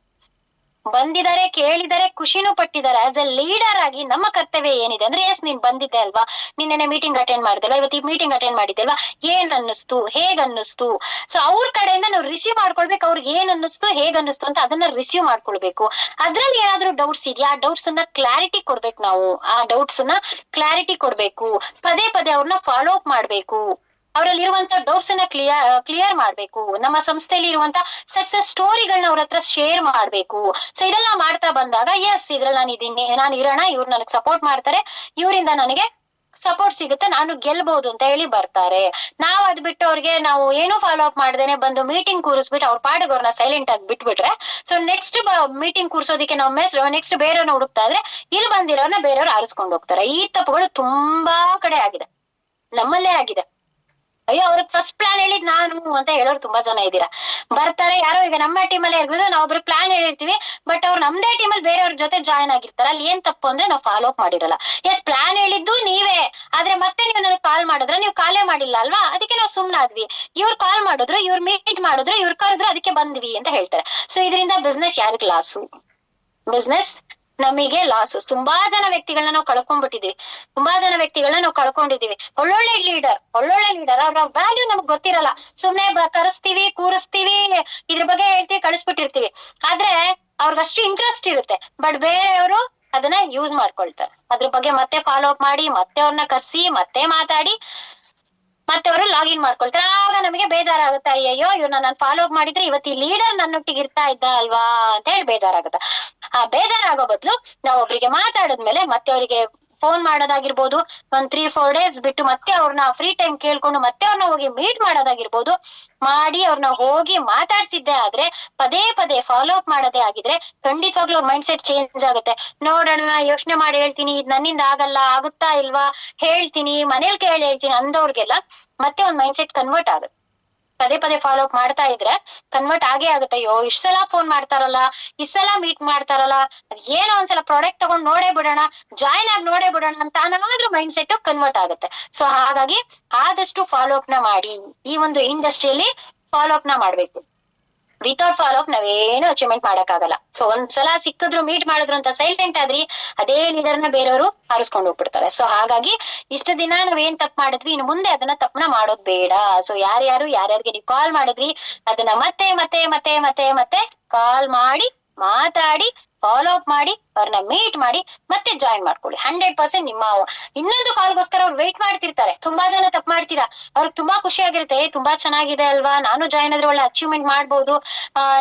ಬಂದಿದ್ದಾರೆ, ಕೇಳಿದ್ದಾರೆ, ಖುಷಿನೂ ಪಟ್ಟಿದ್ದಾರೆ. ಆಸ್ ಎ ಲೀಡರ್ ಆಗಿ ನಮ್ಮ ಕರ್ತವ್ಯ ಏನಿದೆ ಅಂದ್ರೆ, ಎಸ್ ನೀನ್ ಬಂದಿದ್ದೆ ಅಲ್ವಾ, ನಿನ್ನೆ ಮೀಟಿಂಗ್ ಅಟೆಂಡ್ ಮಾಡಿದಲ್ವಾ, ಇವತ್ತು ಈ ಮೀಟಿಂಗ್ ಅಟೆಂಡ್ ಮಾಡಿದ್ದಲ್ವಾ, ಏನ್ ಅನ್ನಿಸ್ತು, ಹೇಗ್ ಅನ್ನಿಸ್ತು, ಸೊ ಅವ್ರ ಕಡೆಯಿಂದ ನಾವು ರಿಸೀವ್ ಮಾಡ್ಕೊಳ್ಬೇಕು. ಅವ್ರಿಗೆ ಏನ್ ಅನ್ನಿಸ್ತು, ಹೇಗ್ ಅನ್ನಿಸ್ತು ಅಂತ ಅದನ್ನ ರಿಸೀವ್ ಮಾಡ್ಕೊಳ್ಬೇಕು. ಅದ್ರಲ್ಲಿ ಏನಾದ್ರೂ ಡೌಟ್ಸ್ ಇದೆಯಾ, ಆ ಡೌಟ್ಸ್ ಅನ್ನ ಕ್ಲಾರಿಟಿ ಕೊಡ್ಬೇಕು. ನಾವು ಆ ಡೌಟ್ಸ್ ಅನ್ನ ಕ್ಲಾರಿಟಿ ಕೊಡ್ಬೇಕು, ಪದೇ ಪದೇ ಅವ್ರನ್ನ ಫಾಲೋ ಅಪ್ ಮಾಡ್ಬೇಕು, ಅವರಲ್ಲಿ ಇರುವಂತ ಡೌಟ್ಸ್ ಅನ್ನ ಕ್ಲಿಯರ್ ಮಾಡ್ಬೇಕು, ನಮ್ಮ ಸಂಸ್ಥೆಯಲ್ಲಿ ಇರುವಂತ ಸಕ್ಸಸ್ ಸ್ಟೋರಿಗಳನ್ನ ಅವ್ರ ಹತ್ರ ಶೇರ್ ಮಾಡ್ಬೇಕು. ಸೊ ಇದೆಲ್ಲ ಮಾಡ್ತಾ ಬಂದಾಗ, ಎಸ್ ಇದ್ರಲ್ಲಿ ನಾನು ಇರೋಣ, ಇವ್ರು ನನಗೆ ಸಪೋರ್ಟ್ ಮಾಡ್ತಾರೆ, ಇವರಿಂದ ನನಗೆ ಸಪೋರ್ಟ್ ಸಿಗುತ್ತೆ, ನಾನು ಗೆಲ್ಬಹುದು ಅಂತ ಹೇಳಿ ಬರ್ತಾರೆ. ನಾವ್ ಅದ್ ಬಿಟ್ಟು ಅವ್ರಿಗೆ ನಾವು ಏನು ಫಾಲೋ ಅಪ್ ಮಾಡ್ದೇನೆ ಬಂದು ಮೀಟಿಂಗ್ ಕೂರಿಸ್ಬಿಟ್ಟು ಅವ್ರ ಪಾಡಿಗೆ ಅವ್ರನ್ನ ಸೈಲೆಂಟ್ ಆಗಿ ಬಿಟ್ಬಿಟ್ರೆ, ಸೊ ನೆಕ್ಸ್ಟ್ ಮೀಟಿಂಗ್ ಕೂರ್ಸೋದಿಕ್ಕೆ ನಾವು ನೆಕ್ಸ್ಟ್ ಬೇರೆಯವ್ರನ್ನ ಹುಡುಕ್ತಾ ಇದ್ರೆ, ಇಲ್ಲಿ ಬಂದಿರೋರ್ನ ಬೇರೆಯವ್ರು ಆರಿಸ್ಕೊಂಡು ಹೋಗ್ತಾರೆ. ಈ ತಪ್ಪುಗಳು ತುಂಬಾ ಕಡೆ ಆಗಿದೆ, ನಮ್ಮಲ್ಲೇ ಆಗಿದೆ. ಅಯ್ಯೋ ಅವ್ರಿಗೆ ಫಸ್ಟ್ ಪ್ಲಾನ್ ಹೇಳಿದ್ ನಾನು ಅಂತ ಹೇಳೋರು ತುಂಬಾ ಜನ ಇದ್ದೀರಾ. ಬರ್ತಾರೆ ಯಾರೋ, ಈಗ ನಮ್ಮ ಟೀಮಲ್ಲೇ ಇರ್ಬೋದು, ನಾವ್ ಒಬ್ರು ಪ್ಲಾನ್ ಹೇಳಿರ್ತೀವಿ, ಬಟ್ ಅವ್ರು ನಮ್ದೇ ಟೀಮಲ್ಲಿ ಬೇರೆಯವ್ರ ಜೊತೆ ಜಾಯ್ನ್ ಆಗಿರ್ತಾರೆ. ಅಲ್ಲಿ ಏನ್ ತಪ್ಪು ಅಂದ್ರೆ ನಾವು ಫಾಲೋ ಅಪ್ ಮಾಡಿರಲ್ಲ. ಎಸ್ ಪ್ಲಾನ್ ಹೇಳಿದ್ದು ನೀವೇ, ಆದ್ರೆ ಮತ್ತೆ ನೀವು ನನಗೆ ಕಾಲ್ ಮಾಡಿದ್ರೆ ನೀವು ಕಾಲೇ ಮಾಡಿಲ್ಲ ಅಲ್ವಾ, ಅದಕ್ಕೆ ನಾವು ಸುಮ್ನಾದ್ವಿ. ಇವ್ರು ಕಾಲ್ ಮಾಡಿದ್ರು, ಇವ್ರು ಮೀಟ್ ಮಾಡಿದ್ರು, ಇವ್ರು ಕರೆದ್ರು, ಅದಕ್ಕೆ ಬಂದ್ವಿ ಅಂತ ಹೇಳ್ತಾರೆ. ಸೊ ಇದರಿಂದ ಬಿಸ್ನೆಸ್ ಯಾರಿಗ್ ಲಾಸು? ಬಿಸ್ನೆಸ್ ನಮಗೆ ಲಾಸ್. ತುಂಬಾ ಜನ ವ್ಯಕ್ತಿಗಳನ್ನ ನಾವು ಕಳ್ಕೊಂಡ್ಬಿಟ್ಟಿದೀವಿ, ತುಂಬಾ ಜನ ವ್ಯಕ್ತಿಗಳನ್ನ ನಾವು ಕಳ್ಕೊಂಡಿದೀವಿ. ಒಳ್ಳೊಳ್ಳೆ ಲೀಡರ್ ಅವ್ರ ವ್ಯಾಲ್ಯೂ ನಮ್ಗೆ ಗೊತ್ತಿರಲ್ಲ. ಸುಮ್ನೆ ಕರೆಸ್ತೀವಿ, ಕೂರಿಸ್ತೀವಿ, ಇದ್ರ ಬಗ್ಗೆ ಹೇಳ್ತೀವಿ, ಕಳಿಸ್ಬಿಟ್ಟಿರ್ತೀವಿ. ಆದ್ರೆ ಅವ್ರಿಗಷ್ಟು ಇಂಟ್ರೆಸ್ಟ್ ಇರುತ್ತೆ, ಬಟ್ ಬೇರೆಯವರು ಅದನ್ನ ಯೂಸ್ ಮಾಡ್ಕೊಳ್ತಾರೆ. ಅದ್ರ ಬಗ್ಗೆ ಮತ್ತೆ ಫಾಲೋ ಅಪ್ ಮಾಡಿ, ಮತ್ತೆ ಅವ್ರನ್ನ ಕರ್ಸಿ, ಮತ್ತೆ ಮಾತಾಡಿ, ಮತ್ತೆ ಅವರು ಲಾಗಿನ್ ಮಾಡ್ಕೊಳ್ತಾರೆ. ಆಗ ನಮಗೆ ಬೇಜಾರಾಗುತ್ತೆ, ಅಯ್ಯಯ್ಯೋ ಇವ್ರನ್ನ ನಾನು ಫಾಲೋ ಅಪ್ ಮಾಡಿದ್ರೆ ಇವತ್ತು ಈ ಲೀಡರ್ ನನ್ನೊಟ್ಟಿಗೆ ಇರ್ತಾ ಇದ್ದ ಅಲ್ವಾ ಅಂತ ಹೇಳಿ ಬೇಜಾರಾಗುತ್ತೆ. ಆ ಬೇಜಾರಾಗೋ ಬದಲು ನಾವು ಒಬ್ರಿಗೆ ಮಾತಾಡಿದ್ಮೇಲೆ ಮತ್ತೆ ಅವರಿಗೆ ಫೋನ್ ಮಾಡೋದಾಗಿರ್ಬೋದು, ಒಂದ್ 3-4 ಡೇಸ್ ಬಿಟ್ಟು ಮತ್ತೆ ಅವ್ರನ್ನ ಫ್ರೀ ಟೈಮ್ ಕೇಳ್ಕೊಂಡು ಮತ್ತೆ ಅವ್ರನ್ನ ಹೋಗಿ ಮೀಟ್ ಮಾಡೋದಾಗಿರ್ಬೋದು ಮಾಡಿ, ಅವ್ರನ್ನ ಹೋಗಿ ಮಾತಾಡ್ಸಿದ್ದೆ ಆದ್ರೆ, ಪದೇ ಪದೇ ಫಾಲೋ ಅಪ್ ಮಾಡೋದೇ ಆಗಿದ್ರೆ ಖಂಡಿತವಾಗ್ಲೂ ಅವ್ರ ಮೈಂಡ್ ಸೆಟ್ ಚೇಂಜ್ ಆಗುತ್ತೆ. ನೋಡೋಣ, ಯೋಚನೆ ಮಾಡಿ ಹೇಳ್ತೀನಿ, ಇದ್ ನನ್ನಿಂದ ಆಗಲ್ಲ, ಆಗುತ್ತಾ ಇಲ್ವಾ ಹೇಳ್ತೀನಿ, ಮನೇಲಿ ಕೇಳಿ ಹೇಳ್ತೀನಿ ಅಂದವ್ರಿಗೆಲ್ಲ ಮತ್ತೆ ಒಂದ್ ಮೈಂಡ್ ಸೆಟ್ ಕನ್ವರ್ಟ್ ಆಗುತ್ತೆ. ಪದೇ ಪದೇ ಫಾಲೋ ಅಪ್ ಮಾಡ್ತಾ ಇದ್ರೆ ಕನ್ವರ್ಟ್ ಆಗೇ ಆಗುತ್ತೆ. ಅಯ್ಯೋ ಇಷ್ಟ ಸಲ ಫೋನ್ ಮಾಡ್ತಾರಲ್ಲ, ಇಷ್ಟ ಸಲ ಮೀಟ್ ಮಾಡ್ತಾರಲ್ಲ, ಅದ್ ಏನೋ ಒಂದ್ಸಲ ಪ್ರಾಡಕ್ಟ್ ತಗೊಂಡ್ ನೋಡೇ ಬಿಡೋಣ, ಜಾಯಿನ್ ಆಗಿ ನೋಡೇ ಬಿಡೋಣ ಅಂತ ಏನಾದ್ರೂ ಮೈಂಡ್ ಸೆಟ್ ಕನ್ವರ್ಟ್ ಆಗುತ್ತೆ. ಸೊ ಹಾಗಾಗಿ ಆದಷ್ಟು ಫಾಲೋ ಅಪ್ ನ ಮಾಡಿ. ಈ ಒಂದು ಇಂಡಸ್ಟ್ರಿಯಲ್ಲಿ ಫಾಲೋ ಅಪ್ ನ ಮಾಡ್ಬೇಕು. ವಿತೌಟ್ ಫಾಲೋ ಅಪ್ ನಾವೇನು ಅಚೀವ್ಮೆಂಟ್ ಮಾಡಕ್ಕಾಗಲ್ಲ. ಸೊ ಒಂದ್ಸಲ ಸಿಕ್ಕಿದ್ರು, ಮೀಟ್ ಮಾಡಿದ್ರು ಅಂತ ಸೈಲೆಂಟ್ ಆದ್ರಿ, ಅದೇ ಲೀಡರ್ನ ಬೇರೆಯವರು ಹಾರಿಸ್ಕೊಂಡು ಹೋಗ್ಬಿಡ್ತಾರೆ. ಸೊ ಹಾಗಾಗಿ ಇಷ್ಟು ದಿನ ನಾವೇನ್ ತಪ್ಪು ಮಾಡಿದ್ವಿ, ಇನ್ನು ಮುಂದೆ ಅದನ್ನ ತಪ್ಪನ ಮಾಡೋದ್ ಬೇಡ. ಸೊ ಯಾರ್ಯಾರಿಗೆ ನೀವು ಕಾಲ್ ಮಾಡಿದ್ರಿ ಅದನ್ನ ಮತ್ತೆ ಮತ್ತೆ ಮತ್ತೆ ಮತ್ತೆ ಮತ್ತೆ ಕಾಲ್ ಮಾಡಿ, ಮಾತಾಡಿ, ಫಾಲೋ ಅಪ್ ಮಾಡಿ, ಅವ್ರನ್ನ ಮೀಟ್ ಮಾಡಿ, ಮತ್ತೆ ಜಾಯಿನ್ ಮಾಡ್ಕೊಳ್ಳಿ. 100% ನಿಮ್ಮ ಇನ್ನೊಂದು ಕಾಲ್ಗೋಸ್ಕರ ಅವ್ರು ವೆಯ್ಟ್ ಮಾಡ್ತಿರ್ತಾರೆ. ತುಂಬಾ ಜನ ತಪ್ಪು ಮಾಡ್ತೀರಾ, ಅವ್ರಿಗೆ ತುಂಬಾ ಖುಷಿ ಆಗಿರುತ್ತೆ, ತುಂಬಾ ಚೆನ್ನಾಗಿದೆ ಅಲ್ವಾ, ನಾನು ಜಾಯಿನ್ ಆದ್ರೆ ಒಳ್ಳೆ ಅಚೀವ್ಮೆಂಟ್ ಮಾಡ್ಬೋದು,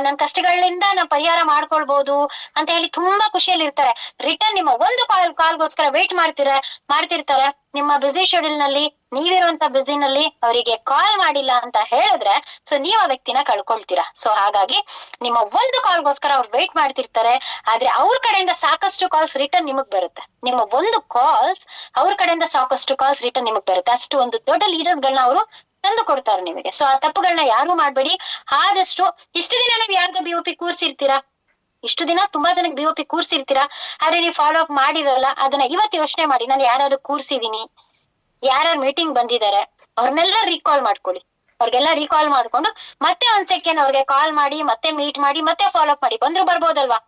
ನನ್ ಕಷ್ಟಗಳಿಂದ ನಾನು ಪರಿಹಾರ ಮಾಡ್ಕೊಳ್ಬಹುದು ಅಂತ ಹೇಳಿ ತುಂಬಾ ಖುಷಿಯಲ್ಲಿ ಇರ್ತಾರೆ. ರಿಟರ್ನ್ ನಿಮ್ಮ ಒಂದು ಕಾಲ್ಗೋಸ್ಕರ ವೆಯ್ಟ್ ಮಾಡ್ತಿರ್ತಾರೆ. ನಿಮ್ಮ ಬಿಸಿ ಶೆಡ್ಯೂಲ್ ನಲ್ಲಿ, ನೀವಿರುವಂತ ಬಿಸಿನಲ್ಲಿ ಅವರಿಗೆ ಕಾಲ್ ಮಾಡಿಲ್ಲ ಅಂತ ಹೇಳಿದ್ರೆ, ಸೊ ನೀವ್ ಆ ವ್ಯಕ್ತಿನ ಕಳ್ಕೊಳ್ತೀರಾ. ಸೊ ಹಾಗಾಗಿ ನಿಮ್ಮ ಒಂದು ಕಾಲ್ಗೋಸ್ಕರ ಅವ್ರು ವೆಯ್ಟ್ ಮಾಡ್ತಿರ್ತಾರೆ, ಆದ್ರೆ ಅವ್ರ ಕಡೆಯಿಂದ ಸಾಕಷ್ಟು ಕಾಲ್ಸ್ ರಿಟರ್ನ್ ನಿಮಗ್ ಬರುತ್ತೆ. ನಿಮ್ಮ ಒಂದು ಕಾಲ್ಸ್ ಅವ್ರ ಕಡೆಯಿಂದ ಸಾಕಷ್ಟು ಕಾಲ್ಸ್ ರಿಟರ್ನ್ ನಿಮಗ್ ಬರುತ್ತೆ. ಅಷ್ಟು ಒಂದು ದೊಡ್ಡ ಲೀಡರ್ಸ್ ಗಳನ್ನ ಅವರು ತಂದು ಕೊಡ್ತಾರೆ ನಿಮಗೆ. ಸೊ ಆ ತಪ್ಪುಗಳನ್ನ ಯಾರು ಮಾಡ್ಬೇಡಿ. ಆದಷ್ಟು ಇಷ್ಟು ದಿನ ನೀವು ಯಾರಿಗ BOP ಕೂರ್ಸಿರ್ತೀರಾ, ಇಷ್ಟು ದಿನ ತುಂಬಾ ಜನಕ್ಕೆ BOP ಕೂರ್ಸಿರ್ತೀರಾ, ಆದ್ರೆ ನೀವು ಫಾಲೋ ಅಪ್ ಮಾಡಿರಲ್ಲ. ಅದನ್ನ ಇವತ್ತು ಯೋಚನೆ ಮಾಡಿ, ನಾನು ಯಾರು ಕೂರ್ಸಿದೀನಿ, ಯಾರ್ಯಾರು ಮೀಟಿಂಗ್ ಬಂದಿದ್ದಾರೆ, ಅವ್ರನ್ನೆಲ್ಲ ರೀಕಾಲ್ ಮಾಡ್ಕೊಳ್ಳಿ. ಅವ್ರಿಗೆಲ್ಲ ರೀಕಾಲ್ ಮಾಡ್ಕೊಂಡು ಮತ್ತೆ ಒಂದ್ ಸೆಕೆಂಡ್ ಅವ್ರಿಗೆ ಕಾಲ್ ಮಾಡಿ, ಮತ್ತೆ ಮೀಟ್ ಮಾಡಿ, ಮತ್ತೆ ಫಾಲೋ ಅಪ್ ಮಾಡಿ. ಬಂದ್ರು ಬರ್ಬೋದಲ್ವಾ,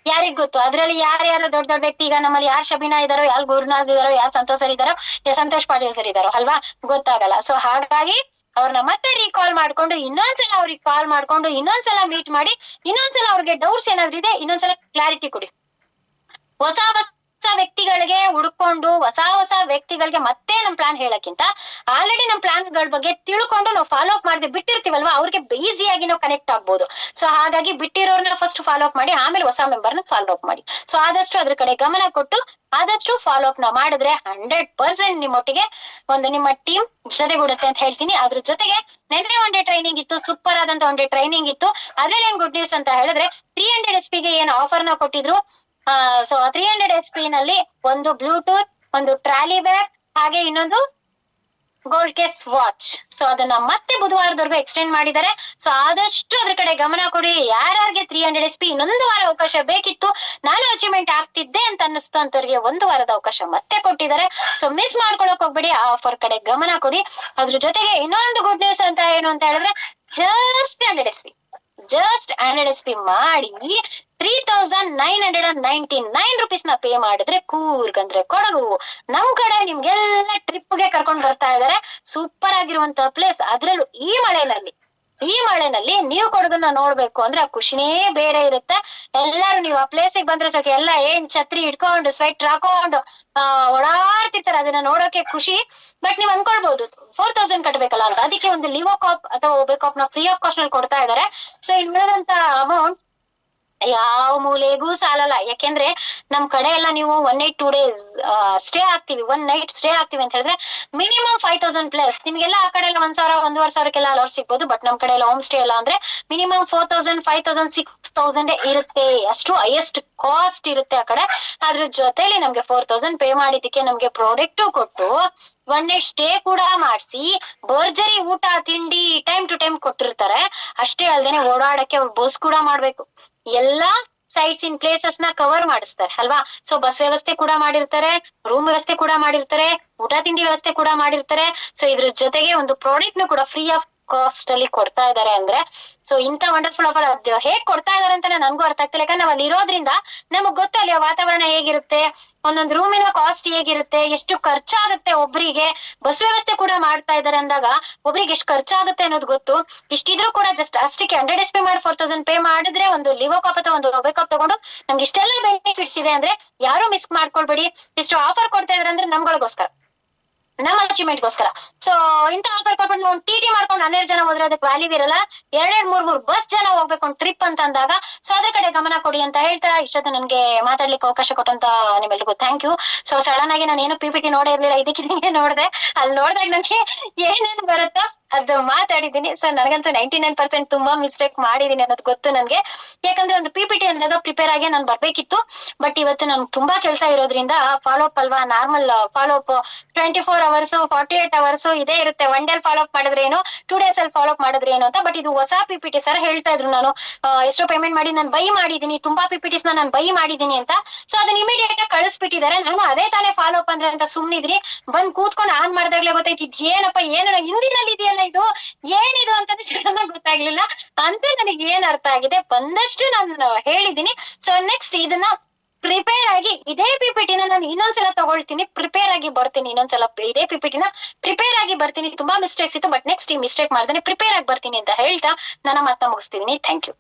ಯಾರಿಗ್ ಗೊತ್ತು. ಅದ್ರಲ್ಲಿ ಯಾರ್ಯಾರು ದೊಡ್ಡ ದೊಡ್ಡ ವ್ಯಕ್ತಿ, ಈಗ ನಮ್ಮಲ್ಲಿ ಯಾರು ಶಬೀನಾ ಇದಾರೋ, ಯಾರು ಗುರುನಾಜ್ ಇದಾರೋ, ಯಾರು ಸಂತೋಷ್ ಸರ್ ಇದಾರೋ, ಯಾರು ಸಂತೋಷ್ ಪಾಟೀಲ್ ಸರ್ ಇದಾರೋ ಅಲ್ವಾ, ಗೊತ್ತಾಗಲ್ಲ. ಸೊ ಹಾಗಾಗಿ ಅವ್ರನ್ನ ಮತ್ತೆ ರೀಕಾಲ್ ಮಾಡ್ಕೊಂಡು, ಇನ್ನೊಂದ್ಸಲ ಅವ್ರಿಗೆ ಕಾಲ್ ಮಾಡ್ಕೊಂಡು, ಇನ್ನೊಂದ್ಸಲ ಮೀಟ್ ಮಾಡಿ, ಇನ್ನೊಂದ್ಸಲ ಅವ್ರಿಗೆ ಡೌಟ್ಸ್ ಏನಾದ್ರು ಇದೆ ಇನ್ನೊಂದ್ಸಲ ಕ್ಲಾರಿಟಿ ಕೊಡಿ. ಹೊಸ ವ್ಯಕ್ತಿಗಳಿಗೆ ಹುಡ್ಕೊಂಡು, ಹೊಸ ವ್ಯಕ್ತಿಗಳಿಗೆ ಮತ್ತೆ ನಮ್ ಪ್ಲಾನ್ ಹೇಳಕ್ಕಿಂತ ಆಲ್ರೆಡಿ ನಮ್ ಪ್ಲಾನ್ ಗಳ ಬಗ್ಗೆ ತಿಳ್ಕೊಂಡು ನಾವು ಫಾಲೋ ಅಪ್ ಮಾಡದೆ ಬಿಟ್ಟಿರ್ತೀವಲ್ವಾ, ಅವ್ರಿಗೆ ಈಸಿಯಾಗಿ ನಾವು ಕನೆಕ್ಟ್ ಆಗ್ಬೋದು. ಸೊ ಹಾಗಾಗಿ ಬಿಟ್ಟಿರೋರ್ನ ಫಸ್ಟ್ ಫಾಲೋ ಅಪ್ ಮಾಡಿ, ಆಮೇಲೆ ಹೊಸ ಮೆಂಬರ್ನ ಫಾಲೋ ಅಪ್ ಮಾಡಿ. ಸೊ ಆದಷ್ಟು ಅದ್ರ ಕಡೆ ಗಮನ ಕೊಟ್ಟು ಆದಷ್ಟು ಫಾಲೋ ಅಪ್ ನ ಮಾಡಿದ್ರೆ 100% ನಿಮ್ಮೊಟ್ಟಿಗೆ ಒಂದು ನಿಮ್ಮ ಟೀಮ್ ಜೊತೆಗೂಡುತ್ತೆ ಅಂತ ಹೇಳ್ತೀನಿ. ಅದ್ರ ಜೊತೆಗೆ ನೆನ್ನೆ ಒನ್ ಡೇ ಟ್ರೈನಿಂಗ್ ಇತ್ತು, ಸೂಪರ್ ಆದಂತ ಒನ್ ಡೇ ಟ್ರೈನಿಂಗ್ ಇತ್ತು. ಅದ್ರಲ್ಲಿ ಏನ್ ಗುಡ್ ನ್ಯೂಸ್ ಅಂತ ಹೇಳಿದ್ರೆ, 300 SP ಗೆ ಏನ್ ಆಫರ್ ನ ಕೊಟ್ಟಿದ್ರು. ಸೊ 300 SP ನಲ್ಲಿ ಒಂದು ಬ್ಲೂಟೂತ್, ಒಂದು ಟ್ರಾಲಿ ಬ್ಯಾಗ್, ಹಾಗೆ ಇನ್ನೊಂದು ಗೋಲ್ಡ್ ಕೇಸ್ ವಾಚ್. ಸೊ ಅದನ್ನ ಮತ್ತೆ ಬುಧವಾರದವರೆಗೂ ಎಕ್ಸ್ಟೆಂಡ್ ಮಾಡಿದ್ದಾರೆ. ಸೊ ಆದಷ್ಟು ಅದ್ರ ಕಡೆ ಗಮನ ಕೊಡಿ. ಯಾರ್ಯಾರಿಗೆ 300 SP ಇನ್ನೊಂದು ವಾರ ಅವಕಾಶ ಬೇಕಿತ್ತು, ನಾನು ಅಚೀವ್ಮೆಂಟ್ ಆಗ್ತಿದ್ದೆ ಅಂತ ಅನ್ನಿಸ್ತು ಅಂತವ್ರಿಗೆ 1 ವಾರದ ಅವಕಾಶ ಮತ್ತೆ ಕೊಟ್ಟಿದ್ದಾರೆ. ಸೊ ಮಿಸ್ ಮಾಡ್ಕೊಳಕ್ ಹೋಗ್ಬೇಡಿ, ಆ ಆಫರ್ ಕಡೆ ಗಮನ ಕೊಡಿ. ಅದ್ರ ಜೊತೆಗೆ ಇನ್ನೊಂದು ಗುಡ್ ನ್ಯೂಸ್ ಅಂತ ಏನು ಅಂತ ಹೇಳಿದ್ರೆ, ಜಸ್ಟ್ 100 SP ಮಾಡಿ 3999 rupees ನ ಪೇ ಮಾಡಿದ್ರೆ ಕೂರ್ಗ್ ಅಂದ್ರೆ ಕೊಡಗು, ನಮ್ ಕಡೆ ನಿಮ್ಗೆಲ್ಲ ಟ್ರಿಪ್ ಗೆ ಕರ್ಕೊಂಡ್ ಬರ್ತಾ ಇದಾರೆ. ಸೂಪರ್ ಆಗಿರುವಂತ ಪ್ಲೇಸ್. ಅದ್ರಲ್ಲೂ ಈ ಮಳೆನಲ್ಲಿ ನೀವು ಕೊಡಗನ್ನ ನೋಡ್ಬೇಕು ಅಂದ್ರೆ ಆ ಖುಷಿನೇ ಬೇರೆ ಇರುತ್ತೆ. ಎಲ್ಲಾರು ನೀವು ಆ ಪ್ಲೇಸಿಗೆ ಬಂದ್ರೆ ಸಾಕು, ಎಲ್ಲ ಏನ್ ಛತ್ರಿ ಇಟ್ಕೊಂಡು ಸ್ವೆಟರ್ ಹಾಕೊಂಡು ಓಡಾಡ್ತಿರ್ತಾರೆ. ಅದನ್ನ ನೋಡೋಕೆ ಖುಷಿ. ಬಟ್ ನೀವ್ ಅನ್ಕೊಳ್ಬಹುದು 4000 ಕಟ್ಬೇಕಲ್ಲ ಅಂತ, ಅದಕ್ಕೆ ಒಂದು ಲಿವೋ ಕಾಪ್ ಅಥವಾ ಒಬೆ ಕಾಪ್ ನ ಫ್ರೀ ಆಫ್ ಕಾಸ್ಟ್ ನಲ್ಲಿ ಕೊಡ್ತಾ ಇದಾರೆ. ಸೊ ಇನ್ ಉಳಿದಂತ ಅಮೌಂಟ್ ಯಾವ ಮೂಲೆಗೂ ಸಾಲಲ್ಲ. ಯಾಕೆಂದ್ರೆ ನಮ್ ಕಡೆ ಎಲ್ಲ ನೀವು 1 night 2 days ಸ್ಟೇ ಆಗ್ತೀವಿ, 1 night ಸ್ಟೇ ಆಗ್ತೀವಿ ಅಂತ ಹೇಳಿದ್ರೆ ಮಿನಿಮಮ್ 5000 ಪ್ಲಸ್. ನಿಮ್ಗೆಲ್ಲ ಆ ಕಡೆ ಎಲ್ಲ 1000 1,500 ಅಲೌಟ್ ಸಿಗ್ಬೋದು. ಬಟ್ ನಮ್ ಕಡೆ ಎಲ್ಲ ಹೋಮ್ ಸ್ಟೇ ಎಲ್ಲ ಅಂದ್ರೆ ಮಿನಿಮಮ್ 4000 5000 6000 ಇರುತ್ತೆ. ಅಷ್ಟು ಹೈಯೆಸ್ಟ್ ಕಾಸ್ಟ್ ಇರುತ್ತೆ ಆ ಕಡೆ. ಅದ್ರ ಜೊತೆಲಿ ನಮ್ಗೆ 4000 ಪೇ ಮಾಡಿದ್ದಕ್ಕೆ ನಮ್ಗೆ ಪ್ರಾಡಕ್ಟ್ ಕೊಟ್ಟು 1 night ಸ್ಟೇ ಕೂಡ ಮಾಡಿಸಿ, ಭರ್ಜರಿ ಊಟ ತಿಂಡಿ ಟೈಮ್ ಟು ಟೈಮ್ ಕೊಟ್ಟಿರ್ತಾರೆ. ಅಷ್ಟೇ ಅಲ್ದೇನೆ ಓಡಾಡಕ್ಕೆ ಬಸ್ ಕೂಡ ಮಾಡ್ಬೇಕು. ಎಲ್ಲಾ ಸೈಟ್ಸ್ ಇನ್ ಪ್ಲೇಸಸ್ ನ ಕವರ್ ಮಾಡಿಸ್ತಾರೆ ಅಲ್ವಾ. ಸೊ ಬಸ್ ವ್ಯವಸ್ಥೆ ಕೂಡ ಮಾಡಿರ್ತಾರೆ, ರೂಮ್ ವ್ಯವಸ್ಥೆ ಕೂಡ ಮಾಡಿರ್ತಾರೆ, ಊಟ ತಿಂಡಿ ವ್ಯವಸ್ಥೆ ಕೂಡ ಮಾಡಿರ್ತಾರೆ. ಸೊ ಇದ್ರ ಜೊತೆಗೆ ಒಂದು ಪ್ರಾಡಕ್ಟ್ ನು ಕೂಡ ಫ್ರೀ ಆಫ್ ಕಾಸ್ಟ್ ಅಲ್ಲಿ ಕೊಡ್ತಾ ಇದಾರೆ ಅಂದ್ರೆ ಸೊ ಇಂತ ವಂಡರ್ಫುಲ್ ಆಫರ್ ಅದು ಹೇಗ್ ಕೊಡ್ತಾ ಇದಾರೆ ಅಂತ ನನ್ಗೂ ಅರ್ಥ ಆಗ್ತಿಲ್ಲ. ಯಾಕಂದ್ರೆ ನಾವ್ ಅಲ್ಲಿ ಇರೋದ್ರಿಂದ ನಮಗ್ ಗೊತ್ತು ಅಲ್ಲಿ ವಾತಾವರಣ ಹೇಗಿರುತ್ತೆ, ಒಂದೊಂದ್ ರೂಮಿನ ಕಾಸ್ಟ್ ಹೇಗಿರುತ್ತೆ, ಎಷ್ಟು ಖರ್ಚಾಗುತ್ತೆ, ಒಬ್ರಿಗೆ ಬಸ್ ವ್ಯವಸ್ಥೆ ಕೂಡ ಮಾಡ್ತಾ ಇದಾರೆ ಅಂದಾಗ ಒಬ್ರಿಗೆ ಎಷ್ಟು ಖರ್ಚಾಗುತ್ತೆ ಅನ್ನೋದು ಗೊತ್ತು. ಇಷ್ಟಿದ್ರು ಕೂಡ ಜಸ್ಟ್ ಅಷ್ಟಕ್ಕೆ 100 SP ಮಾಡಿ 4000 ಪೇ ಮಾಡಿದ್ರೆ ಒಂದು ಲಿವೋ ಕಾಪ್ ಅಥವಾ ಒಂದು ಮೊಬೈಲ್ ಕಾಪ್ ತಗೊಂಡು ನಮ್ಗೆ ಇಷ್ಟೆಲ್ಲ ಬೆನಿಫಿಟ್ಸ್ ಇದೆ ಅಂದ್ರೆ ಯಾರು ಮಿಸ್ ಮಾಡ್ಕೊಳ್ಬೇಡಿ. ಇಷ್ಟು ಆಫರ್ ಕೊಡ್ತಾ ಇದಾರೆ ಅಂದ್ರೆ ನಮ್ಗಳಿಗೋಸ್ಕರ, ನಮ್ಮ ಅಚೀವ್ಮೆಂಟ್ಗೋಸ್ಕರ. ಸೊ ಇಂತ ಆಫರ್ ಕೊಟ್ಬಿಟ್ಟು ನಾವು ಟಿ ಮಾಡ್ಕೊಂಡು 12 ಜನ ಹೋದ್ರೆ ಅದಕ್ಕೆ ವ್ಯಾಲ್ಯೂ ಇರಲ್ಲ. 2-2-3-3 ಬಸ್ ಜನ ಹೋಗ್ಬೇಕು ಒಂದು ಟ್ರಿಪ್ ಅಂತ ಅಂದಾಗ ಸೊ ಅದ್ರ ಕಡೆ ಗಮನ ಕೊಡಿ ಅಂತ ಹೇಳ್ತಾ ಇಷ್ಟೊತ್ತು ನನ್ಗೆ ಮಾತಾಡ್ಲಿಕ್ಕೆ ಅವಕಾಶ ಕೊಟ್ಟಂತ ನಿಮ್ಮೆಲ್ರಿಗೂ ಥ್ಯಾಂಕ್ ಯು. ಸೊ ಸಡನ್ ಆಗಿ ನಾನು ಏನು PPT ನೋಡೇ ಇರ್ಲಿಲ್ಲ, ಇದಕ್ಕೆ ನೋಡ್ದೆ. ಅಲ್ಲಿ ನೋಡಿದಾಗ ನನಗೆ ಏನೇನು ಬರುತ್ತೋ ಅದು ಮಾತಾಡಿದ್ದೀನಿ. ಸೊ ನನಗಂತೂ 99% ತುಂಬಾ ಮಿಸ್ಟೇಕ್ ಮಾಡಿದೀನಿ ಅನ್ನೋದು ಗೊತ್ತು ನನ್ಗೆ. ಯಾಕಂದ್ರೆ ಒಂದು PPT ಅಂದಾಗ ಪ್ರಿಪೇರ್ ಆಗಿ ನಾನು ಬರ್ಬೇಕಿತ್ತು. ಬಟ್ ಇವತ್ತು ನನ್ಗೆ ತುಂಬಾ ಕೆಲಸ ಇರೋದ್ರಿಂದ ಫಾಲೋ ಅಪ್ ಅಲ್ವಾ, normal follow up 24 hours 48 hours ಇದೇ ಇರುತ್ತೆ. 1 ಡೇ ಫಾಲೋ ಅಪ್ ಮಾಡಿದ್ರೆ ಏನು, 2 days ಅಲ್ಲಿ ಫಾಲೋ ಅಪ್ ಮಾಡಿದ್ರೆ ಏನು ಅಂತ. ಬಟ್ ಇದು ಹೊಸ PPT ಸರ್ ಹೇಳ್ತಾ ಇದ್ರು, ನಾನು ಎಷ್ಟೋ ಪೇಮೆಂಟ್ ಮಾಡಿ ನಾನು ಬೈ ಮಾಡಿದೀನಿ, ತುಂಬಾ PPTs ನಾನು ಬೈ ಮಾಡಿದೀನಿ ಅಂತ. ಸೊ ಅದನ್ನ ಇಮಿಡಿಯೇಟ್ ಆಗಿ ಕಳಿಸ್ಬಿಟ್ಟಿದ್ದಾರೆ. ನಾನು ಅದೇ ತಾನೇ ಫಾಲೋ ಅಪ್ ಅಂದ್ರೆ ಅಂತ ಸುಮ್ನಿದ್ರಿ. ಬಂದ್ ಕೂತ್ಕೊಂಡು ಆನ್ ಮಾಡಿದಾಗ್ಲೇ ಗೊತ್ತಾಯ್ತು ಇದು ಏನಪ್ಪ, ಏನ ಹಿಂದಿನಲ್ಲಿ ಇದೆಯಲ್ಲ, ಇದು ಏನಿದು ಅಂತಂದ್ರೆ ಸಡನ್ ಆಗಿ ಗೊತ್ತಾಗ್ಲಿಲ್ಲ ಅಂತ. ನನಗೆ ಏನ್ ಅರ್ಥ ಆಗಿದೆ ಬಂದಷ್ಟು ನಾನು ಹೇಳಿದೀನಿ. ಸೊ ನೆಕ್ಸ್ಟ್ ಇದನ್ನ ಪ್ರಿಪೇರ್ ಆಗಿ ಇದೇ PPTನ ನಾನು ಇನ್ನೊಂದ್ಸಲ ತಗೊಳ್ತೀನಿ, ಪ್ರಿಪೇರ್ ಆಗಿ ಬರ್ತೀನಿ. ಇನ್ನೊಂದ್ಸಲ ಇದೇ PPTನ ಪ್ರಿಪೇರ್ ಆಗಿ ಬರ್ತೀನಿ. ತುಂಬಾ ಮಿಸ್ಟೇಕ್ಸ್ ಇತ್ತು, ಬಟ್ ನೆಕ್ಸ್ಟ್ ಈ ಮಿಸ್ಟೇಕ್ ಮಾಡ್ದೇನೆ ಪ್ರಿಪೇರ್ ಆಗಿ ಬರ್ತೀನಿ ಅಂತ ಹೇಳ್ತಾ ನನ್ನ ಮಾತನ್ನ ಮುಗಿಸ್ತಿದೀನಿ. Thank you.